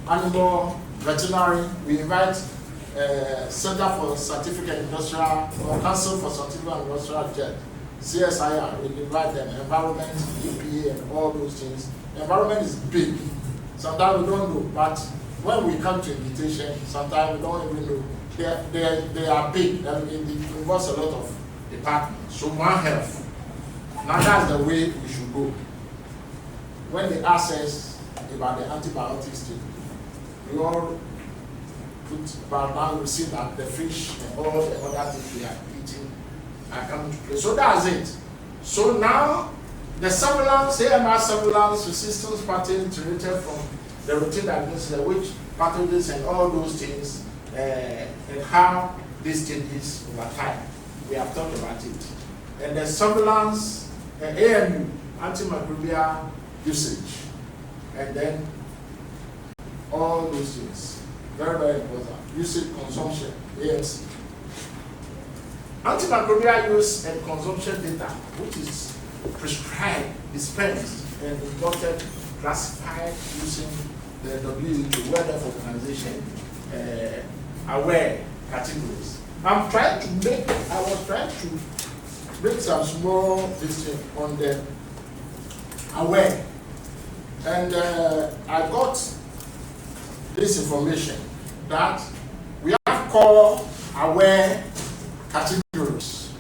animal veterinary, we invite Center for Scientific and Industrial, or Council for Scientific and Industrial Jet, CSIR, we invite them, environment, EPA, and all those things. The environment is big. Sometimes we don't know, but when we come to invitation, sometimes we don't even know. They are big, and it involves a lot of departments. So one health. Now that's the way we should go. When they ask us about the antibiotics thing, we all put, but now we see that the fish and all the other things we are eating are coming to play. So that's it. So now the surveillance, AMR surveillance resistance pattern generated from the routine diagnosis, which pathogens and all those things, and how this changes over time. We have talked about it. And the surveillance, AMU, antimicrobial usage, and then all those things. Very, very important. Usage, consumption, AMC. Antimicrobial use and consumption data, which is prescribed, dispensed, and imported, classified using the WHO, World Health Organization, aware categories. I was trying to make some small listing on the aware. And I got this information that we have called aware categories.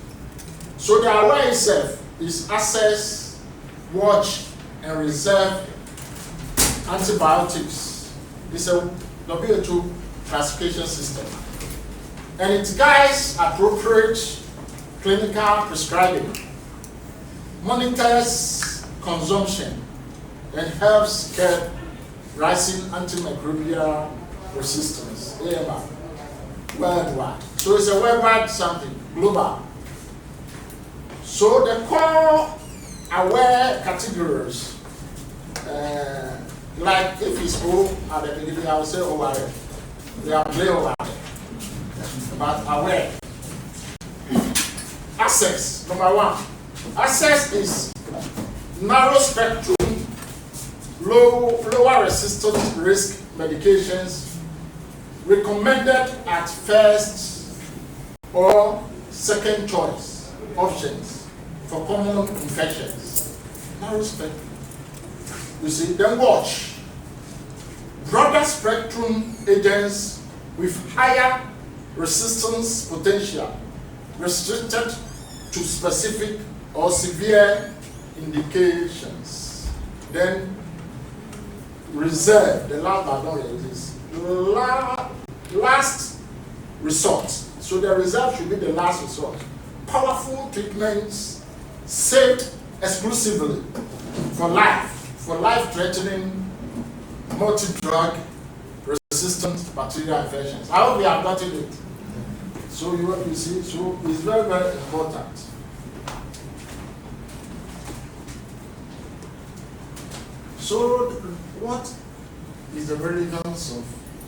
So the aware itself is assess, watch, and reserve antibiotics. It's a WHO classification system. And it guides appropriate clinical prescribing, monitors consumption, and helps curb rising antimicrobial resistance, AMR, worldwide. So it's a worldwide something, global. So the core aware categories, like if it's O at the beginning, I will say ORF. They are play over there. But aware. Access, number one. Access is narrow spectrum lower resistance risk medications recommended at first or second choice options for common infections. Now respect. You see, then watch. Broader spectrum agents with higher resistance potential restricted to specific or severe indications. Then reserve, the last but not least, last resort. So the reserve should be the last resort. Powerful treatments saved exclusively for life-threatening multi-drug resistant bacterial infections. I hope you have gotten it. So you see, so it's very, very important. So what is the relevance of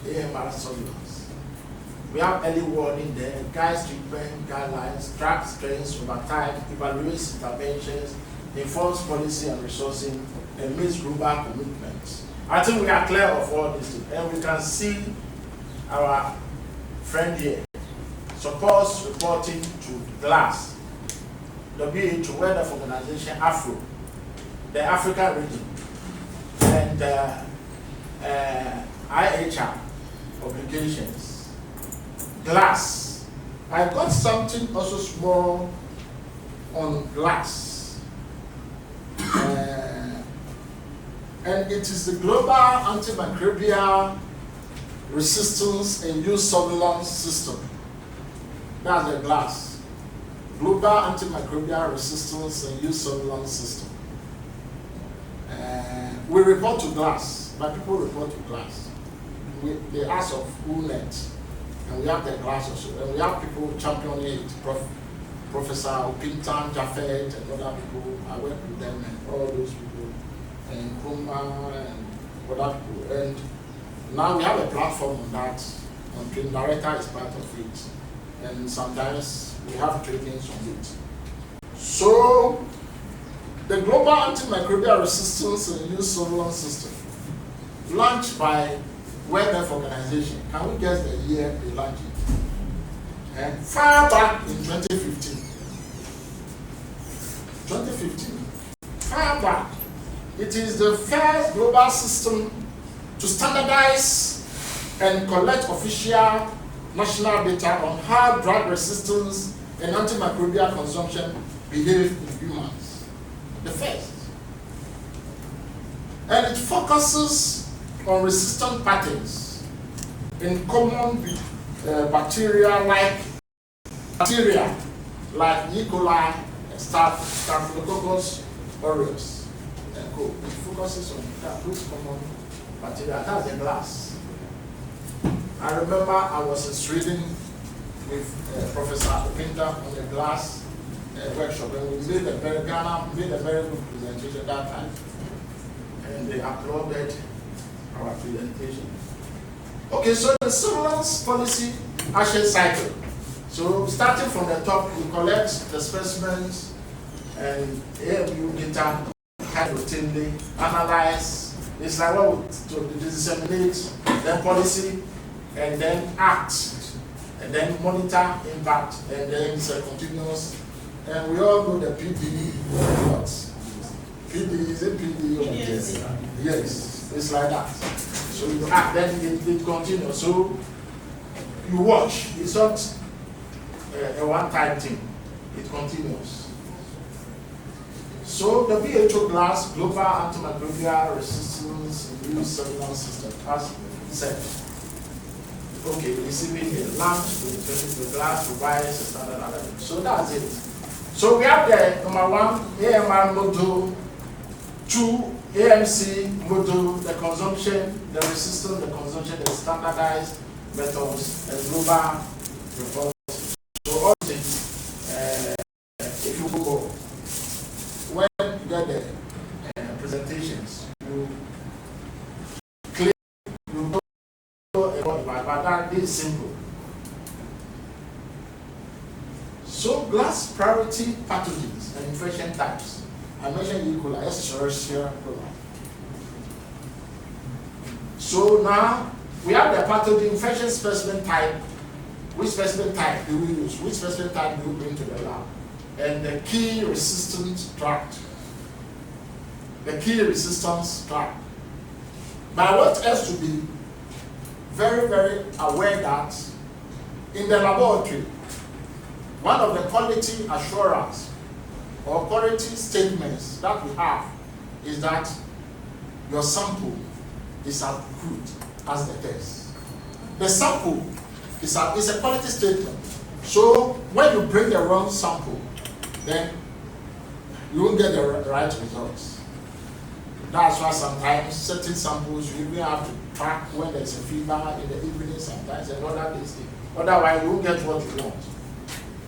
AMR surveillance? We have early warning there, guides treatment guidelines, track strains over time, evaluates interventions, informs policy and resourcing, and meets global commitments. I think we are clear of all these things, and we can see our friend here supports reporting to GLASS, WHO, World Health Organization, AFRO, the African region, and IHR obligations. GLASS. I got something also small on GLASS. And it is the Global Antimicrobial Resistance and Use Surveillance System. That's the GLASS. Global Antimicrobial Resistance and Use Surveillance System. We report to GLASS, but people report to GLASS. They ask of UNET, and we have the GLASS also. And we have people championing it, Professor Opintan, Jaffet, and other people. I work with them and all those people. And Kuma and other people. And now we have a platform on that, and the director is part of it. And sometimes we have trainings on it. So, the Global Antimicrobial Resistance and Use Surveillance System, launched by World Health Organization. Can we guess the year they launched it? And far back in 2015. 2015. Far back. It is the first global system to standardize and collect official national data on how drug resistance and antimicrobial consumption behave in humans. The first. And it focuses on resistant patterns in common bacteria like E. coli, Staphylococcus aureus. It focuses on those common bacteria. That's the GLASS. I remember I was in Sweden with Professor Pinter on the GLASS workshop, and we made a very good presentation that time, and they applauded our presentation. Okay, so the surveillance policy action cycle. So starting from the top, we collect the specimens and AMU data routinely, analyze. It's like what we disseminate, then policy, and then act, and then monitor impact, and then it's a continuous. And we all know the PD what? PD, is it PD? Yes. Yes, it's like that. So you act, then it continues. So you watch. It's not a one-time thing. It continues. So the WHO GLASS, Global Antimicrobial Resistance and Use Surveillance System, as said. Okay, receiving a launch with the GLASS provides a standard algorithm. So that's it. So we have the number 1, AMR module, 2, AMC module, the consumption, the resistance, the consumption, the standardized methods, and global reports. So all things, if you go, when you get the presentations, you click, you go about, but that is simple. So GLASS priority pathogens and infection types. I mentioned E. coli, Escherichia coli. So now we have the pathogen infection specimen type. Which specimen type do we use? Which specimen type do we bring to the lab? And the key resistance tract. The key resistance tract. But I want us to be very, very aware that in the laboratory, one of the quality assurance or quality statements that we have is that your sample is as good as the test. The sample is a quality statement. So when you bring the wrong sample, then you won't get the right results. That's why sometimes certain samples you even have to track when there's a fever in the evening sometimes and other days. Otherwise you won't get what you want.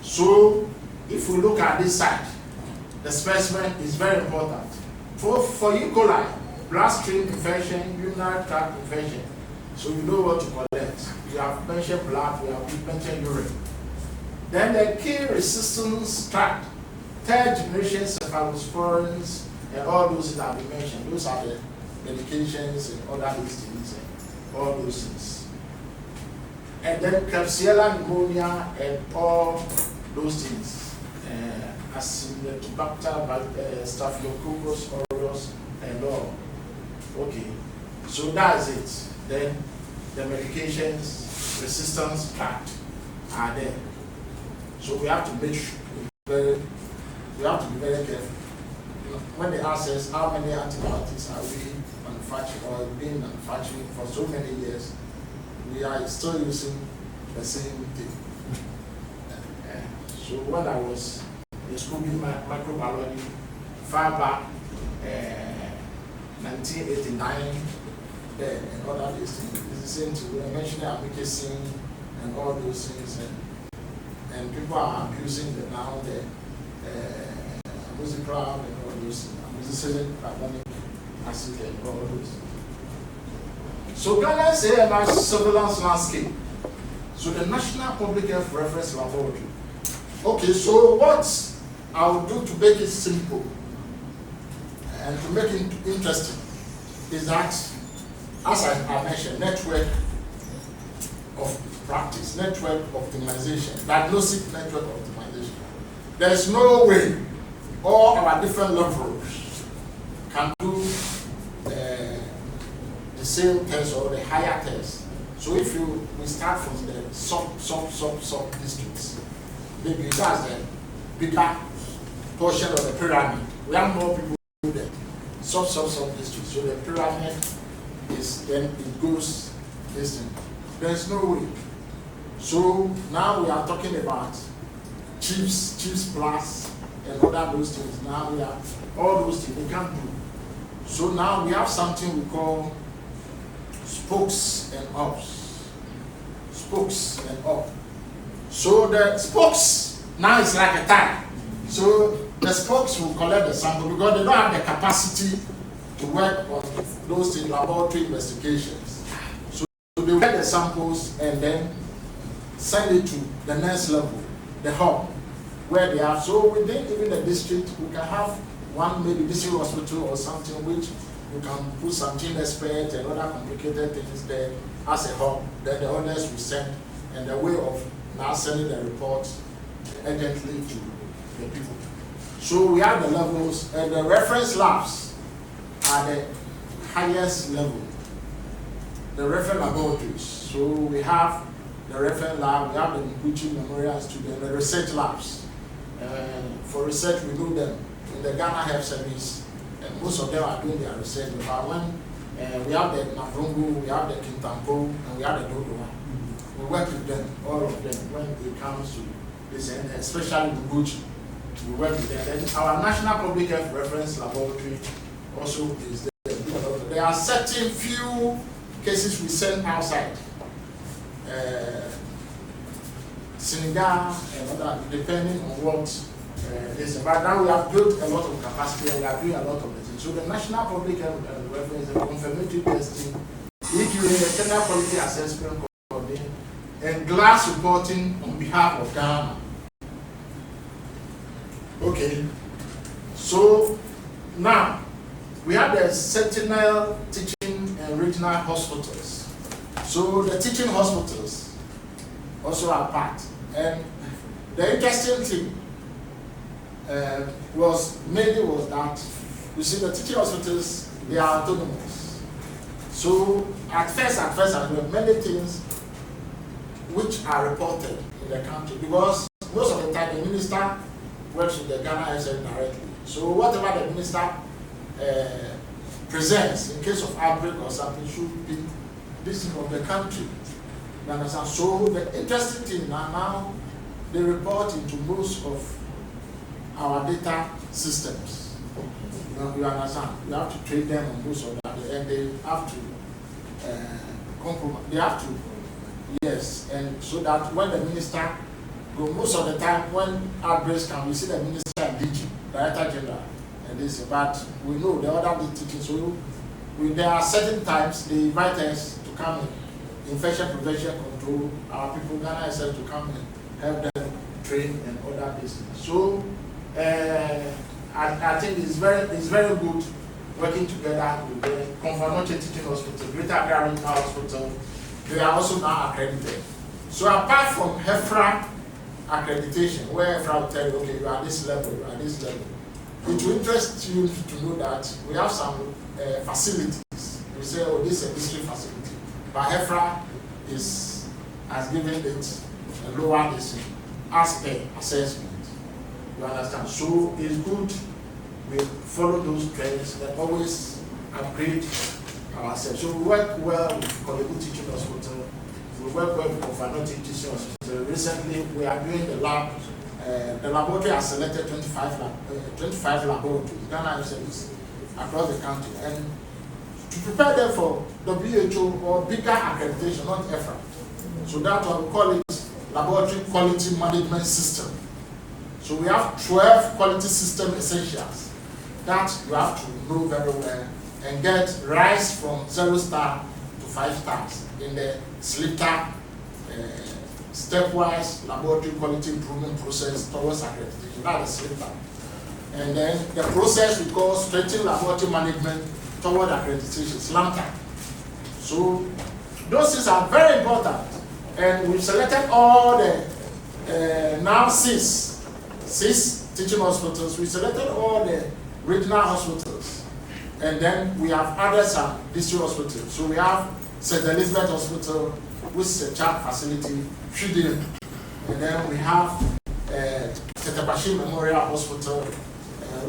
So if we look at this side, the specimen is very important. For E. coli, bloodstream infection, urinary tract infection, so you know what to collect. You have mentioned blood, we have mentioned urine. Then the key resistance tract, third generation cephalosporins, and all those that we mentioned. Those are the medications and other listings and all those things. And then Klebsiella pneumonia and all those things. Acinetobacter, Staphylococcus aureus, and all. Okay, so that's it. Then the medications, resistance tract are there. So we have to make sure we have to be very careful. When they ask us how many antibiotics are we manufacturing or being manufacturing for so many years, we are still using the same thing. So when I was in school in microbiology, far back 1989, and all these things, it's the same thing. We are mentioning amikacin and all those things, and people are abusing the now the musicrowd and all those things, amoxicillin, carbonic acid and all those. So Ghana is a surveillance landscape. So the National Public Health Reference Laboratory. Okay, so what I will do to make it simple and to make it interesting is that, as I mentioned, network of practice, network optimization, diagnostic network optimization. There is no way all our different levels can do the same test or the higher test. So if we start from the sub districts, maybe that's the bigger portion of the pyramid. We have more people do the sub districts. So the pyramid is then it goes this thing. There's no way. So now we are talking about chiefs plus and other those things. Now we have all those things we can't do. So now we have something we call spokes and ups. Spokes and up. So the spokes now is like a tie. So the spokes will collect the sample because they don't have the capacity to work on those in laboratory investigations. So they will get the samples and then send it to the next level, the hub, where they have. So within even the district, we can have one maybe district hospital or something which you can put some gene expert and other complicated things there as a hub. Then the others will send, and the way of now sending the reports urgently to the people. So we have the levels, and the reference labs are the highest level. The reference laboratories. So we have the reference lab, we have the Nguchi Memorial Institute, the research labs. For research, we do them in the Ghana Health Service, and most of them are doing their research. But when we have the Navrungu, we have the Kintampo, and we have the Dodowa. We work with them, all of them, when it comes to this, and especially the Nguchi. We work with them. Then our National Public Health Reference Laboratory also is there. There are certain few cases we send outside. Senegal and other, depending on what is. But now we have built a lot of capacity and we are doing a lot of things. So the National Public Health Reference and confirmatory testing, EQA, General Quality Assessment, and glass reporting on behalf of Ghana. Okay, so now we have the Sentinel Teaching and regional hospitals. So the teaching hospitals also are part. And the interesting thing was that, you see, the teaching hospitals, they are autonomous. So at first, there were many things which are reported in the country, because most of the time the minister works with the Ghana SN directly. So whatever the minister presents in case of outbreak or something should be this from the country. You understand? So the interesting thing now they report into most of our data systems. You understand? You have to trade them on most of that, and they have to compromise. They have to, yes, and so that when the minister go, most of the time when outbreaks come, we see the minister and DG, Director General, and this. But we know the other teaching. So there are certain times they invite us to come in, infection prevention control. Our people Ghana is to come and help them train and other business. So I think it's very good working together with the Confanoche Teaching Hospital, Greater Accra Regional Hospital. They are also now accredited. So apart from HEFRA accreditation, where HEFRA will tell you, okay, you are this level, you are this level, it will interest you to know that we have some facilities. We say, oh, this is a district facility, but HEFRA has given it a lower district as per assessment. You understand? So it's good we follow those trends and always upgrade ourselves. So we work well with Kolebu Teaching Hospital. We work well with Confanoche Teaching Hospital. Recently, we are doing the lab. The laboratory has selected 25 laboratories, Ghana services across the country, and to prepare them for WHO or bigger accreditation, not EFRA. So that's what we call it Laboratory Quality Management System. So we have 12 quality system essentials that you have to know very well and get rise from 0 star to 5 stars in the SLIPTA stepwise laboratory quality improvement process towards accreditation. That is SLIPTA. And then the process we call stretching laboratory management toward accreditation, SLAMTA. So those things are very important. And we've selected all the now six teaching hospitals. We selected all the regional hospitals, and then we have added some district hospitals. So we have St. Elizabeth Hospital, which is a child facility, Trident, and then we have Tetepashi Memorial Hospital,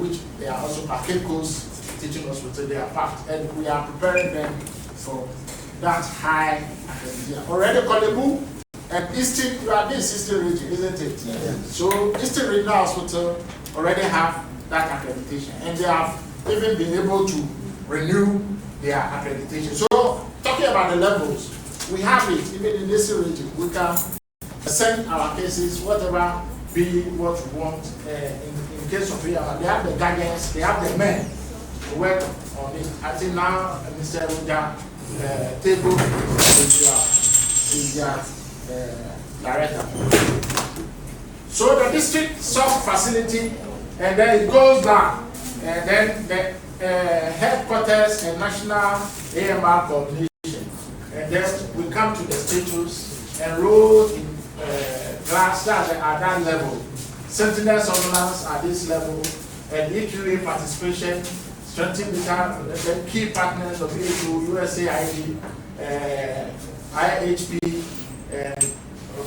which they are also Pakekos Teaching Hospital. They are packed, and we are preparing them for that high accreditation. Already Kolebu and Eastern, you are this Eastern region, isn't it? Yeah. So Eastern Regional Hospital already have that accreditation, and they have even been able to renew their accreditation. So talking about the levels, we have it even in this region. We can send our cases, whatever be what we want. In case of here, they have the guardians, they have the men to work on it. I think now Mr. Ruja table is their director. So the district sub-facility, and then it goes down, and then the headquarters and national AMR coordination, and then we come to the status enrolled in class at that level, sentinel surveillance at this level, and EQA participation, strengthening the key partners of WHO, USAID, IHP, and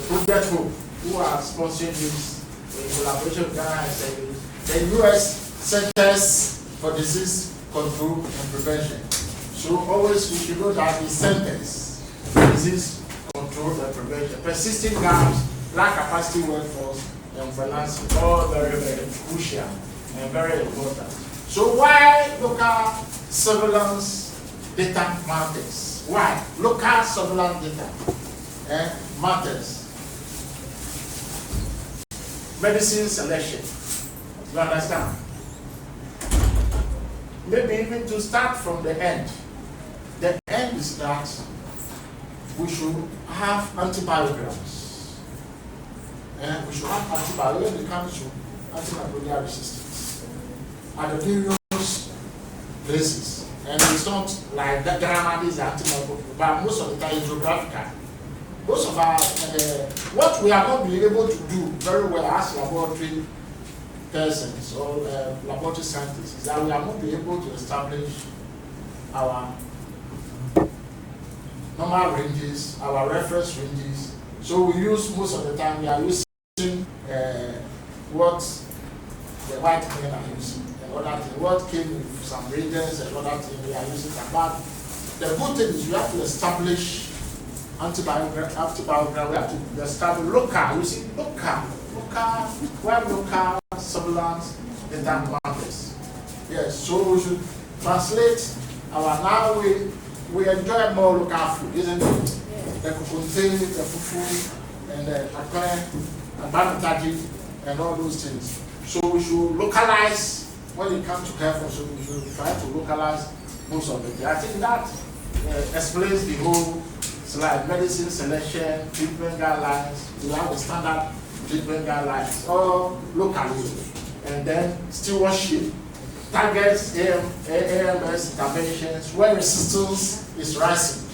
Project Hope, who are sponsoring this in collaboration with Ghana and the US Centers for Disease Control and Prevention. So always we should know that the Centers for Disease Control and Prevention, persisting gaps, lack capacity workforce, and financing, all very, very crucial and very important. So why local surveillance data matters? Why? Local surveillance data matters. Medicine selection. You understand? Maybe even to start from the end. The end is that we should have antibiograms. And we should have antibiotics when it comes to antimicrobial resistance at the various places. and it's not like that grammar is anti-microbial, but most of the time it's geographical. Most of our, what we have not been able to do very well as laboratory persons or laboratory scientists is that we have not been able to establish our normal ranges, our reference ranges. So we use, most of the time, we are using what the white men are using, and other things, what came with some reagents and other things we are using. But the good thing is we have to establish antibiogram, we have to establish local, using local surveillance in that markets. Yes, so we should translate our now we enjoy more local food, isn't it? Yeah. The kukunte, the fufu, and the akwe, and banataji, and all those things. So we should localize when it comes to health. So we should try to localize most of it. I think that explains the whole slide. Medicine selection, treatment guidelines. We have the standard treatment guidelines, all locally, and then stewardship. Targets AMS interventions where resistance is rising.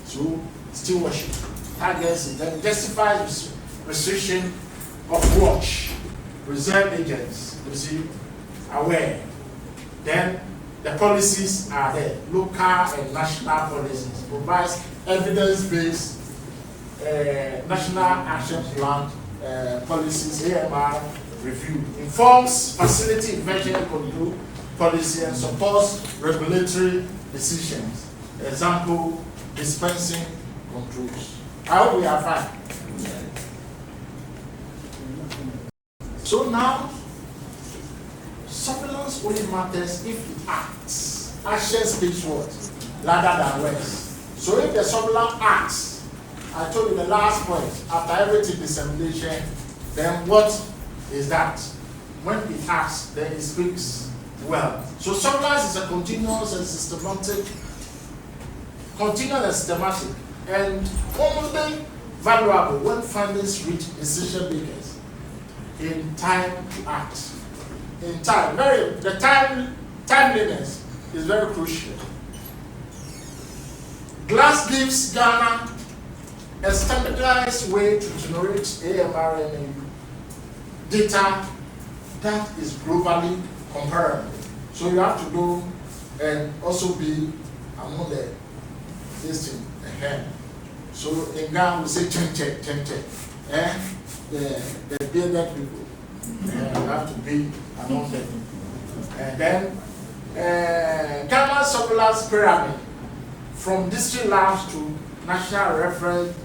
So stewardship. Targets and then justifies restriction of watch, reserve agents, you see, aware. Then the policies are there, local and national policies, provides evidence-based national action plan policies, AMR review, informs facility infection control policy and supports regulatory decisions. Example, dispensing controls. I hope we are fine. So now, surveillance only matters if it acts. Action speaks what? Louder than words. So if the surveillance acts, I told you the last point, after everything dissemination, then what is that? When it acts, then it speaks well. So surveillance is a continuous and systematic, and only valuable when findings reach decision makers in time to act. In time, timeliness is very crucial. Glass gives Ghana a standardized way to generate AMRNA data that is globally comparable. So you have to go and also be among this thing ahead. So in Ghana we say check. The bearded people you have to be among them. And then Ghana surveillance pyramid from district labs to national reference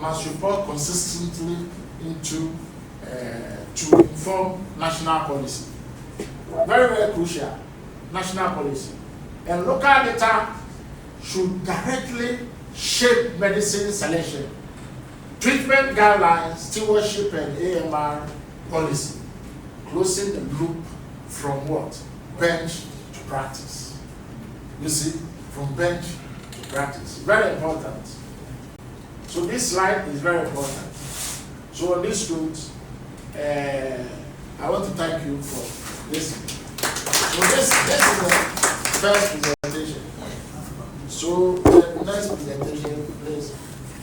must report consistently into to inform national policy. Very, very crucial, national policy. And local data should directly shape medicine selection, treatment guidelines, stewardship, and AMR policy, closing the loop from what? Bench to practice. You see, from bench to practice. Very important. So this slide is very important. So on this note, I want to thank you for listening. So this is the first presentation. So the next presentation, please.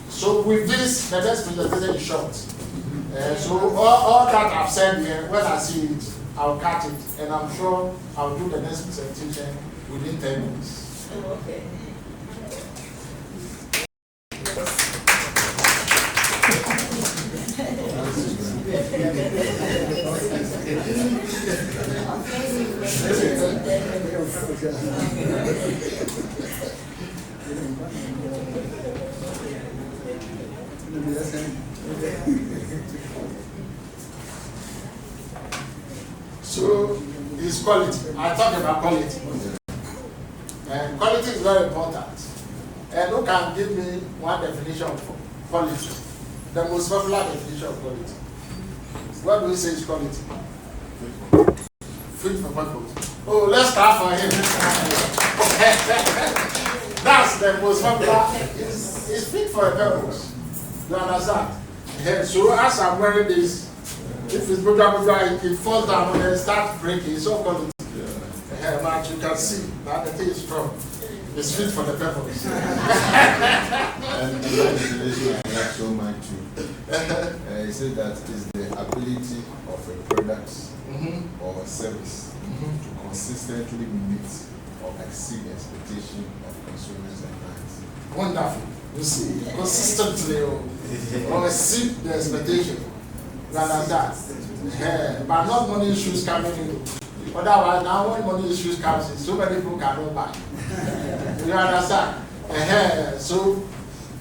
So with this, the next presentation is short. So all that I've said here, when I see it, I'll cut it, and I'm sure I'll do the next presentation within 10 minutes. Okay. So it's quality. I talk about quality. And quality is very important. And who can give me one definition of quality? The most popular definition of quality. What do we say is quality? Fit for purpose. Oh, let's start for him. That's the most popular. It's fit for a purpose. You understand? Yeah, so as I'm wearing this, if it's it falls down and then starts breaking, it's all quality. Yeah. But you can see that the thing is strong. It's fit for the purpose. And that regulation I like so much too. He said that is the ability of a product or a service to consistently meet or exceed the expectation of consumers and clients. Wonderful. You see, consistently or exceed the expectation. You understand? But not money issues coming in. Otherwise, now when money issues comes in, so many people cannot buy. You understand? So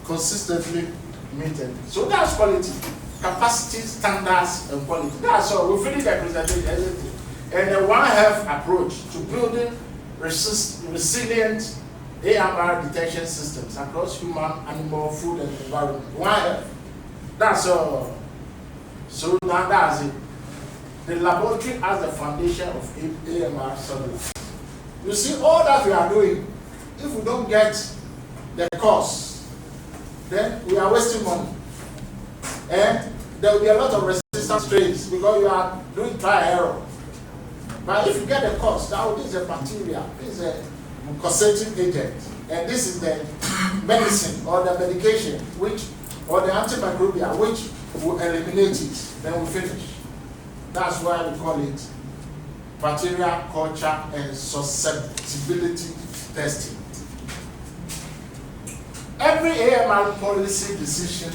consistently meted. So that's quality, capacity, standards, and quality. That's all. We finish the presentation, everything. And the One Health approach to building resilient AMR detection systems across human, animal, food, and environment. One Health. That's all. So now that's it. The laboratory as the foundation of AMR surveillance. You see, all that we are doing, if we don't get the cost, then we are wasting money. And there will be a lot of resistance strains because you are doing trial error. But if you get the cost, now this is a bacteria, this is a causative agent, and this is the medicine or the medication, or the antimicrobial, which will eliminate it, then we finish. That's why we call it bacteria culture and susceptibility testing. Every AMR policy decision,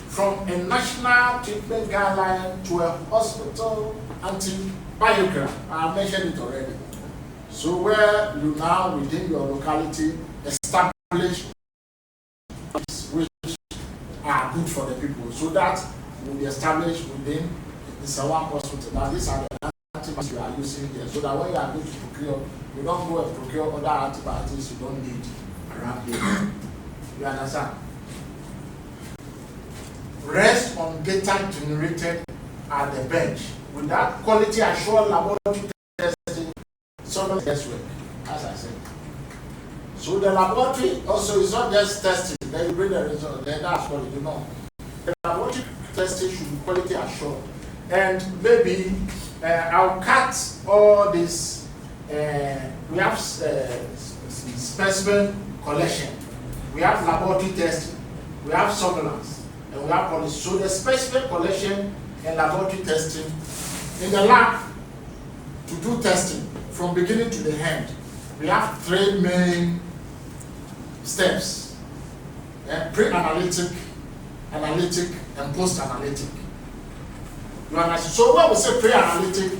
from a national treatment guideline to a hospital antibiogram, I mentioned it already. So where you now within your locality establish which are good for the people, so that will be established within the Nsawam hospital. Now these are the antibiotics you are using here, so that when you are going to procure, you don't go and procure other antibiotics you don't need around here. You understand? Rest on data generated at the bench without quality assured laboratory testing, some guesswork, as I said. So the laboratory also is not just testing, then you bring the result, then that's what you do not. The laboratory testing should be quality assured. And maybe I'll cut all this. We have specimen collection, we have laboratory testing, we have surveillance, and we have policy. So the specimen collection and laboratory testing in the lab to do testing from beginning to the end, we have three main steps: pre-analytic, analytic, and post-analytic. You understand? So when we say pre-analytic,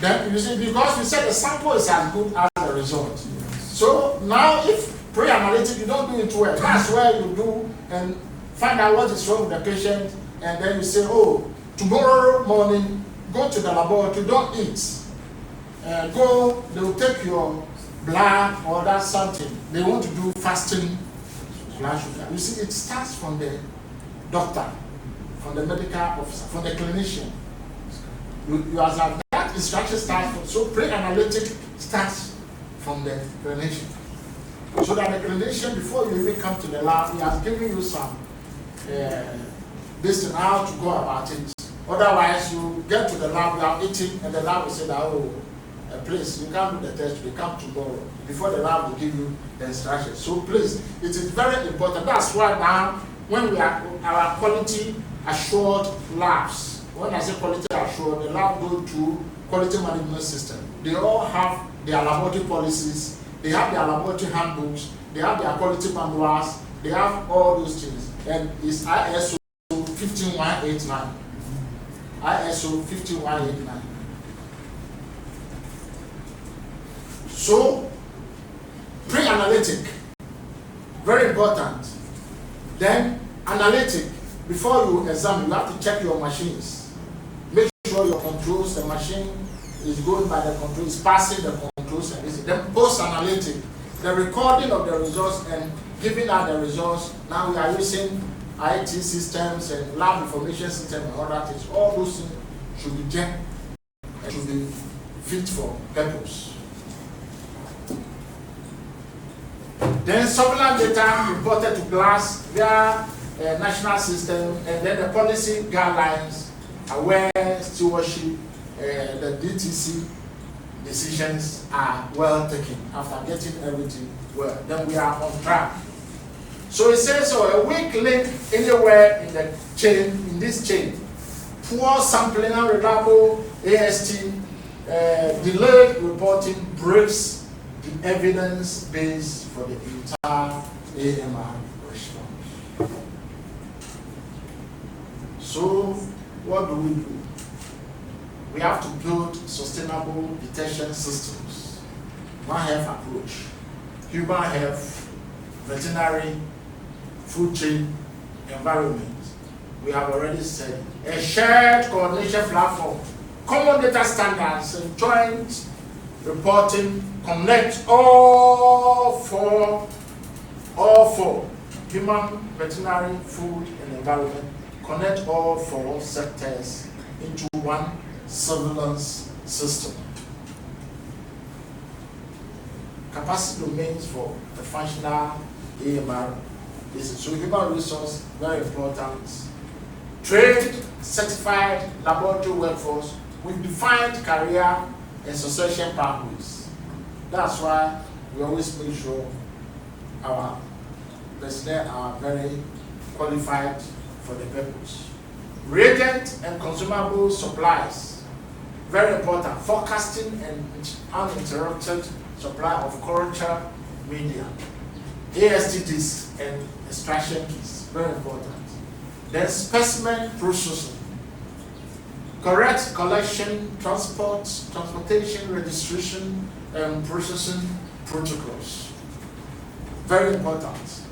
then you see, because we said the sample is as good as the result. So now if pre-analytic, you don't do it well, that's where you do and find out what is wrong with the patient, and then you say, oh, tomorrow morning, go to the laboratory, don't eat. They will take your blood or that's something. They want to do fasting blood sugar. You see, it starts from the doctor, from the medical officer, from the clinician. You as that instruction starts from, so pre-analytic starts from the clinician. So that the clinician, before you even come to the lab, he has given you some this is how to go about it. Otherwise, you get to the lab, you are eating, and the lab will say that, oh, please, you can't do the test, you come tomorrow. Before the lab will give you the instructions. So please, it is very important. That's why now, when we are our quality assured labs, when I say quality assured, the lab go to quality management system. They all have their laboratory policies, they have their laboratory handbooks, they have their quality manuals, they have all those things. And it's ISO 15189. ISO 15189. So, pre-analytic, very important. Then, analytic, before you examine, you have to check your machines. Make sure your controls, the machine is going by the control, is passing the controls. Then post-analytic, the recording of the results and giving out the results. Now we are using IT systems and lab information system and all that. All those things should be checked and should be fit for purpose. Then surveillance data reported to GLASS via national system, and then the policy guidelines, aware stewardship, the DTC, decisions are well taken, after getting everything well, then we are on track. So it says, so a weak link anywhere in the chain, in this chain, poor sampling, unreliable AST, delayed reporting breaks the evidence base for the entire AMR response. So what do? We have to build sustainable detection systems. One health approach, human health, veterinary, food chain, environment. We have already said a shared coordination platform, common data standards, and joint reporting connect all four human, veterinary, food, and environment, connect all four sectors into one surveillance system. Capacity domains for the functional AMR is so human resource, very important. Trained, certified laboratory workforce with defined career and succession pathways. That's why we always make sure our personnel are very qualified for the purpose. Reagent and consumable supplies, very important. Forecasting and uninterrupted supply of culture media, AST discs and extraction keys, very important. Then specimen processing, correct collection, transportation, registration, and processing protocols, very important.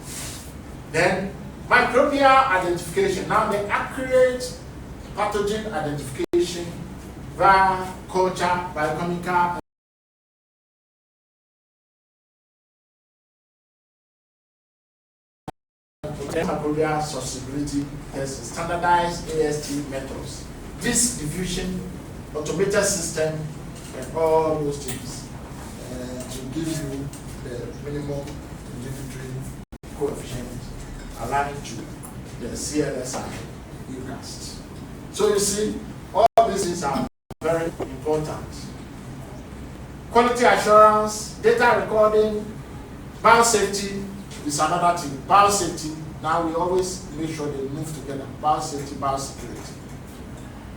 Then microbial identification, now the accurate pathogen identification via culture, biochemical, microbial susceptibility tests, standardized AST methods, this diffusion, automated system, and all those things to give you the minimum individual coefficient aligned to the CLSI UCAST. So you see, all these things are very important. Quality assurance, data recording, biosafety is another thing. Biosafety, now we always make sure they move together. Biosafety, biosecurity.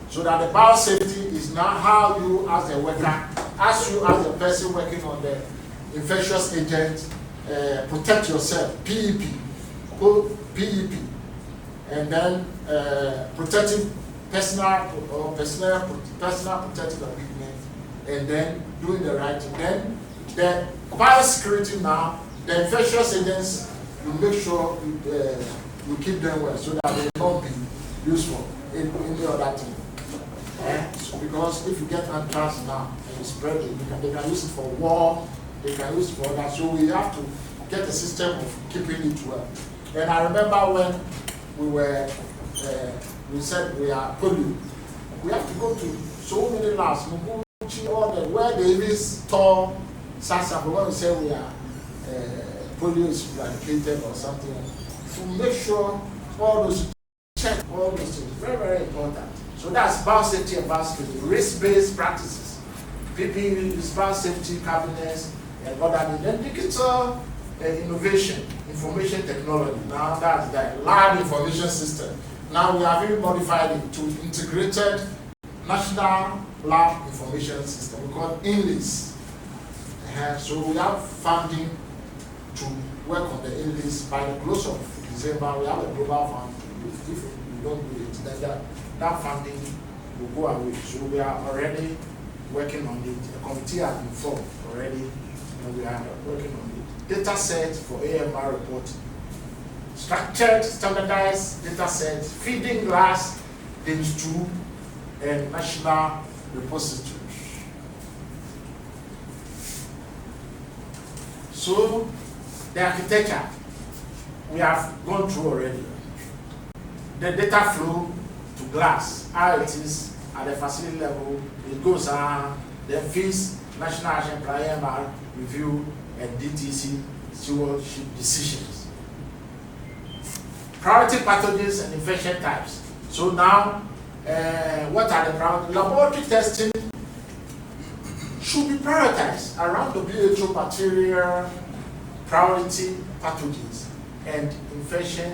So that the biosafety is not how you as a worker, as you as a person working on the infectious agent, protect yourself, PEP, PEP, and then protecting personal protective equipment, and then doing the right thing. Then the biosecurity now, the infectious agents, you make sure you keep them well so that they will not be useful in the other thing. So because if you get anthrax now and you spread it, they can use it for war, they can use it for that. So we have to get a system of keeping it well. And I remember when we were, we said we are polio. We have to go to so many labs, where they even store SARS, but when we say we are polio is eradicated or something, to make sure all those, check all those things, very, very important. So that's biosafety and biosecurity, risk-based practices. PPE is biosafety cabinets and what are they? Then digital innovation, information technology. Now that's the lab information system. Now we have even modified it to integrated national lab information system. We call INLIS. So we have funding to work on the INLIS by the close of December. We have a global fund to do it. If we don't do it, then that funding will go away. So we are already working on it. The committee has been formed already, and we are working on it. Data set for AMR reporting. Structured, standardized data set, feeding glass, DIMS2, and national repositories. So the architecture we have gone through already. The data flow to glass, how it is at the facility level, it goes on, then feeds National Action Plan AMR review and DTC stewardship decisions. Priority pathogens and infection types. So now, what are the priority? Laboratory testing should be prioritized around WHO bacterial priority pathogens and infection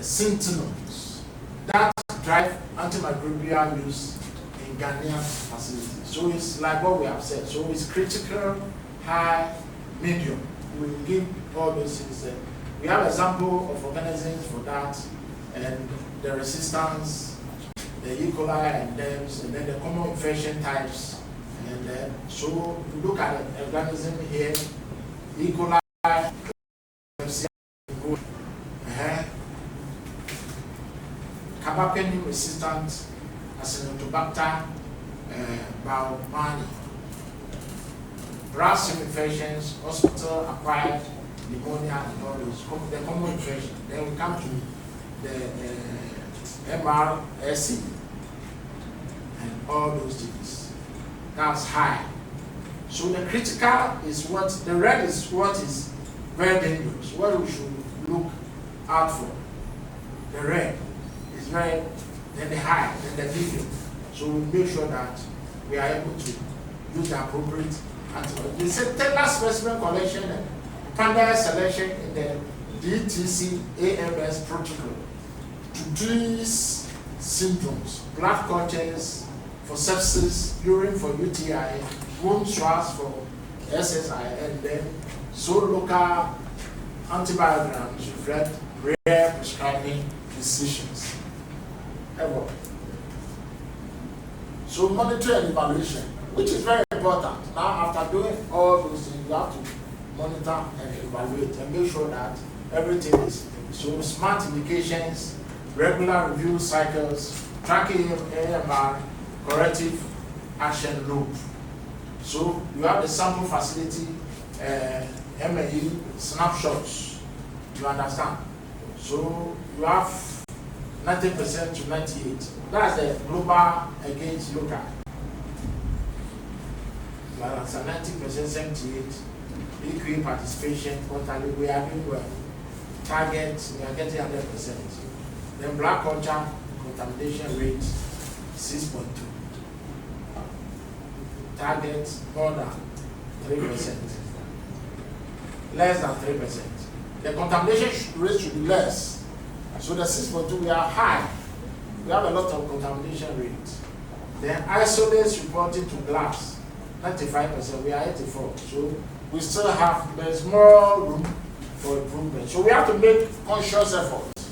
symptoms that drive antimicrobial use in Ghanaian facilities. So it's like what we have said. So it's critical, high, medium. We will give all those things. We have example of organisms for that, and the resistance, the E. coli and DEMS, and then the common infection types. And then, so we look at the organism here, E. coli, carbapenem resistant Acinetobacter baumannii, brass infections, hospital acquired pneumonia, and all those, the common infection. Then we come to the MRSA and all those things. That's high. So the critical is what, the red is what is very dangerous, what we should look out for. The red is very, then the high, then the medium. So we make sure that we are able to use the appropriate antibiotics. They say tailored specimen collection and panel selection in the DTC AMS protocol to these symptoms: blood cultures for sepsis, urine for UTI, wound swabs for SSI, and then so local antibiograms reflect rare prescribing decisions. Ever. So monitoring and evaluation, which is very important. Now after doing all those things, you have to monitor and evaluate and make sure that everything is so smart indications, regular review cycles, tracking AMR, corrective action loop. So you have the sample facility, MAE snapshots, you understand? So you have 90% to 98. That's the global against local. That's a 90%, 78. Equal participation, quarterly, we are doing well. Target, we are getting 100%. Then black culture contamination rate 6.2. Target more than 3%. Less than 3%. The contamination rate should be less. So the 6.2, we are high. We have a lot of contamination rate. Then isolates reporting to glass, 95%, we are 84. So we still have, there's more room for improvement. So we have to make conscious efforts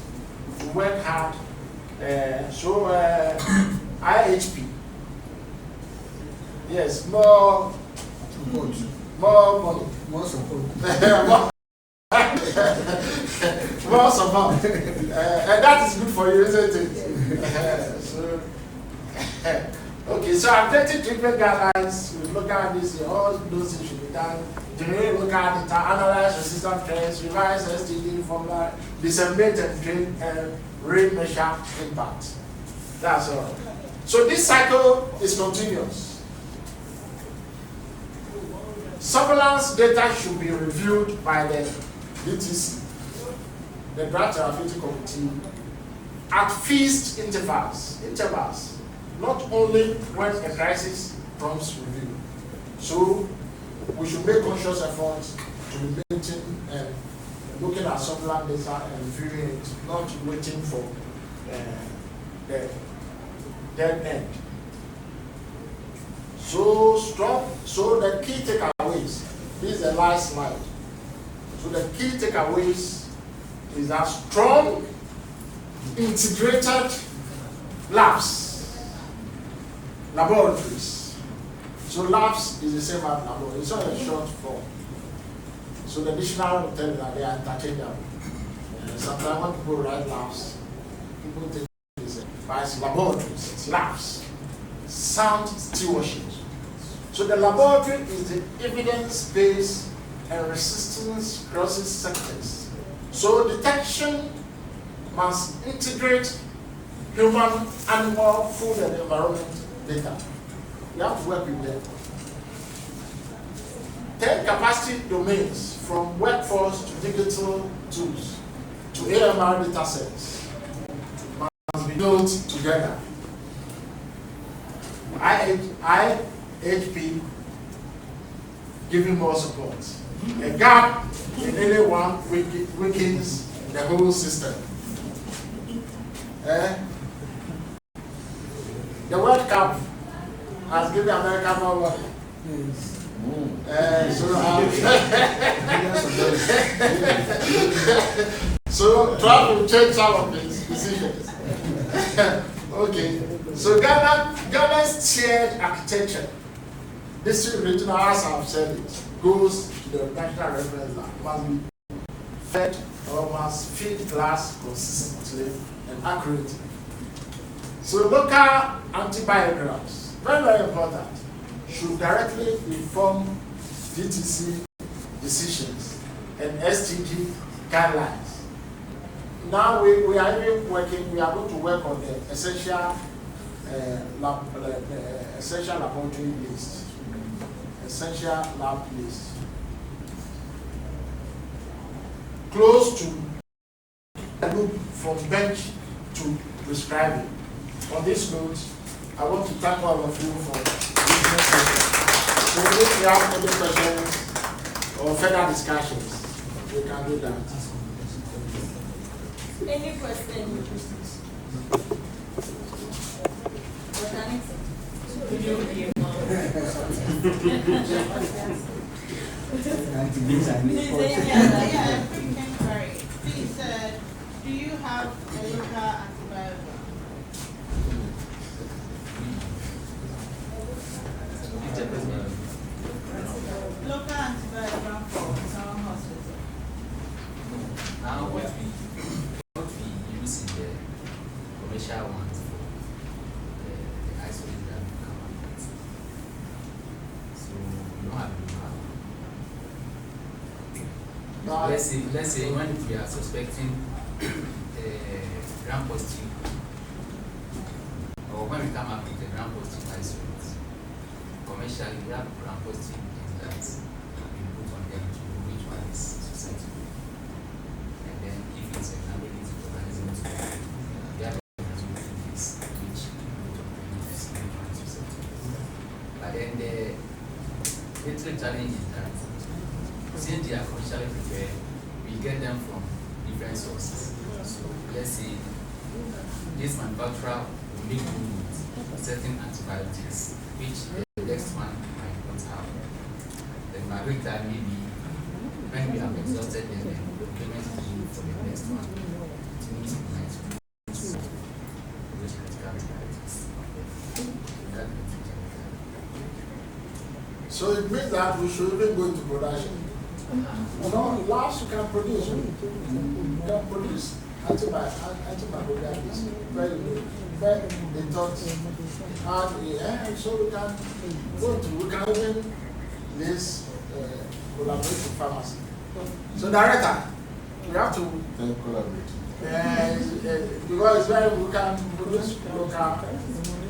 to work hard. IHP, yes, more money, More support. more support. And that is good for you, isn't it? Okay, so I'm getting treatment guidelines. We look at this, all those things should be done. Generally look at data, analyze resistant trends, revise STD formula, disseminate and train and measure impact. That's all. So this cycle is continuous. Surveillance data should be reviewed by the DTC, the Drug Therapeutic Committee, at fixed intervals, not only when a crisis prompts review. So we should make conscious efforts to be maintaining and looking at surveillance data and reviewing it, not waiting for the dead end. So strong. So the key takeaways. This is the last slide. So the key takeaways is that strong, integrated labs, laboratories. So labs is the same as laboratory. It's not a short form. So the dictionary will tell you that they are interchangeable. Sometimes when people write labs, people think it's laboratories, it's labs. Sound stewardship. So the laboratory is the evidence-based and resistance crosses sectors. So detection must integrate human, animal, food, and environment data. You have to work with them. 10 capacity domains, from workforce to digital tools to AMR data sets, must be built together. IHP giving more support. A gap in any one weakens the whole system. The World Cup has given America more money. So Trump will change some of his decisions. Okay, so Ghana's shared architecture, district regional, as I've said it, goes to the national reference line, must be fed or must feed glass consistently and accurately. So local antibiograms, very, very important, should directly inform DTC decisions and STG guidelines. Now we are even working, we are going to work on the essential essential laboratory list, essential lab list. Close to a loop from bench to prescribing. On this note, I want to thank all of you for listening session. So if you have any questions or further discussions, we can do that. Any questions? Please, do you have a local antibiogram? Local antibiogram for Nsawam Hospital. Now what we use in the commercial ones for the isolated commandments. So we don't have local. Let's say when we are suspecting gram positive, or when we come up with the gram positive isolates, commercially we have gram positive things that we put on them to know which one is susceptible. And then if it's an ability organism to the other organism is which put on them is which one is susceptible. But then the little challenge is that since they are commercially prepared, we get them from different sources. So let's say this manufacturer will make good with certain antibiotics, which the next one might not have. Then by which time maybe when we have exhausted them, then the payment is due for the next one. It means we might use those critical antibiotics. So it means that we should even go into production. You know, labs you can produce. You can produce antibiotics. Very they thought, and so we can go to, we can even this collaborate with pharmacy. So director, we have to collaborate. Because it's very, we can produce local.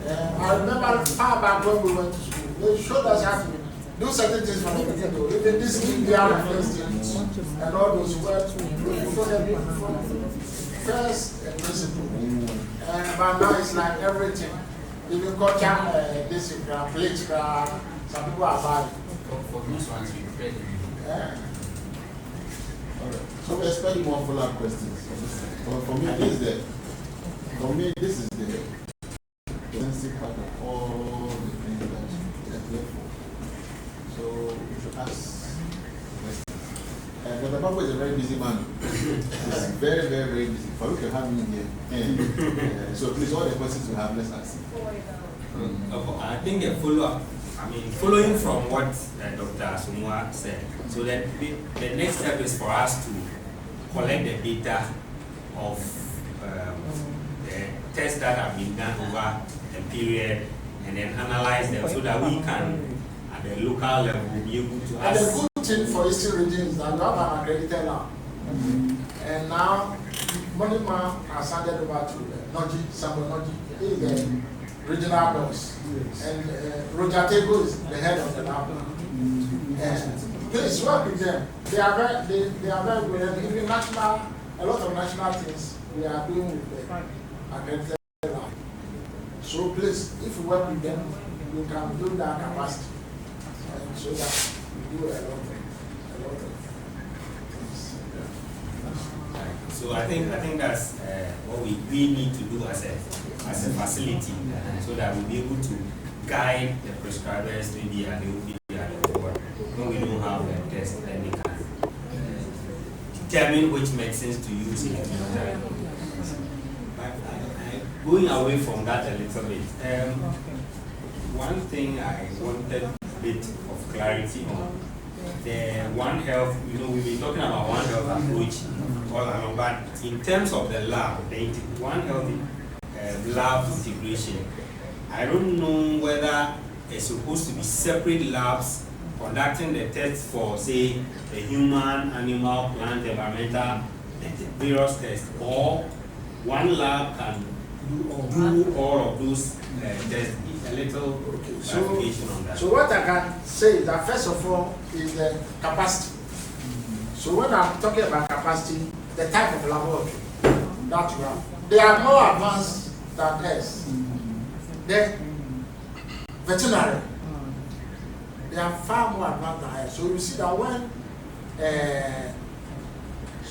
I remember far back when we went to school, they showed us how to do certain things from the beginning. Even this India and all those words from first principle. But now it's like everything. Even culture, this plate, some people are bad. For those ones we prepare them. Alright. So we expect more follow-up questions. But for me, this is the sensitive part of all the things that we are here for. So we should ask questions. Dr. Papa is a very busy man. He's very, very, very busy. But we can have him here. So please, all the questions we have, let's ask him. I think a follow-up, following from what Dr. Asumwa said, so that the next step is for us to collect the data of the tests that have been done over a period and then analyze them so that we can, at the local level, be able to ask. And the good thing for Eastern region is that we have an accredited lab. And now, Monima has handed over to Noji, Samuel Noji. He is the regional boss. And Roger Tego is the head of the lab. And please work with them. They are very good. And even national, a lot of national things we are doing with the accredited lab. So please, if you work with them, we can build that capacity, and so that we do a lot of things. So I think that's what we need to do as a facility, so that we'll be able to guide the prescribers maybe at the OPD and the board when we don't have a test, then they can determine which medicines to use in the time. Going away from that a little bit, one thing I wanted a bit of clarity on, the One Health, we've been talking about One Health approach all along, but in terms of the lab, the One Health lab integration, I don't know whether it's supposed to be separate labs conducting the tests for, say, the human, animal, plant, environmental, various tests, or one lab can do all of those tests. A little clarification on that. So what I can say is that first of all is the capacity. So when I'm talking about capacity, the type of laboratory that you have, they are more advanced than us. The veterinary, they are far more advanced than us. So you see that when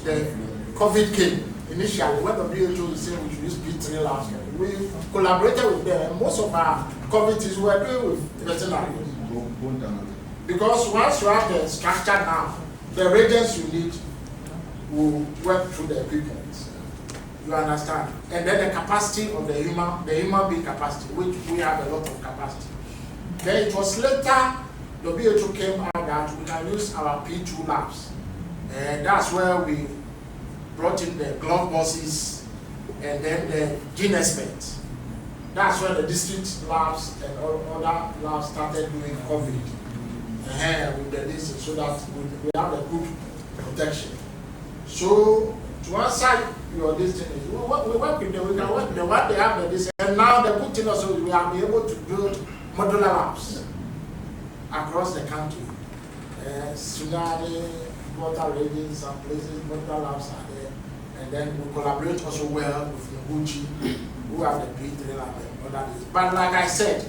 the COVID came, initially, when the WHO said we should use B3 labs, we collaborated with them. And most of our COVID tests were doing with veterinary. Because once you have the structure now, the reagents you need will work through the equipment. You understand? And then the capacity of the human being capacity, which we have a lot of capacity. Then it was later the WHO came out that we can use our P2 labs. And that's where we brought in the glove bosses and then the gene experts. That's where the district labs and other labs started doing COVID with the district, so that we have a good protection. So to answer your destiny, we work with them, we can work with them, what they have this, and now the good thing also we are able to build modular labs across the country. Tsunami, water readings, some places, modular labs are there. And then we collaborate also well with Noguchi, who have the P3 lab and other things. But like I said,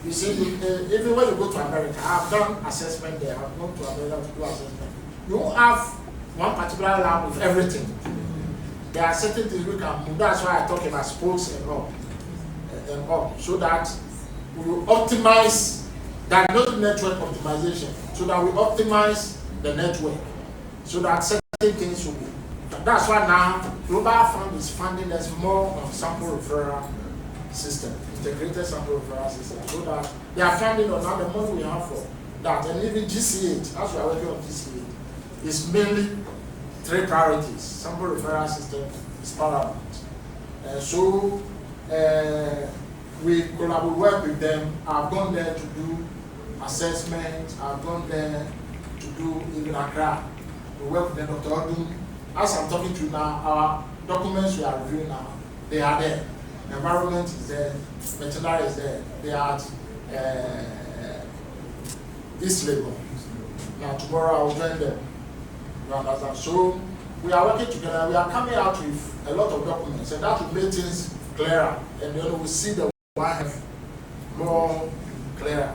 you see, even when you go to America, I've done assessment there, I've gone to America to do assessment. You won't have one particular lab with everything. There are certain things we can move. That's why I talk about spokes and all, so that we will optimize diagnostic network optimization, so that we optimize the network, so that certain things will be. That's why now Global Fund is funding us more on sample referral system, integrated sample referral system, so that they are funding on now the money we have for that. And even GC8, as we are working on GC8, is mainly 3 priorities. Sample referral system is paramount. So we collaborate, work with them. I've gone there to do assessment. I've gone there to do even Accra. We work with Dr. Odum. As I'm talking to you now, our documents we are reviewing now, they are there. Environment is there, veterinary is there. They are at East Legon. Now tomorrow I will join them. You understand? So we are working together. We are coming out with a lot of documents, and that will make things clearer. And then we will see the one more clearer.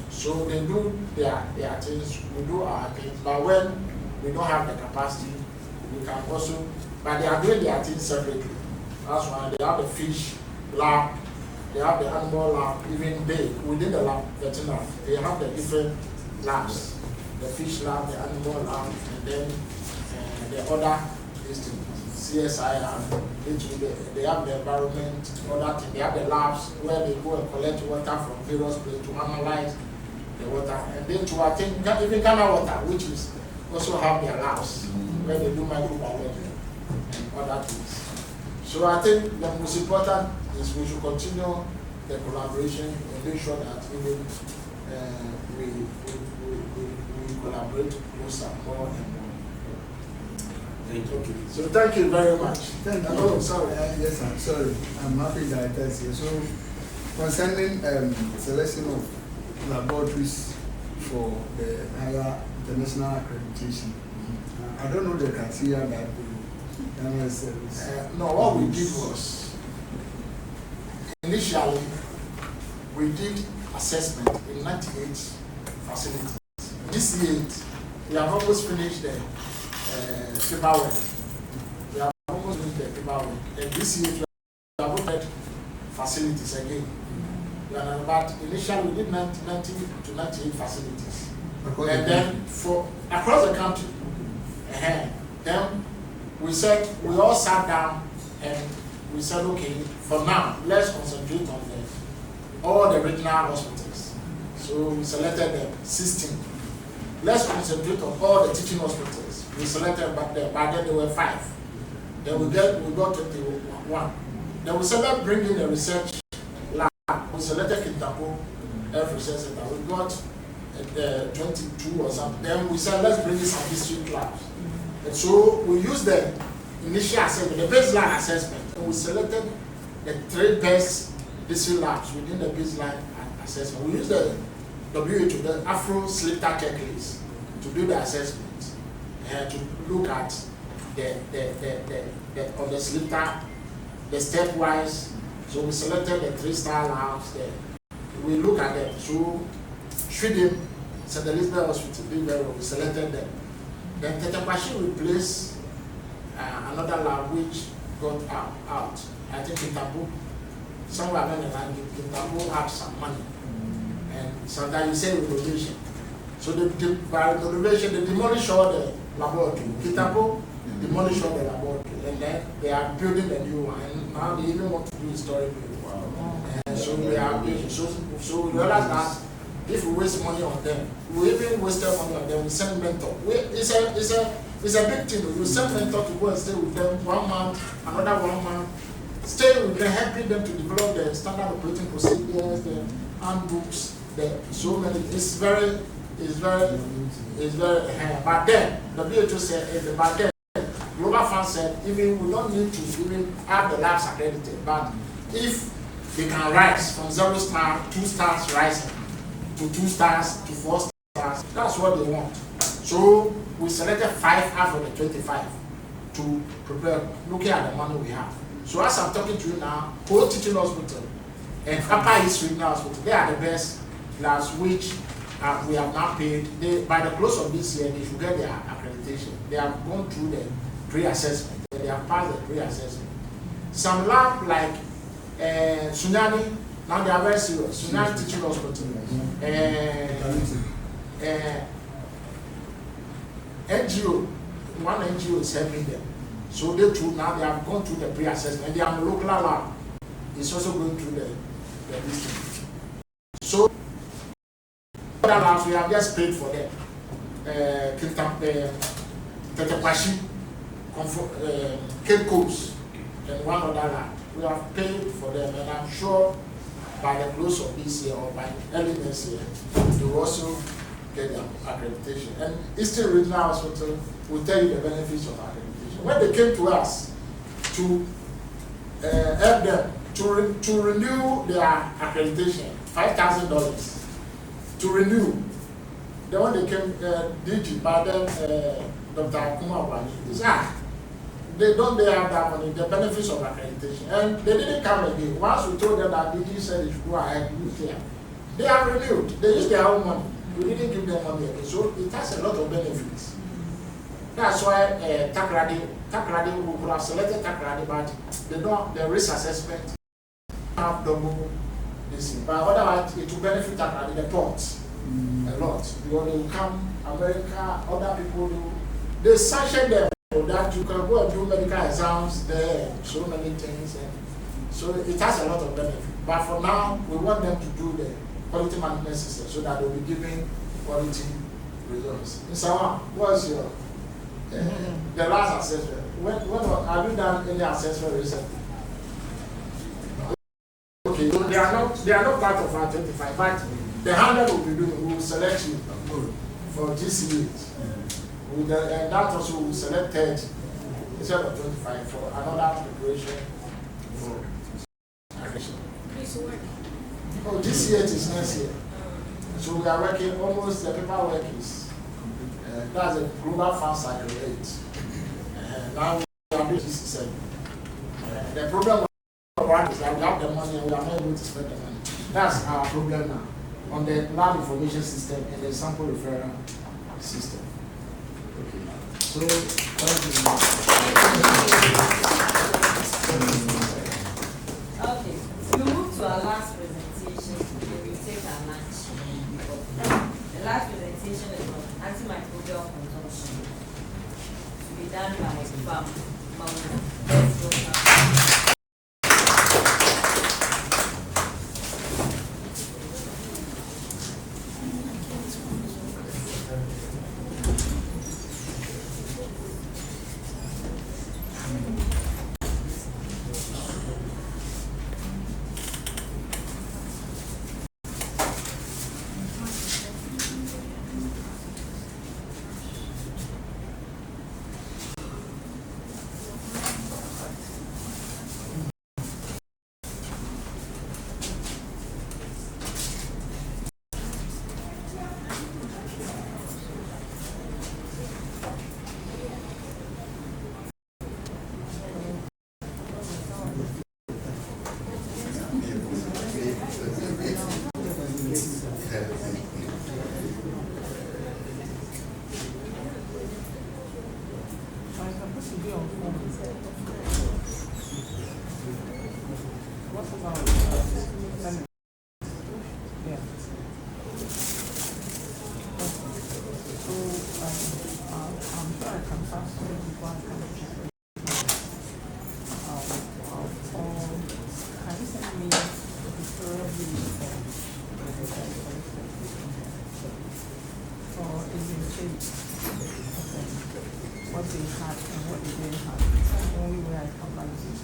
So they do their things, we do our things. But when we don't have the capacity, we can also, but they are doing their things separately. That's why they have the fish lab, they have the animal lab, even they, within the lab, veterinary, they have the different labs. The fish lab, the animal lab, and then the other CSI, they have the environment, other thing. They have the labs where they go and collect water from various places to analyze the water. And then to, I think, even Ghana Water, which is also have their labs where they do microbiology and other things. So I think the most important is we should continue the collaboration and make sure that even we collaborate closer more and more. Thank you. So thank you very much. Thank you. Oh, sorry. Yes, I'm sorry. I'm happy that it is here. So concerning selection of laboratories for the higher international accreditation, I don't know the criteria that the no, what we did was initially we did assessment in 98 facilities. This year, we have almost finished the paperwork. We have almost finished the paperwork. And this year, we have opened facilities again. But initially, we did 90 to 98 facilities. And then for across the country, then we said, we all sat down and we said, okay, for now, let's concentrate on all the regional hospitals. So we selected them, 16. Let's concentrate on all the teaching hospitals. We selected, but then there were 5. Then we got 21. Then we said, let's bring in the research lab. We selected Kintampo Health Research Center. We got 22 or something. Then we said, let's bring in some district labs. And so we used the initial assessment, the baseline assessment, and we selected the 3 best district labs within the baseline assessment. We used the WHO, the Afro Slipper checklist, to do the assessment and to look at the slipper, the stepwise. So we selected the 3-star labs there. We look at them. So Sweden, St. Elizabeth Hospital, we selected them. Then Tetepashi replaced another lab which got out. I think Kintampo, somewhere along the line, Kintampo had some money. And sometimes you say renovation. So by renovation, they demolish all the laboratory. Kintampo demolished all the laboratory. And then they are building a new one. And now they even want to do historic building. And so we are building. So we realize that if we waste money on them, we even wasted money on them, we send mentor. It's a big thing. You send mentor to go and stay with them 1 month, another 1 month. Stay with them, helping them to develop the standard operating procedures, the handbooks, so many. It's very. But then the WHO said, but then Global Fund said, even we don't need to even have the labs accredited, but if they can rise from 0 star, 2 stars rising to 2 stars to 4 stars, that's what they want. So we selected 5 out of the 25 to prepare, looking at the money we have. So as I'm talking to you now, whole teaching hospital and Upper East Regional Hospital, they are the best labs which we have now paid. By the close of this year, they should get their accreditation. They have gone through the pre-assessment. They have passed the pre-assessment. Some lab like Sunyani, now they are very serious. Sunyani Teaching Hospital. NGO, one NGO is helping them. So they too, now they have gone through the pre-assessment. They are local lab. It's also going through the district. So other labs, we have just paid for them. Tetepashi, Cape Coast, and one other lab. We have paid for them, and I'm sure by the close of this year or by early next year, they will also get their accreditation. And Eastern Regional Hospital will tell you the benefits of accreditation. When they came to us to help them to renew their accreditation, $5,000 to renew. Then when they came, DG, by them, Dr. Akuma, he said, they have that money, the benefits of accreditation. And they didn't come again. Once we told them that DG said they should go ahead and use there, they have renewed. They use their own money. We didn't give them money again. So it has a lot of benefits. That's why Takrady, we could have selected Takrady, but they don't, the risk assessment have double this. But otherwise, it will benefit Takrady, the ports, a lot. Because they will come, America, other people do. They sanction them that you can go and do medical exams there, so many things. And so it has a lot of benefit. But for now, we want them to do the quality management system so that they will be giving quality results. Nsawam, what's your the last assessment? When have you done any assessment recently? Okay, so they are not part of our 25, but the 100 will be doing, we will select you for GCA. And that also will select 30 instead of 25 for another preparation for aggression. Oh, GCA is next year. So we are working almost, the paperwork is, that's a global fund cycle rate. Now we are doing GC7. The problem is that we have the money and we are not able to spend the money. That's our problem now on the lab information system and the sample referral system. Okay. So thank you. Okay, we move to our last presentation. We will take our lunch. The last presentation is on antimicrobial consumption. To be done by FAM. Let's go now. What they had and what they didn't have. That's the only way I can manage it.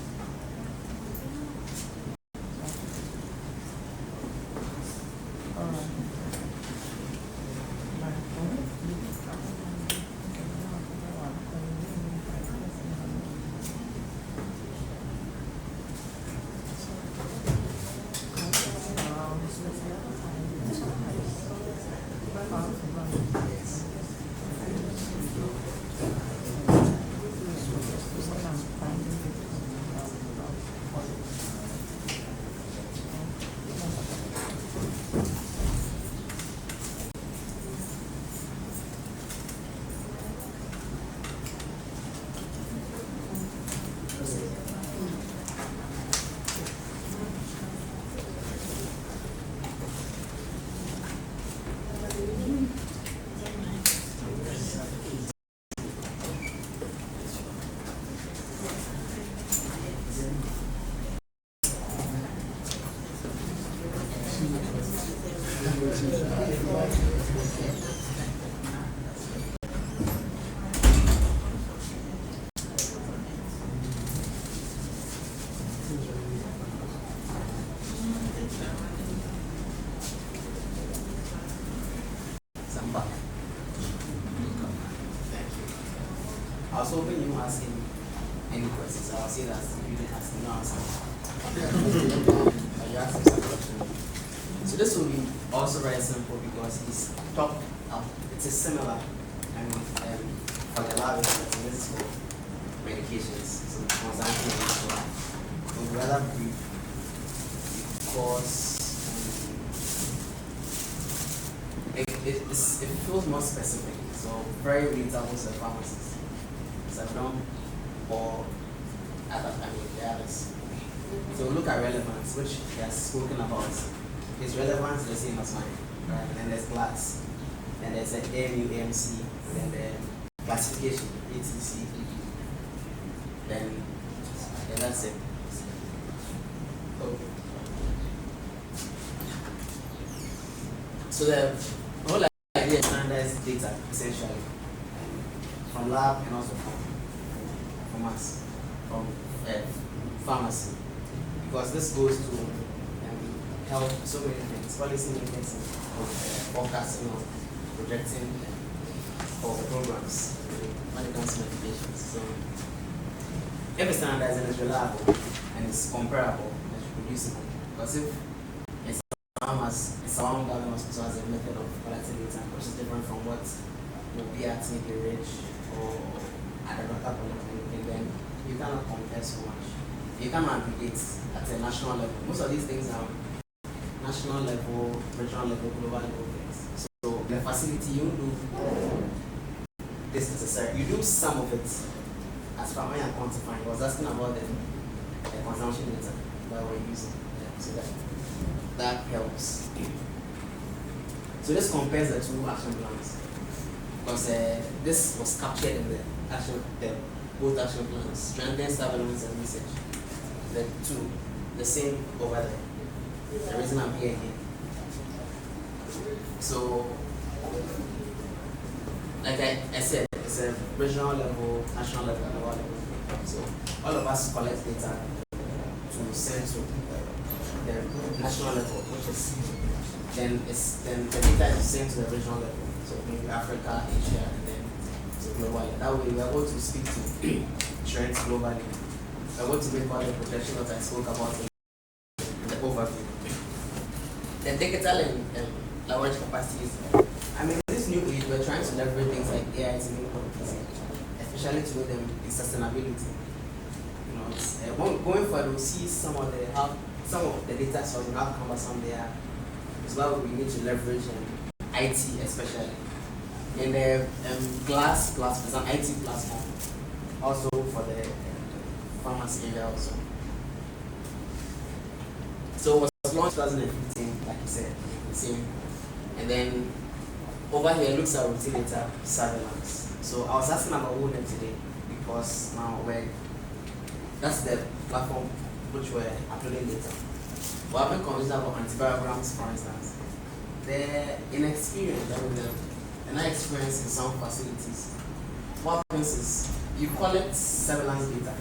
I was hoping you ask him any questions. I'll say that you didn't ask him, no answer. You asked him some questions. So this will be also very simple because it's top up. It is similar. And for the lab, this is for medications. So consumption will be rather brief because it feels more specific. So very relatable to pharmacists. Or other, the others. So look at relevance, which he has spoken about. His relevance is the same as mine, right? And then there's class, and there's an AMU, AMC, and then classification, ATC, then that's it. Okay. So the whole idea is standardized data, essentially, from lab and also from us, from pharmacy, because this goes to help so many things, policy makers, forecasting, projecting for programs when it comes to medications. So if it's standardized and it's reliable and it's comparable and it's reproducible, because if it's Nsawam Govt Hospital has a method of collecting data which is different from what will be at maybe Ridge or at a local polyclinic, then you cannot compare so much. You cannot aggregate at a national level. Most of these things are national level, regional level, global level things. So the facility, you do this necessary. You do some of it as far as I'm quantifying. I was asking about the consumption data that we're using. So that helps. So this compares the two action plans. Because this was captured in the both action plans, strengthen surveillance and research. The two, the same over there. The reason I'm here again. So, like I said, it's a regional level, national level, global level. So all of us collect data to send to the national level, which is then the data is sent to the regional level. So maybe Africa, Asia, and then to global level. That way we are able to speak to trends globally. We are able to make all the projection that I spoke about in the overview. The digital and large capacities. I mean, in this new age, we're trying to leverage things like AI to make computing, especially to make them in sustainability. You know, it's, going forward, we'll see some of the data sources and how cumbersome they are. It's why we need to leverage IT especially. And the glass platform is an IT platform, also for the pharmacy area also. So it was launched 2015, like you said, same. And then over here looks at routine data surveillance. So I was asking about WONET today because now that's the platform which we're uploading data. But I've been concerned about antivirograms, for instance. They're inexperienced, and I experience in some facilities. What happens is you collect surveillance data,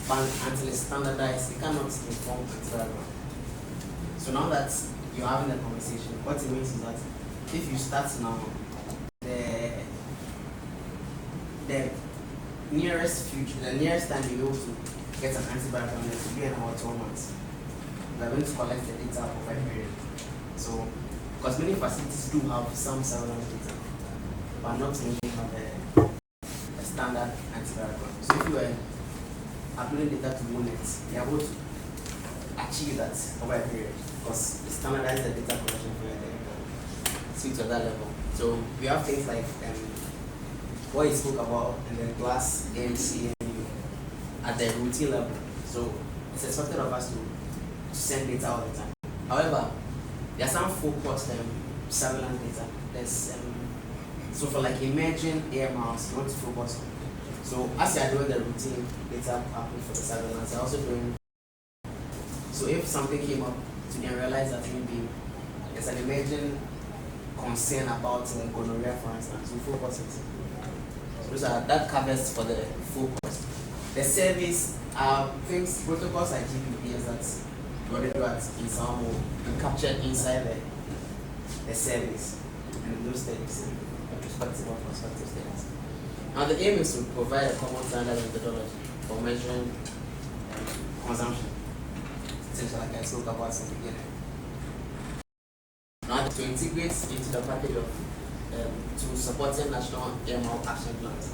but until it's standardized, you cannot inform antivirogram. So now that you're having a conversation, what it means is that if you start now, the nearest future, the nearest time you're able to get an antivirogram will be in about 12 months. We're going to collect the data over a period. So, because many facilities do have some surveillance data, but not many have a standard antiviral. So if you are uploading data to WONET, you're able to achieve that over a period, because it standardizes the data collection for the suite to that level. So we have things like what you spoke about in the glass AMC at the routine level. So it's expected of us to send data all the time. However, there are some focused surveillance data. There's so for like emerging AMRs, you want to focus on. So as you are doing the routine data output for the surveillance, you're also doing. So if something came up to and realize that maybe there's an emerging concern about gonorrhea, for instance, we focus it. So that covers for the focus. The service things protocols like GPPs that what they do at Nsawam and captured inside the service and those things, perspective or prospective things. Now the aim is to provide a common standard methodology for measuring consumption, essentially like I spoke about in the beginning. Now to integrate into the package of to supporting national AML action plans.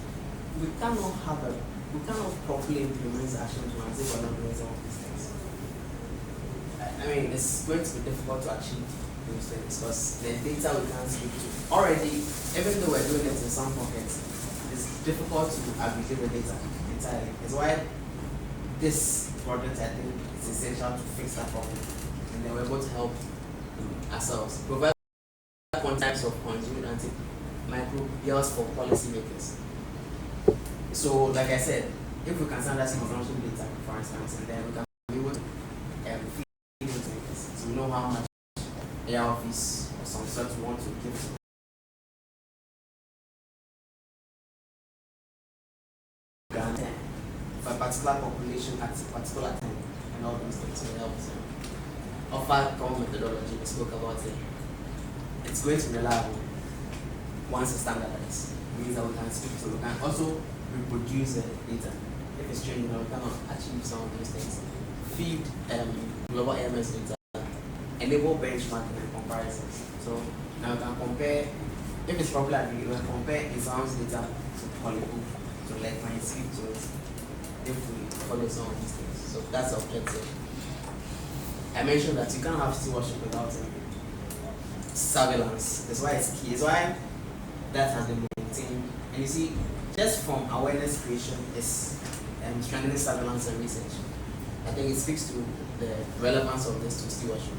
We cannot properly implement the action plans if we're not doing some of these things. I mean, it's going to be difficult to achieve those things because the data we can't speak to. Already, even though we're doing it in some pockets, it's difficult to aggregate the data entirely. It's why this project, I think, is essential to fix that problem. And then we're able to help ourselves. Provide types of consumer antimicrobials for policymakers. So, like I said, if we can standardize consumption data, for instance, and then we can be able to feed into it, so we know how much ARVs or some sort we want to give to for a particular population at a particular time, and all those things will help them. Offer common methodology, we spoke about it. It's going to be reliable once it's standardized. It means that we can speak to, we can also reproduce the data. If it's changing, we cannot achieve some of those things. Feed global AMS data, enable benchmarking and comparisons. So now we can compare, if it's popular, we can compare Nsawam's data to Polybook, to like my speak to it, if we follow some of these things. So that's the objective. I mentioned that you can't have stewardship without surveillance. That's why it's key. That's why that has been maintained. And you see, just from awareness creation is strengthening surveillance and research. I think it speaks to the relevance of this to stewardship.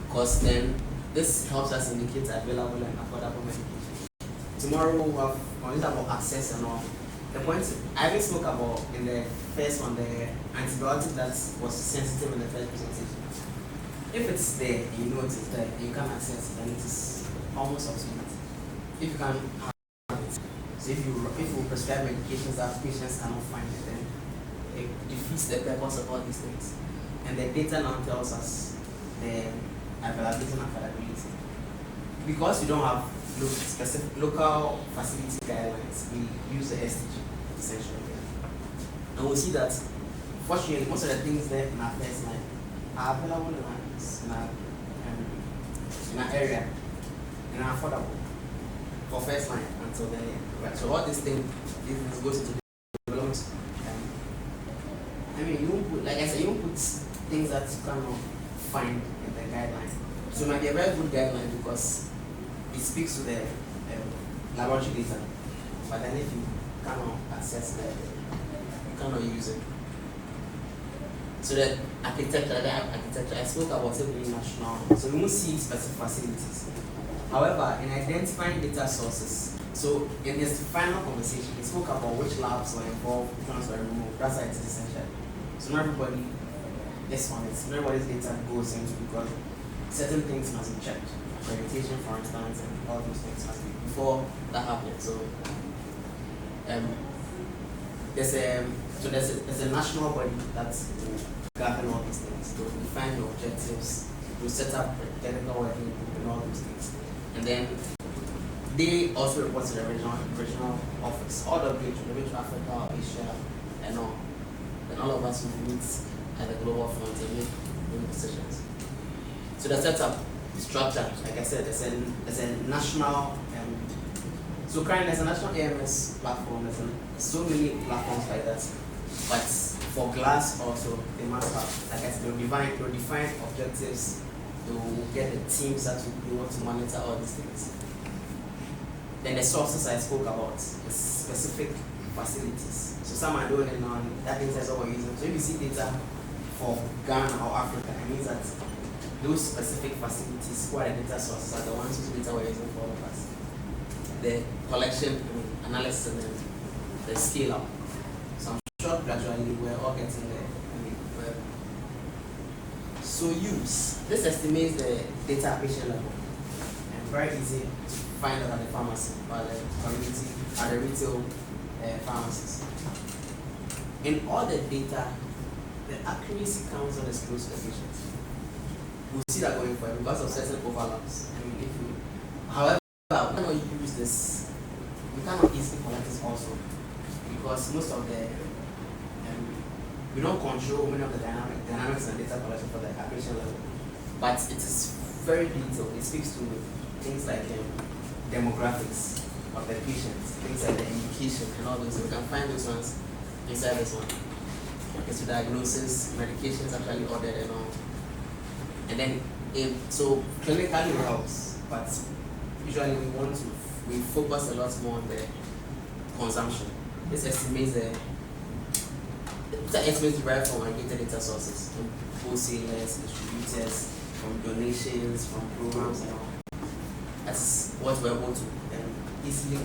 Because then this helps us indicate available and affordable medication. Tomorrow we'll have about access and all. The point I even spoke about in the first one, the antibiotic that was sensitive in the first presentation. If it's there, you know it is there, and you can access it, then it is almost obsolete. If you can have it. So if you prescribe medications that patients cannot find it, then it defeats the purpose of all these things. And the data now tells us the availability and affordability. Because we don't have specific local facility guidelines, we use the STG essentially. And we'll see that fortunately most of the things there in our first line are available in our area and are affordable for first line until then. Right. So all these things goes into development. I mean, you won't put, like I said, you won't put things that you cannot find in the guideline. So it might be a very good guideline because it speaks to the laboratory data. But then if you cannot access that, you cannot use it. So the architecture, I spoke about it being national. So we won't see specific facilities. However, in identifying data sources, so in this final conversation, we spoke about which labs were involved, which ones were removed. That's why it is essential. So not everybody is on it. Not everybody's data goes into because certain things must be checked. Accreditation, for instance, and all those things must be before that happens. So there's a national body that's govern all these things, to define the objectives, to set up technical working group and all those things. And then they also report to the regional office, all of which Africa, Asia, and all. And all of us will meet at the global front and make decisions. So the setup structure, like I said, there's a national. So currently there's a national AMS platform. There's so many platforms like that. But for GLASS also, they must have, like I said, they'll define objectives. They'll get the teams that will be able to monitor all these things. Then the sources I spoke about, the specific facilities. So some are doing it on that data is what we're using. So if you see data for Ghana or Africa, it means that those specific facilities, who are the data sources, are the ones whose data we're using for all of us. The collection, analysis, and then the scale up. So I'm sure gradually we're all getting there. So use. This estimates the data patient level. And very easy to find out at the pharmacy or the community, at the retail pharmacies. In all the data, the accuracy counts on the disclosed to the patient. We'll see that going forward because of certain overlaps. I mean, however, we cannot use this. We cannot easily collect this also because most of the we don't control many of the dynamics and data collection for the application level, but it is very detailed. It speaks to things like demographics of the patients, things like the indication and all those. So we can find those ones inside this one. Okay, so diagnosis, medications actually ordered and all. And then, so clinically it helps, but usually we focus a lot more on the consumption. This estimates the estimates derived from aggregated data sources, from wholesalers, distributors, from donations, from programs and all. That's what we're able to easily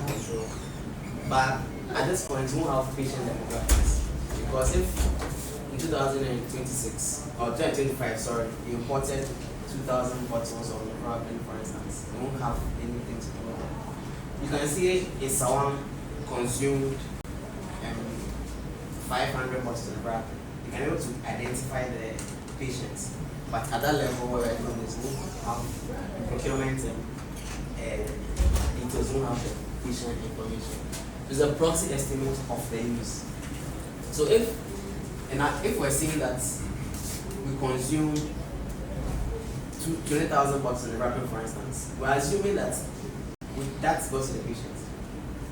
control. But at this point, we won't have patient demographics. Because if in 2026 or 2025, sorry, we imported 2,000 bottles of Nevirapine, for instance, we won't have anything to do with that. You can see Nsawam consumed 500 bottles of Nevirapine. You can be able to identify the patients, but at that level where we're doing this, we won't have procurement and details, we won't have the patient information. There's a proxy estimate of the use. So if we're saying that we consume 20,000 bottles of Nevirapine, for instance, we're assuming that that goes to the patient.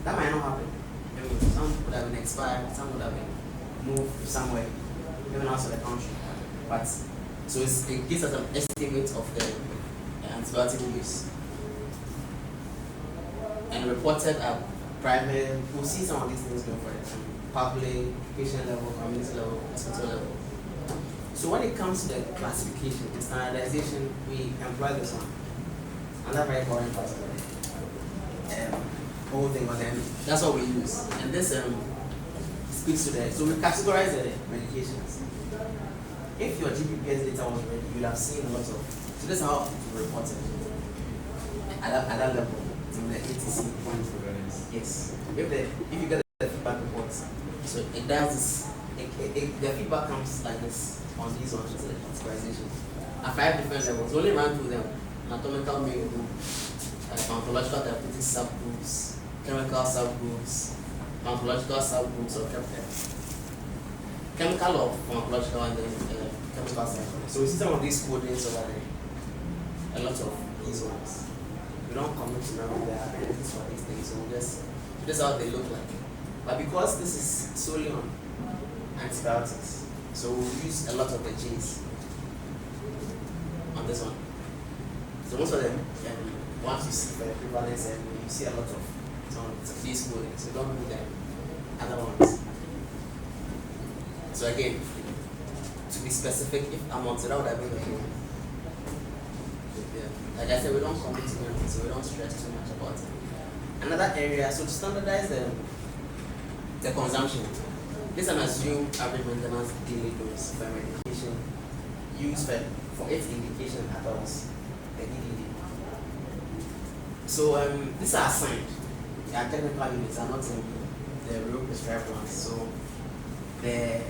That might not happen. I mean, some would have been expired, some would have been moved somewhere, even outside the country. But So it gives us an estimate of the antibiotic use. And reported at private, we'll see some of these things going for it. Public, patient level, community level, hospital level. So when it comes to the classification, the standardization, we employ this one. Another very important part of the whole thing, but then that's what we use. And this speaks to that. So we categorize the medications. If your GPPS data was ready, you'll have seen a lot of. So this is how to report it at that level in the ATC point. Yes. If you get the feedback reports, so it does this. The feedback comes like this on these ones, the categorization at 5 different levels. We only ran through them: anatomical main group, pharmacological therapeutic subgroups, chemical subgroups, pharmacological subgroups of chemical or pharmacological, and then chemical subgroups. So we see some of these codings over there. A lot of these ones. We don't commit to remember their identities for these things, so this is how they look like. But because this is solely on antibiotics, so we use a lot of the J's on this one. So most of them, once you see the prevalence, and you see a lot of some of these codings, so don't do them other ones. So again, to be specific, if amongst it, that would have been okay. Yeah. Like I said, we don't commit to anything, so we don't stress too much about it. Another area, so to standardize the consumption, this is an assumed average maintenance daily dose for medication used for its indication at all, the EDD. So these are assigned. They are technical units, are not the real prescribed ones. So the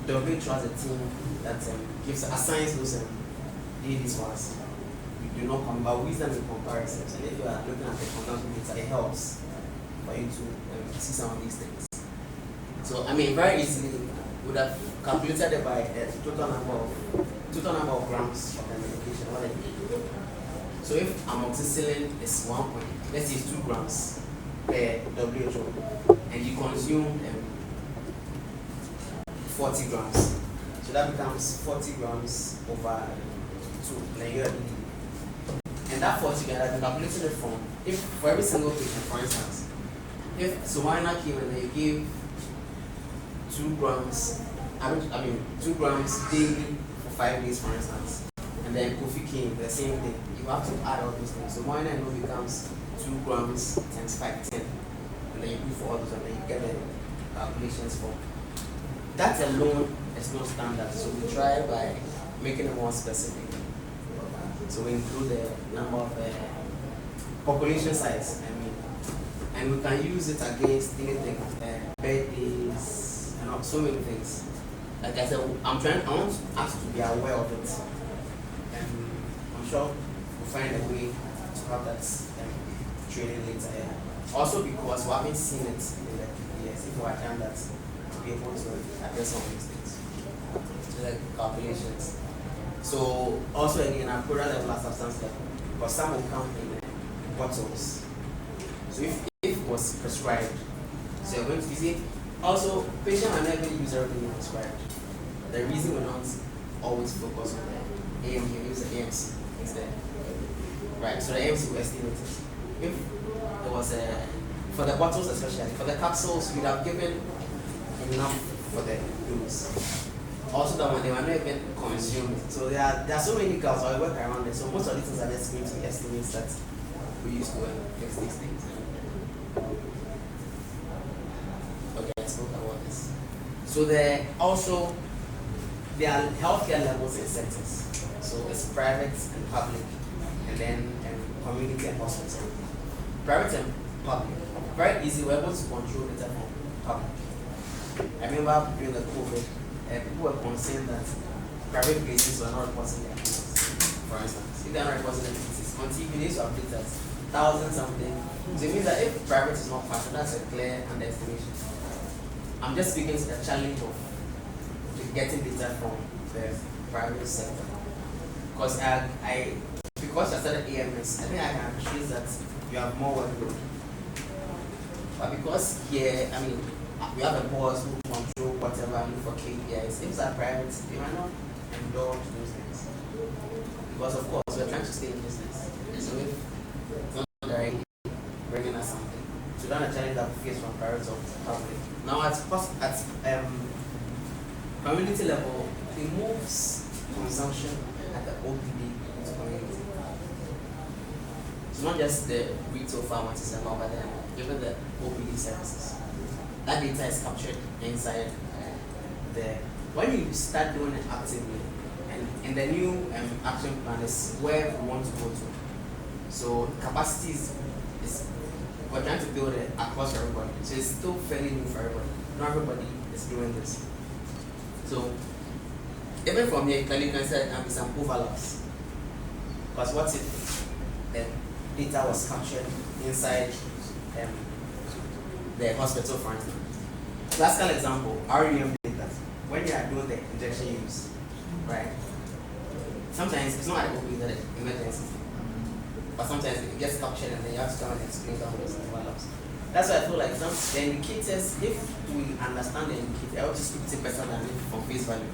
WHO has a team that assigns those DDs for us. We do not come, but we use them in comparisons. And if you are looking at the consumption data, it helps for you to see some of these things. So I mean, very easily would have calculated it by the total number of grams of the medication. What I need. So if amoxicillin is 1 point, let's say it's 2 grams per WHO, and you consume 40 grams, so that becomes 40 grams over 2. Then you and that 40 grams, I've calculated it from, if for every single patient, for instance, if Sumana came and they give 2 grams, 2 grams daily for 5 days, for instance, and then Kofi came, the same thing, you have to add all those things. So one I know becomes 2 grams times 5, 10, and then you do for all those, and then you get the calculations for. That alone is not standard, so we try by making it more specific. So we include the number of population size, and we can use it against anything, birthdays, and so many things. Like I said, I want us to be aware of it, and I'm sure we'll find a way to have that training later. Also because we haven't seen it in the PPS, if we had done that, we'll be able to address some of these things, so the calculations. So also again, at product level and substance level, because some will come in bottles. So if it was prescribed, so you're going to use it. Also, patient are never use everything prescribed. The reason we don't always focus on the AMC, we use the AMC instead. Right, so the AMC will estimate it. If there was for the bottles especially, for the capsules, we'd have given enough for the dose. Also that when they were not even consumed. So there are so many curves, I work around it. So most of these things are just going to be estimates that we use to fix these things. Okay, I spoke about this. So there are healthcare levels in sectors. So it's private and public, and then community and hospital. Private and public. Very easy, we're able to control data from public. I remember during the COVID, people were concerned that private places were not reporting their cases. For instance, if they are not reporting their cases, on TV they used to update that 1,000 something. So it means that if private is not partial, that's a clear underestimation. I'm just speaking to the challenge of getting data from the private sector. Because because I started AMS, I think I can trace that you have more workload. But because here, we have a boss who control whatever and look for KPIs. If it's a private, they might not indulge those things. Because of course we're trying to stay in business. So if it's not directly bringing us something, so that's a challenge that we face from parents of public. Now at community level, it moves consumption at the OPD into community. It's not just the retail pharmacies and all, but then even the OPD services. That data is captured inside there. When you start doing it actively, and the new action plan is where we want to go to. So capacity is we're trying to build it across everybody. So it's still fairly new for everybody. Not everybody is doing this. So even from here, clearly you can say there can be some overlaps. Because what if the data was captured inside the hospital, for instance? Classical example, REM data. When you are doing the injection use, right? Sometimes it's not at the emergency, but sometimes it gets captured and then you have to come and explain how those overlaps. That's why I feel like the indicators, if we understand the indicator, I want to speak to better than it from face value.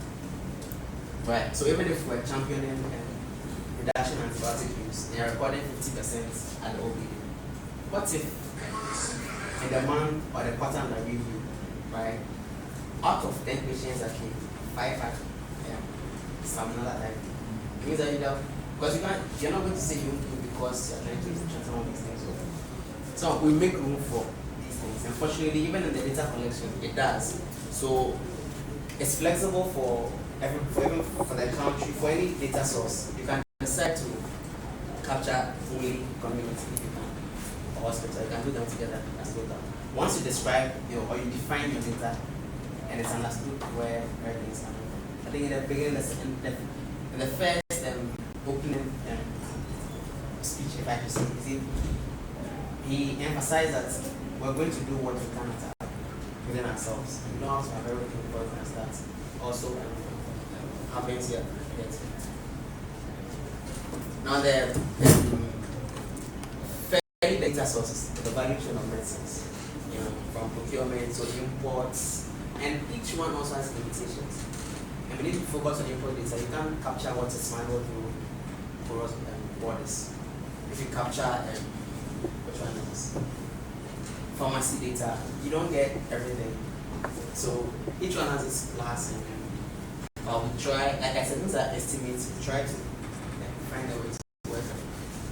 Right. So even if we're championing reduction in antibiotic use, they are recording 50% at the OPD. What if in the month or the quarter under review, right, out of 10 patients that came, 5 had salmonella type? It means that because you're not going to say you because you're trying to transform these things. So we make room for these things. Unfortunately, even in the data collection, it does. So it's flexible for even for the country, for any data source. You can decide to capture only community if you can, or hospital. You can do them together as data. Once you describe or you define your data, and it's understood where things are. I think in the beginning, in the first opening speech, if I could say, he emphasized that we're going to do what we can within ourselves. We don't have to have everything before we can start. Also, happens here. Yes. Now the fairly data sources, the value chain of medicines, from procurement to imports, and each one also has limitations. And we need to focus on import data. You can't capture what is manual through porous borders. If you capture pharmacy data, you don't get everything. So each one has its class, and we try, like I said, these are estimates. We try to find a way to work.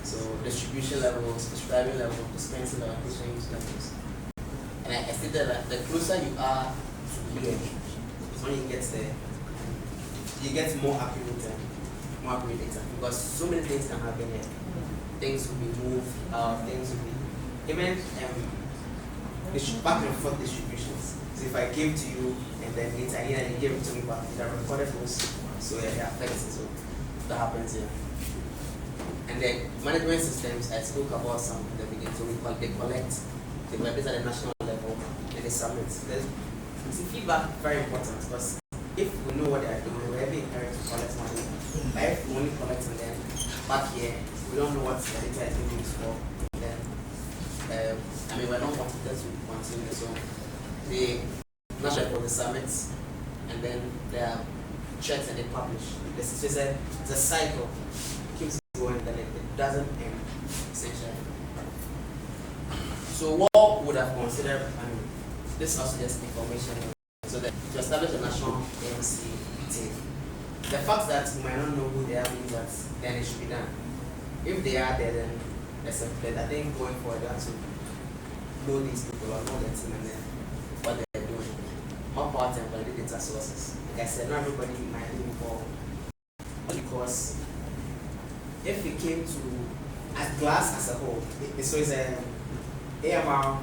So distribution levels, prescribing level, dispensing level, patient use levels. And I stated that the closer you are to here, when you get there, you get more accurate data, because so many things can happen here. Things will be moved, things will be even back and forth distributions. So if I gave to you and then later and you gave it to me back, it recorded those, so it affects it. So that happens here. And then management systems, I spoke about some in the beginning. So they collect this at the national level and they submit. See, feedback very important, because if we know what they are doing, we're able to collect money. But if we only collect and then back here, we don't know what the data is being used for. Then, we're not competent to continue. So, the national level, the summits, and then they are checked and they publish. It's a cycle. It keeps going, then it doesn't end, essentially. So, what would have considered, this is also just information. So that to establish a national ANC team, the fact that we might not know who they are means that then it should be done. If they are there, then there's a plan. I think going forward, you have to know these people or know their team and then what they're doing. More power and validate data sources. Like I said, not everybody might be involved, because if we came to at glass as a whole, so it's an AMR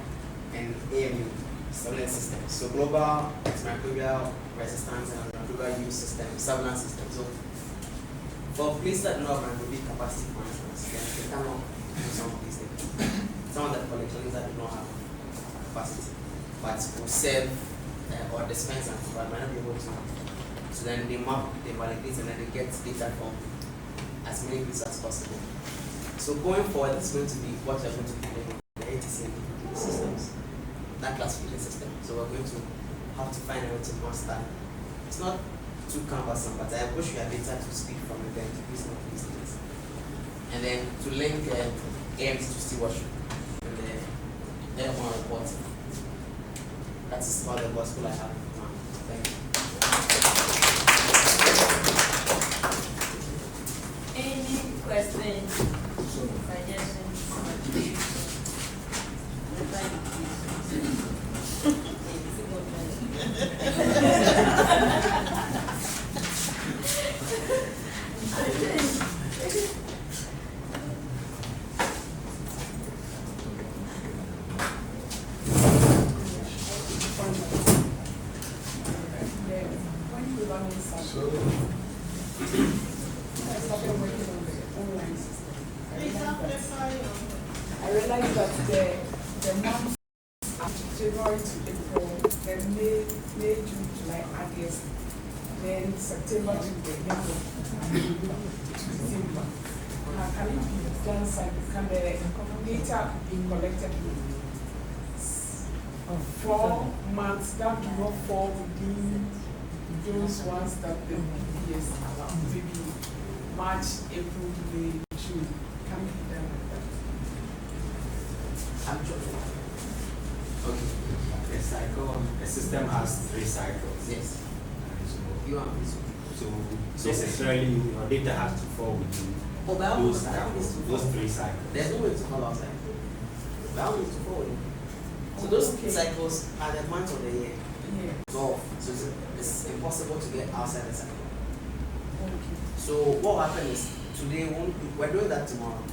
and AMU surveillance system. So global antimicrobial resistance and antimicrobial use system, surveillance system. So for places that don't have microbial capacity, for instance, then they cannot do some of these things. Some of the collections that do not have capacity, but will serve or dispense antibiotics might not be able to. So then they map, they validate, and then they get data from as many places as possible. So going forward, this is going to be what we're going to be doing the ATC and DPP systems, that classification system. So we're going to have to find a way to master. It's not too cumbersome, but I wish we had data to speak from the bench to these things. And then to link AMT to stewardship and the airborne reporting. That is all the gospel I have. Thank you. Any questions, suggestions? I realized that the months January to April, then May, June, July, August, then September to the end of December. Can it be done side? Can the data be collected 4 months that do not fall within those ones that the BPS allow? Maybe March, April, May, June. Can it be done like that? I'm joking. Okay. The cycle, the system has 3 cycles. Yes. You are so necessarily your data has to fall within those cycles, those 3 cycles. There's no way to fall outside. That way to fall. So those cycles are the months of the year. Yeah. So it's impossible to get outside the cycle. Okay. So what will happen is today we're doing that tomorrow.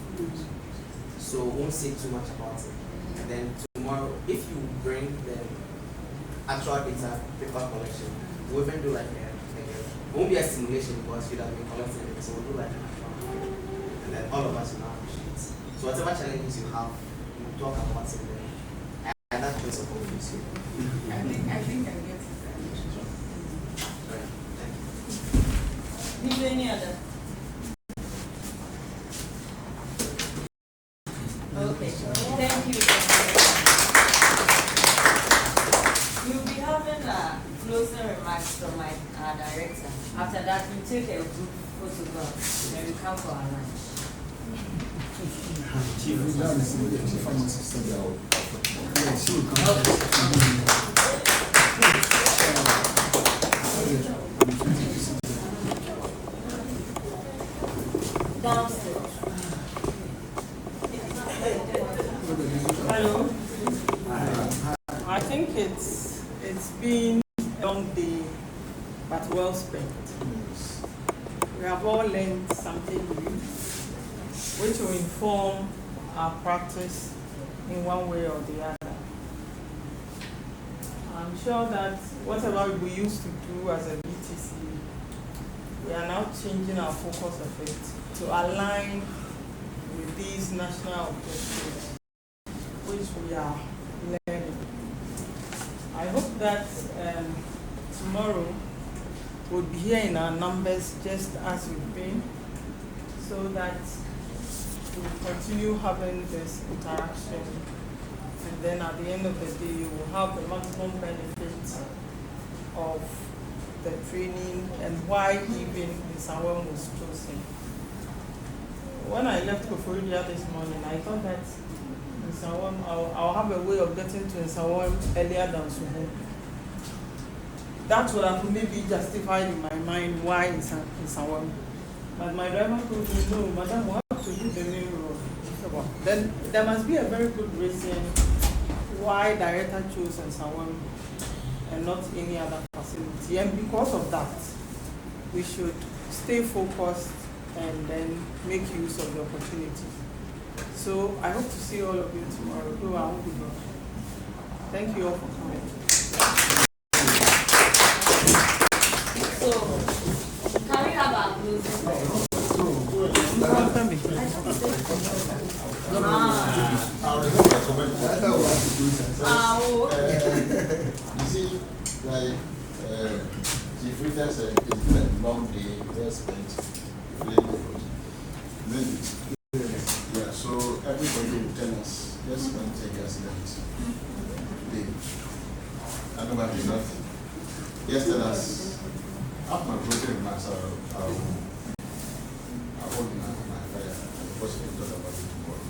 So we won't say too much about it. And then tomorrow, if you bring the actual data paper collection, we'll even do like it won't be a simulation because you'd have been collecting it. So we'll do like an actual, and then all of us will now have sheets. So whatever challenges you have, we'll talk about it there. And that place of focus. I think I get it. Right. Thank you. Is there any other? Okay, thank you. We'll be having closing remarks from our director. After that, we take a group photograph and we come for our lunch. Downstairs. Hello. I think it's been a long day, but well spent. We have all learned something new, which will inform our practice in one way or the other. I'm sure that whatever we used to do as a BTC, we are now changing our focus of it to align with these national objectives, which we are learning. I hope that tomorrow we'll be here in our numbers just as we've been, so that we'll continue having this interaction, and then at the end of the day we'll have the maximum benefit of the training and why even Nsawam was chosen. When I left Koforidua this morning, I thought that Nsawam, I'll have a way of getting to Nsawam earlier than Suhu. That would have maybe justified in my mind why Nsawam. But my driver told me, no, madam, we have to do the main road. Then there must be a very good reason why director chose Nsawam and not any other facility. And because of that, we should stay focused and then make use of the opportunity. So I hope to see all of you tomorrow. Though I won't be here. Thank you all for coming. So, can we have our closing? You see, like Chief Rita said, it's been a long day, well spent. Yeah, so everybody will tell us, just don't take accident. I know about nothing. Just tell us after my closing remarks, I'll hold my fire. Because we talk about it tomorrow.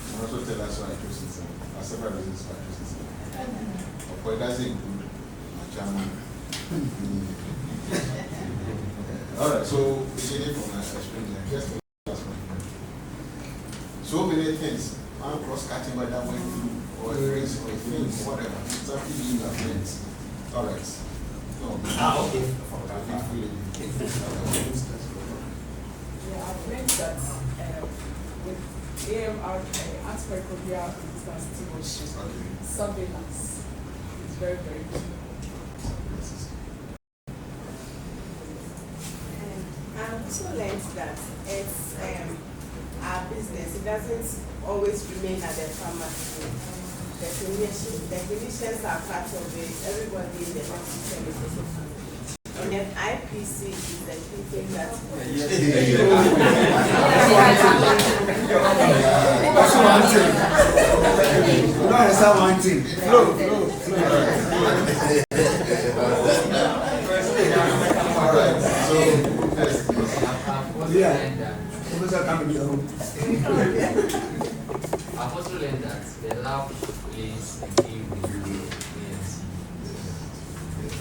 And also tell us why I chose it. Several reasons why I chose it. Of course, it doesn't include my chairman. All right, so beginning from my experience, just the last one. So many things. I'm cross-cutting by that way through, or things, whatever. Something being your friends. All right. No. Okay. Yeah, I've learned that with AMR, antimicrobial resistance stewardship, surveillance is very, very good. I also learned that it's our business. It doesn't always remain at the pharmacy. Definitions are part of it. Everybody in the health system is also part of it. And then IPC is the thinking that. That's one thing. Flow. All right. So, yeah. Professor can be alone. I've also learned that the lab plays a key role in ANC.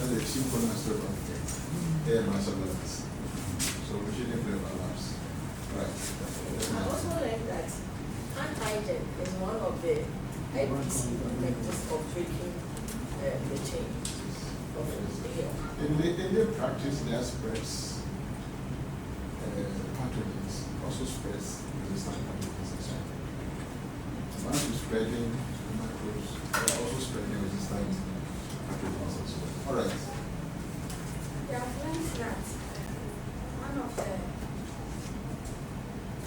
that's the chief cornerstone of AMR surveillance. So we shouldn't play our labs. Right. I've also learned that antigen is one of the IPC methods of breaking the chain of AMR. In the practice, there spreads pathogens, also spreads resistant pathogens as well. Once you're spreading the microbes, they're also spreading resistant pathogens as well. All right. There are learned that one of the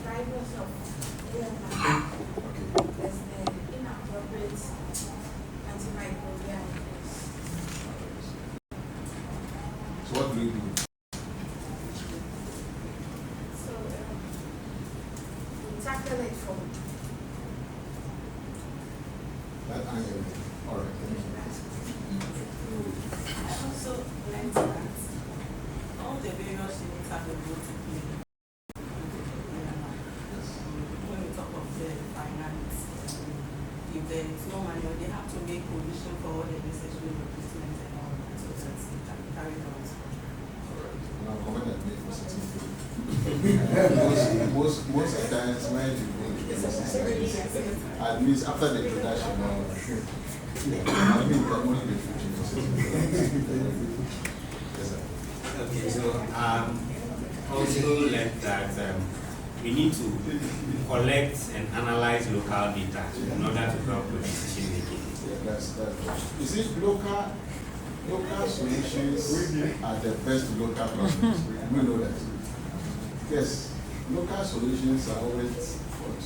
drivers of AMR is the inappropriate antimicrobial use. So what do we do? So we tackle it from That angle. All right. I also learned that all the various units have a role to play. When we talk of the finance, if there is no money, they have to make provision for all the necessary recruitment and all that, so that it can be carried out. Now, comment that make most of the times when you go to the systems, at least after the introduction, I mean, only the future. Yes, sir. Okay, so also learned that we need to collect and analyze local data in order to help with decision making. Yeah, that's you see, local solutions are the best local problems. We know that. Yes, local solutions are always what?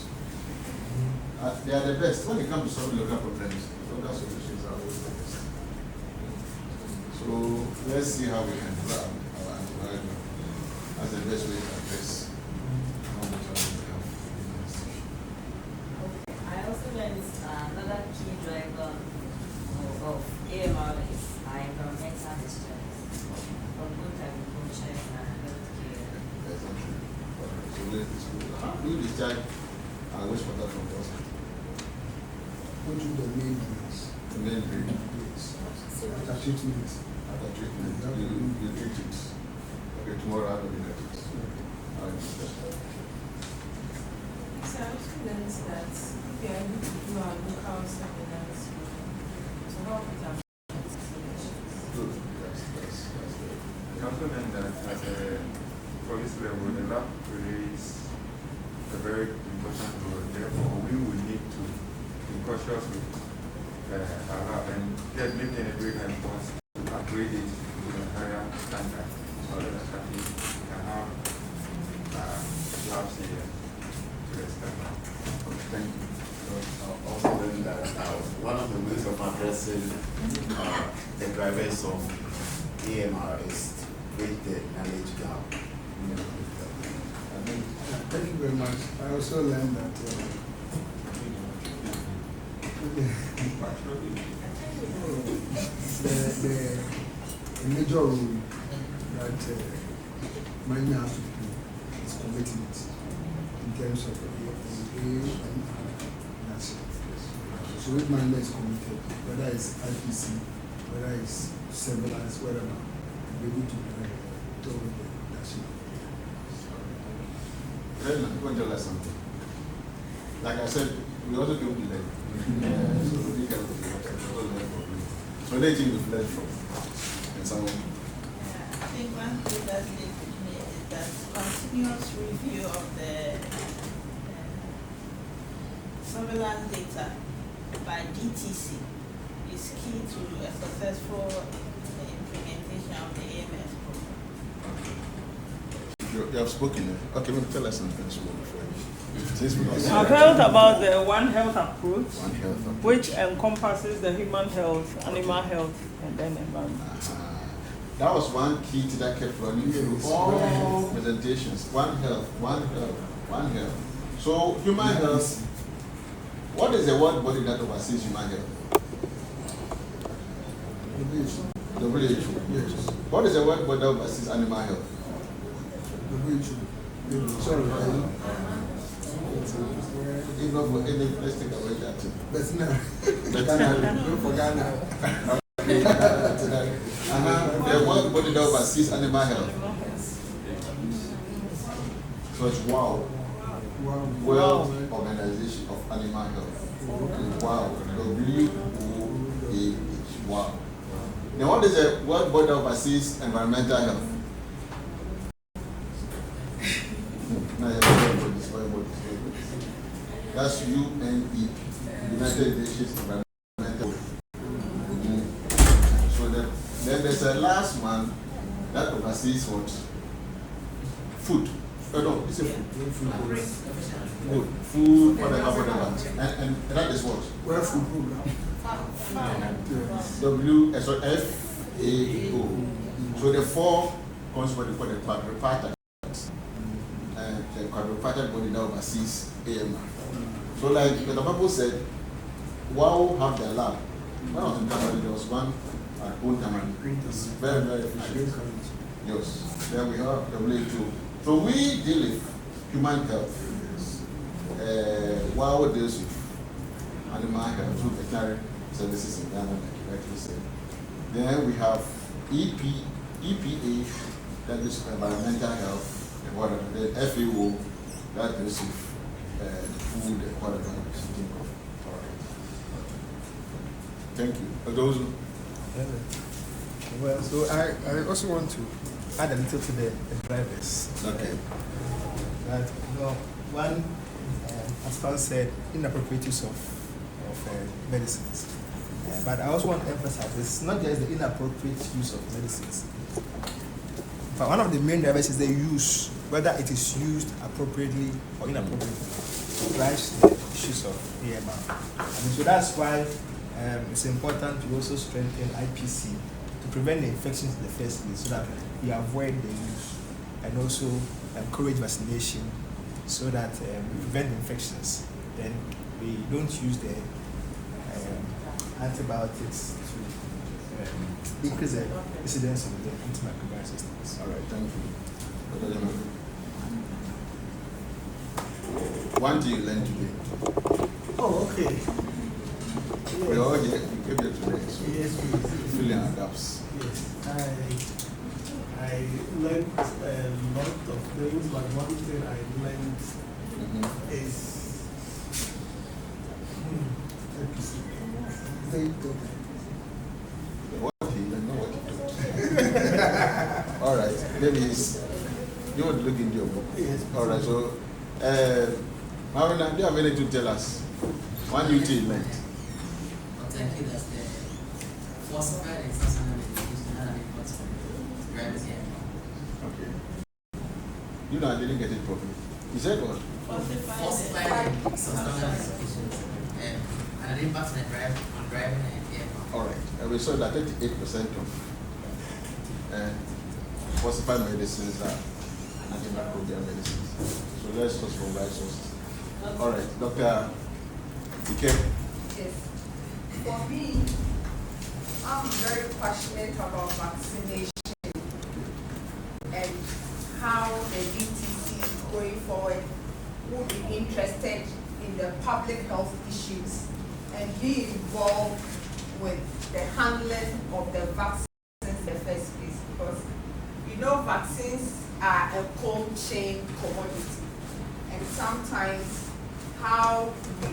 They are the best. When it comes to solving local problems, local solutions are always the best. So let's see how we can do our antiviral as the best way to address how much we have in the institution. I also learned another key driver of AMR is environmental distress for both agriculture and healthcare. So how do you discharge wastewater from the hospital? Go to the main drains. The main drain. Yes. After treatment. After treatment, you treat it. Okay, tomorrow I'll look at it. All right. So I also learned that we are able to do our local surveillance to help with our Good. That's good. We also learned that at the police level, the lab plays a very important role. Therefore, we will need to be cautious with our lab and get maybe a great response to upgrade it to a higher standard so that we can have labs here to the standard. Thank you. Also learned that one of the ways of addressing the drivers of AMR is to bridge the knowledge gap. Thank you very much. I also learned that the major role that that money has to play is commitment in terms of AMR. That's it. So if money is committed, whether it's IPC, whether it's surveillance, whatever, we're able to do that's it. Redman, you want to tell us something? Like I said, we also do learn. So we can also learn from you. So where do you learn from? And someone? I think one thing that they made is that continuous review of the surveillance data by DTC is key to a successful implementation of the AMS program. You have spoken. Okay, well, tell us something. I've heard about the One Health approach, One Health approach, which encompasses the human health, animal health, and then environment. That was one key to that kept running through all presentations. One Health, One Health, One Health. So human health, what is the world body that oversees human health? WHO. Yes. What is the world body that oversees animal health? Sorry, if not for any, let's take away that. But now, don't forget now. The world body that oversees animal health. So it's WOW. World Organization of Animal Health. WOW. WOAH. WOW. Now what is the world body that oversees environmental health? That's UNEP, United Nations Environmental. So then there's a last one that oversees what? Food. Oh no, it's a food. Food, whatever. And that is what? World Food Program. FAO. So the four comes what they call the quadripartite. The quadripartite body that oversees AMR. So like the people said, WOW have their lab. When I was in Tamale, there was one at Old Tamale. It's very, very efficient. Yes. Then we have WHO. So we deal with human health. WOW deals with animal health through veterinary services in Ghana, like you rightly said. Then we have EPA, that is environmental health, and whatever. Then FAO, that deals with food and whatever. Thank you. Those. Well, so I also want to add a little to the drivers. Okay. That one, as Paul said, inappropriate use of medicines. But I also want to emphasize it's not just the inappropriate use of medicines. But one of the main drivers is the use, whether it is used appropriately or inappropriately, drives the issues of AMR. So that's why it's important to also strengthen IPC to prevent the infections in the first place, so that we avoid the use, and also encourage vaccination so that we prevent the infections. Then we don't use the antibiotics to increase the incidence of the antimicrobial resistance. All right, thank you. One thing you learned today. Oh, okay. We all here, we came here today, so yes, please. Feeling adapts. Yes, I learned a lot of things, but one thing I learned is what he learned, not what he taught. All right, maybe you want to look into your book. Yes. All right, so Marina, do you have anything to tell us? One new thing you learned. Thank you. That's the falsified and sustainable education that I got from drivers here. Okay. You know, I didn't get it properly. You said what? Falsified and sustainable education. And an impact on driving and AMR. All right. And we saw that 38% of falsified medicines are antimicrobial medicines. So let's source from right sources. All right, Dr. Ike. Yes. For me, I'm very passionate about vaccination. be involved with the handling of the vaccines in the first place, because you know vaccines are a cold chain commodity, and sometimes how we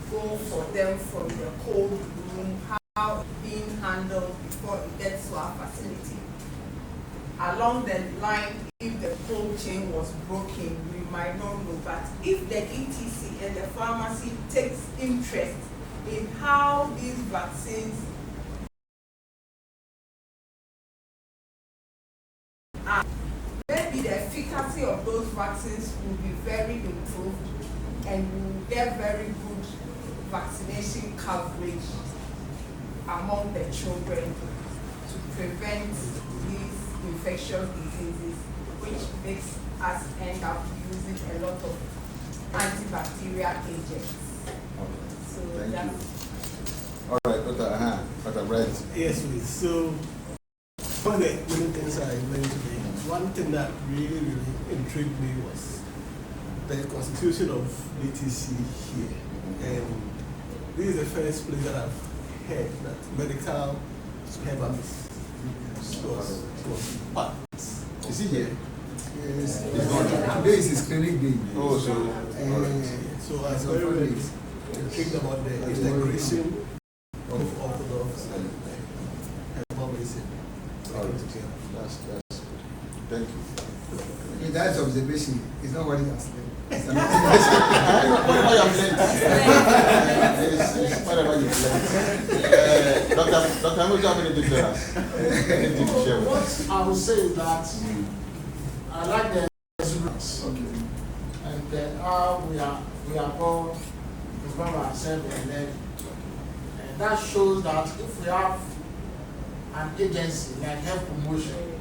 go for them from the cold room, how it's being handled before it gets to our facility. Along the line, if the cold chain was broken, we might not know. But if the ETC and the pharmacy takes interest in how these vaccines are, maybe the efficacy of those vaccines will be very improved, and we will get very good vaccination coverage among the children to prevent these infectious diseases, which makes us end up using a lot of antibacterial agents. So Thank that's you. All right, Dr. Bright. Yes, please. So, one of the many things I learned today, one thing that really intrigued me was the constitution of DTC here. And this is the first place that I've heard that medical herbalists was part. Is he here? Yes. Today is his clinic day. Oh, so. So I was very intrigued about the integration of orthodox and herbal medicine. That's thank you. In that observation, it's not what he has learned. It's whatever you have learned. It's whatever you've learned. Dr. Amos, do you have anything to tell us? Anything to share with us? What I would say is that I like the exuberance. Okay. And how we are all involve ourselves in learning. And that shows that if we have an agency like health promotion,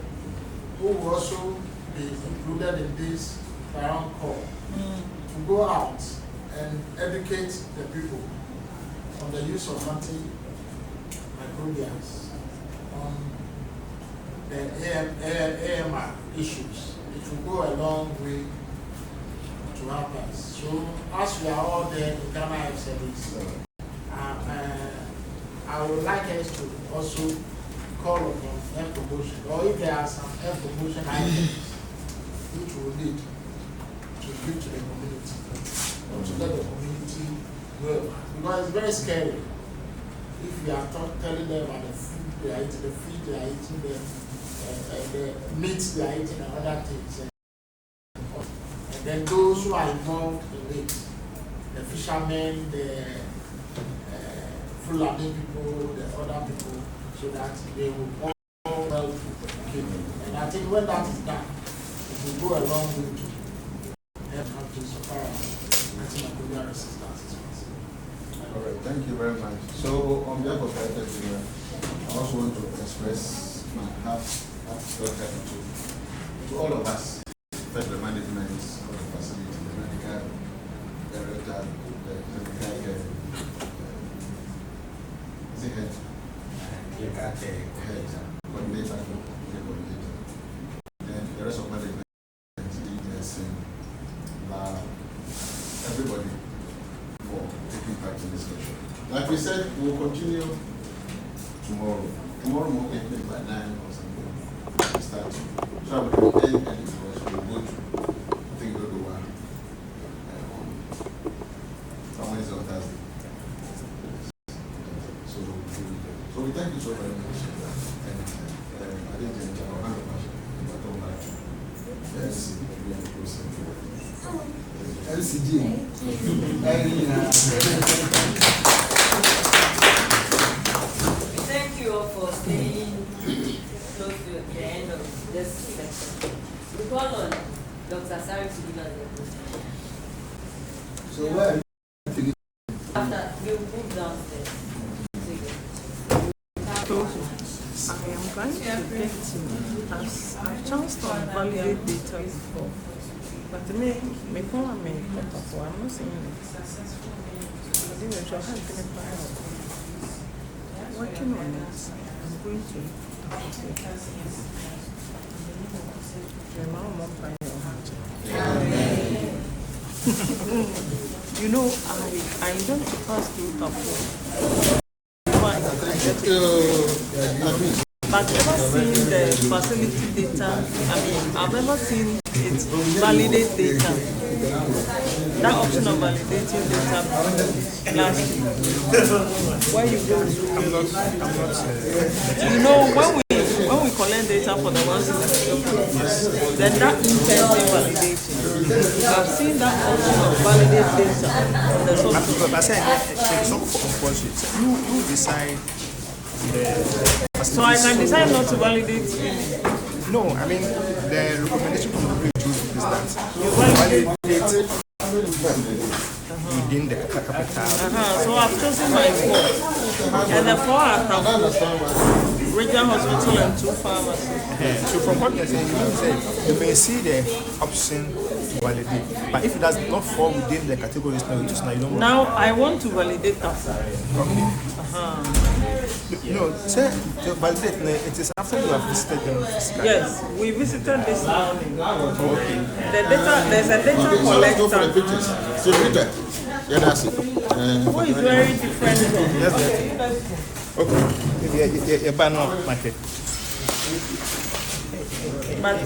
who will also be included in this around call, to go out and educate the people on the use of antimicrobials, on the AMR issues. It will go a long way to help us. So as we are all there in Ghana Health Service, I would like us to also call upon health promotion, or if there are some health promotion items which we will need to give to the community, or to let the community know. Because it's very scary if we are telling them about the food they are eating, the meat they are eating, and other things. And then those who are involved in it, the fishermen, the Fulani people, the other people, so that they will all help people. And I think when that is done, it will go a long way to help countries so far as antimicrobial resistance is concerned. All right, thank you very much. So, on behalf of I also want to express my heartfelt gratitude to all of us, the management of the facility, the medical director, the clinical head, coordinator, and the rest of management, everybody for taking part in this session. Like we said, we will continue tomorrow. Tomorrow morning, by 9 or something, we start. So we will end because we will go to, I think we'll do one on Wednesday or Thursday. So we thank you so very much. And I didn't have a hand of but don't like LCG. Thank you all for staying close to the end of this section. We call on Dr. Sari to give us a presentation. So where? After we'll move downstairs. I am going to get as a chance to validate data before. But me phone I'm not saying it. I think I shall have been a file. Working on it. I'm going to. My mom won't find your heart. Amen. You know, I intend to pass through Tapo. But I've never seen the facility data. I've never seen it validate data. That option of validating data last week. Where you go to, you know, when we collect data for the ones in the field, then that in-person validation. I've seen that option of validate data on the software. But I said it's not for compulsory. You decide. So I can decide not to validate. No, I mean the recommendation from the review is that you validate within the capital. So I've chosen my 4, and the 4 are regional hospital and 2 pharmacies. So from what you're saying, you may see the option to validate, but if it does not fall within the categories now, you don't. Now I want to validate that. Okay. No, say to validate, it is after you have visited them physically. Yes, we visited this morning. Okay. The data, there's a data collector. Yeah, that's it. Who is very different from Okay. Yeah, banner market. But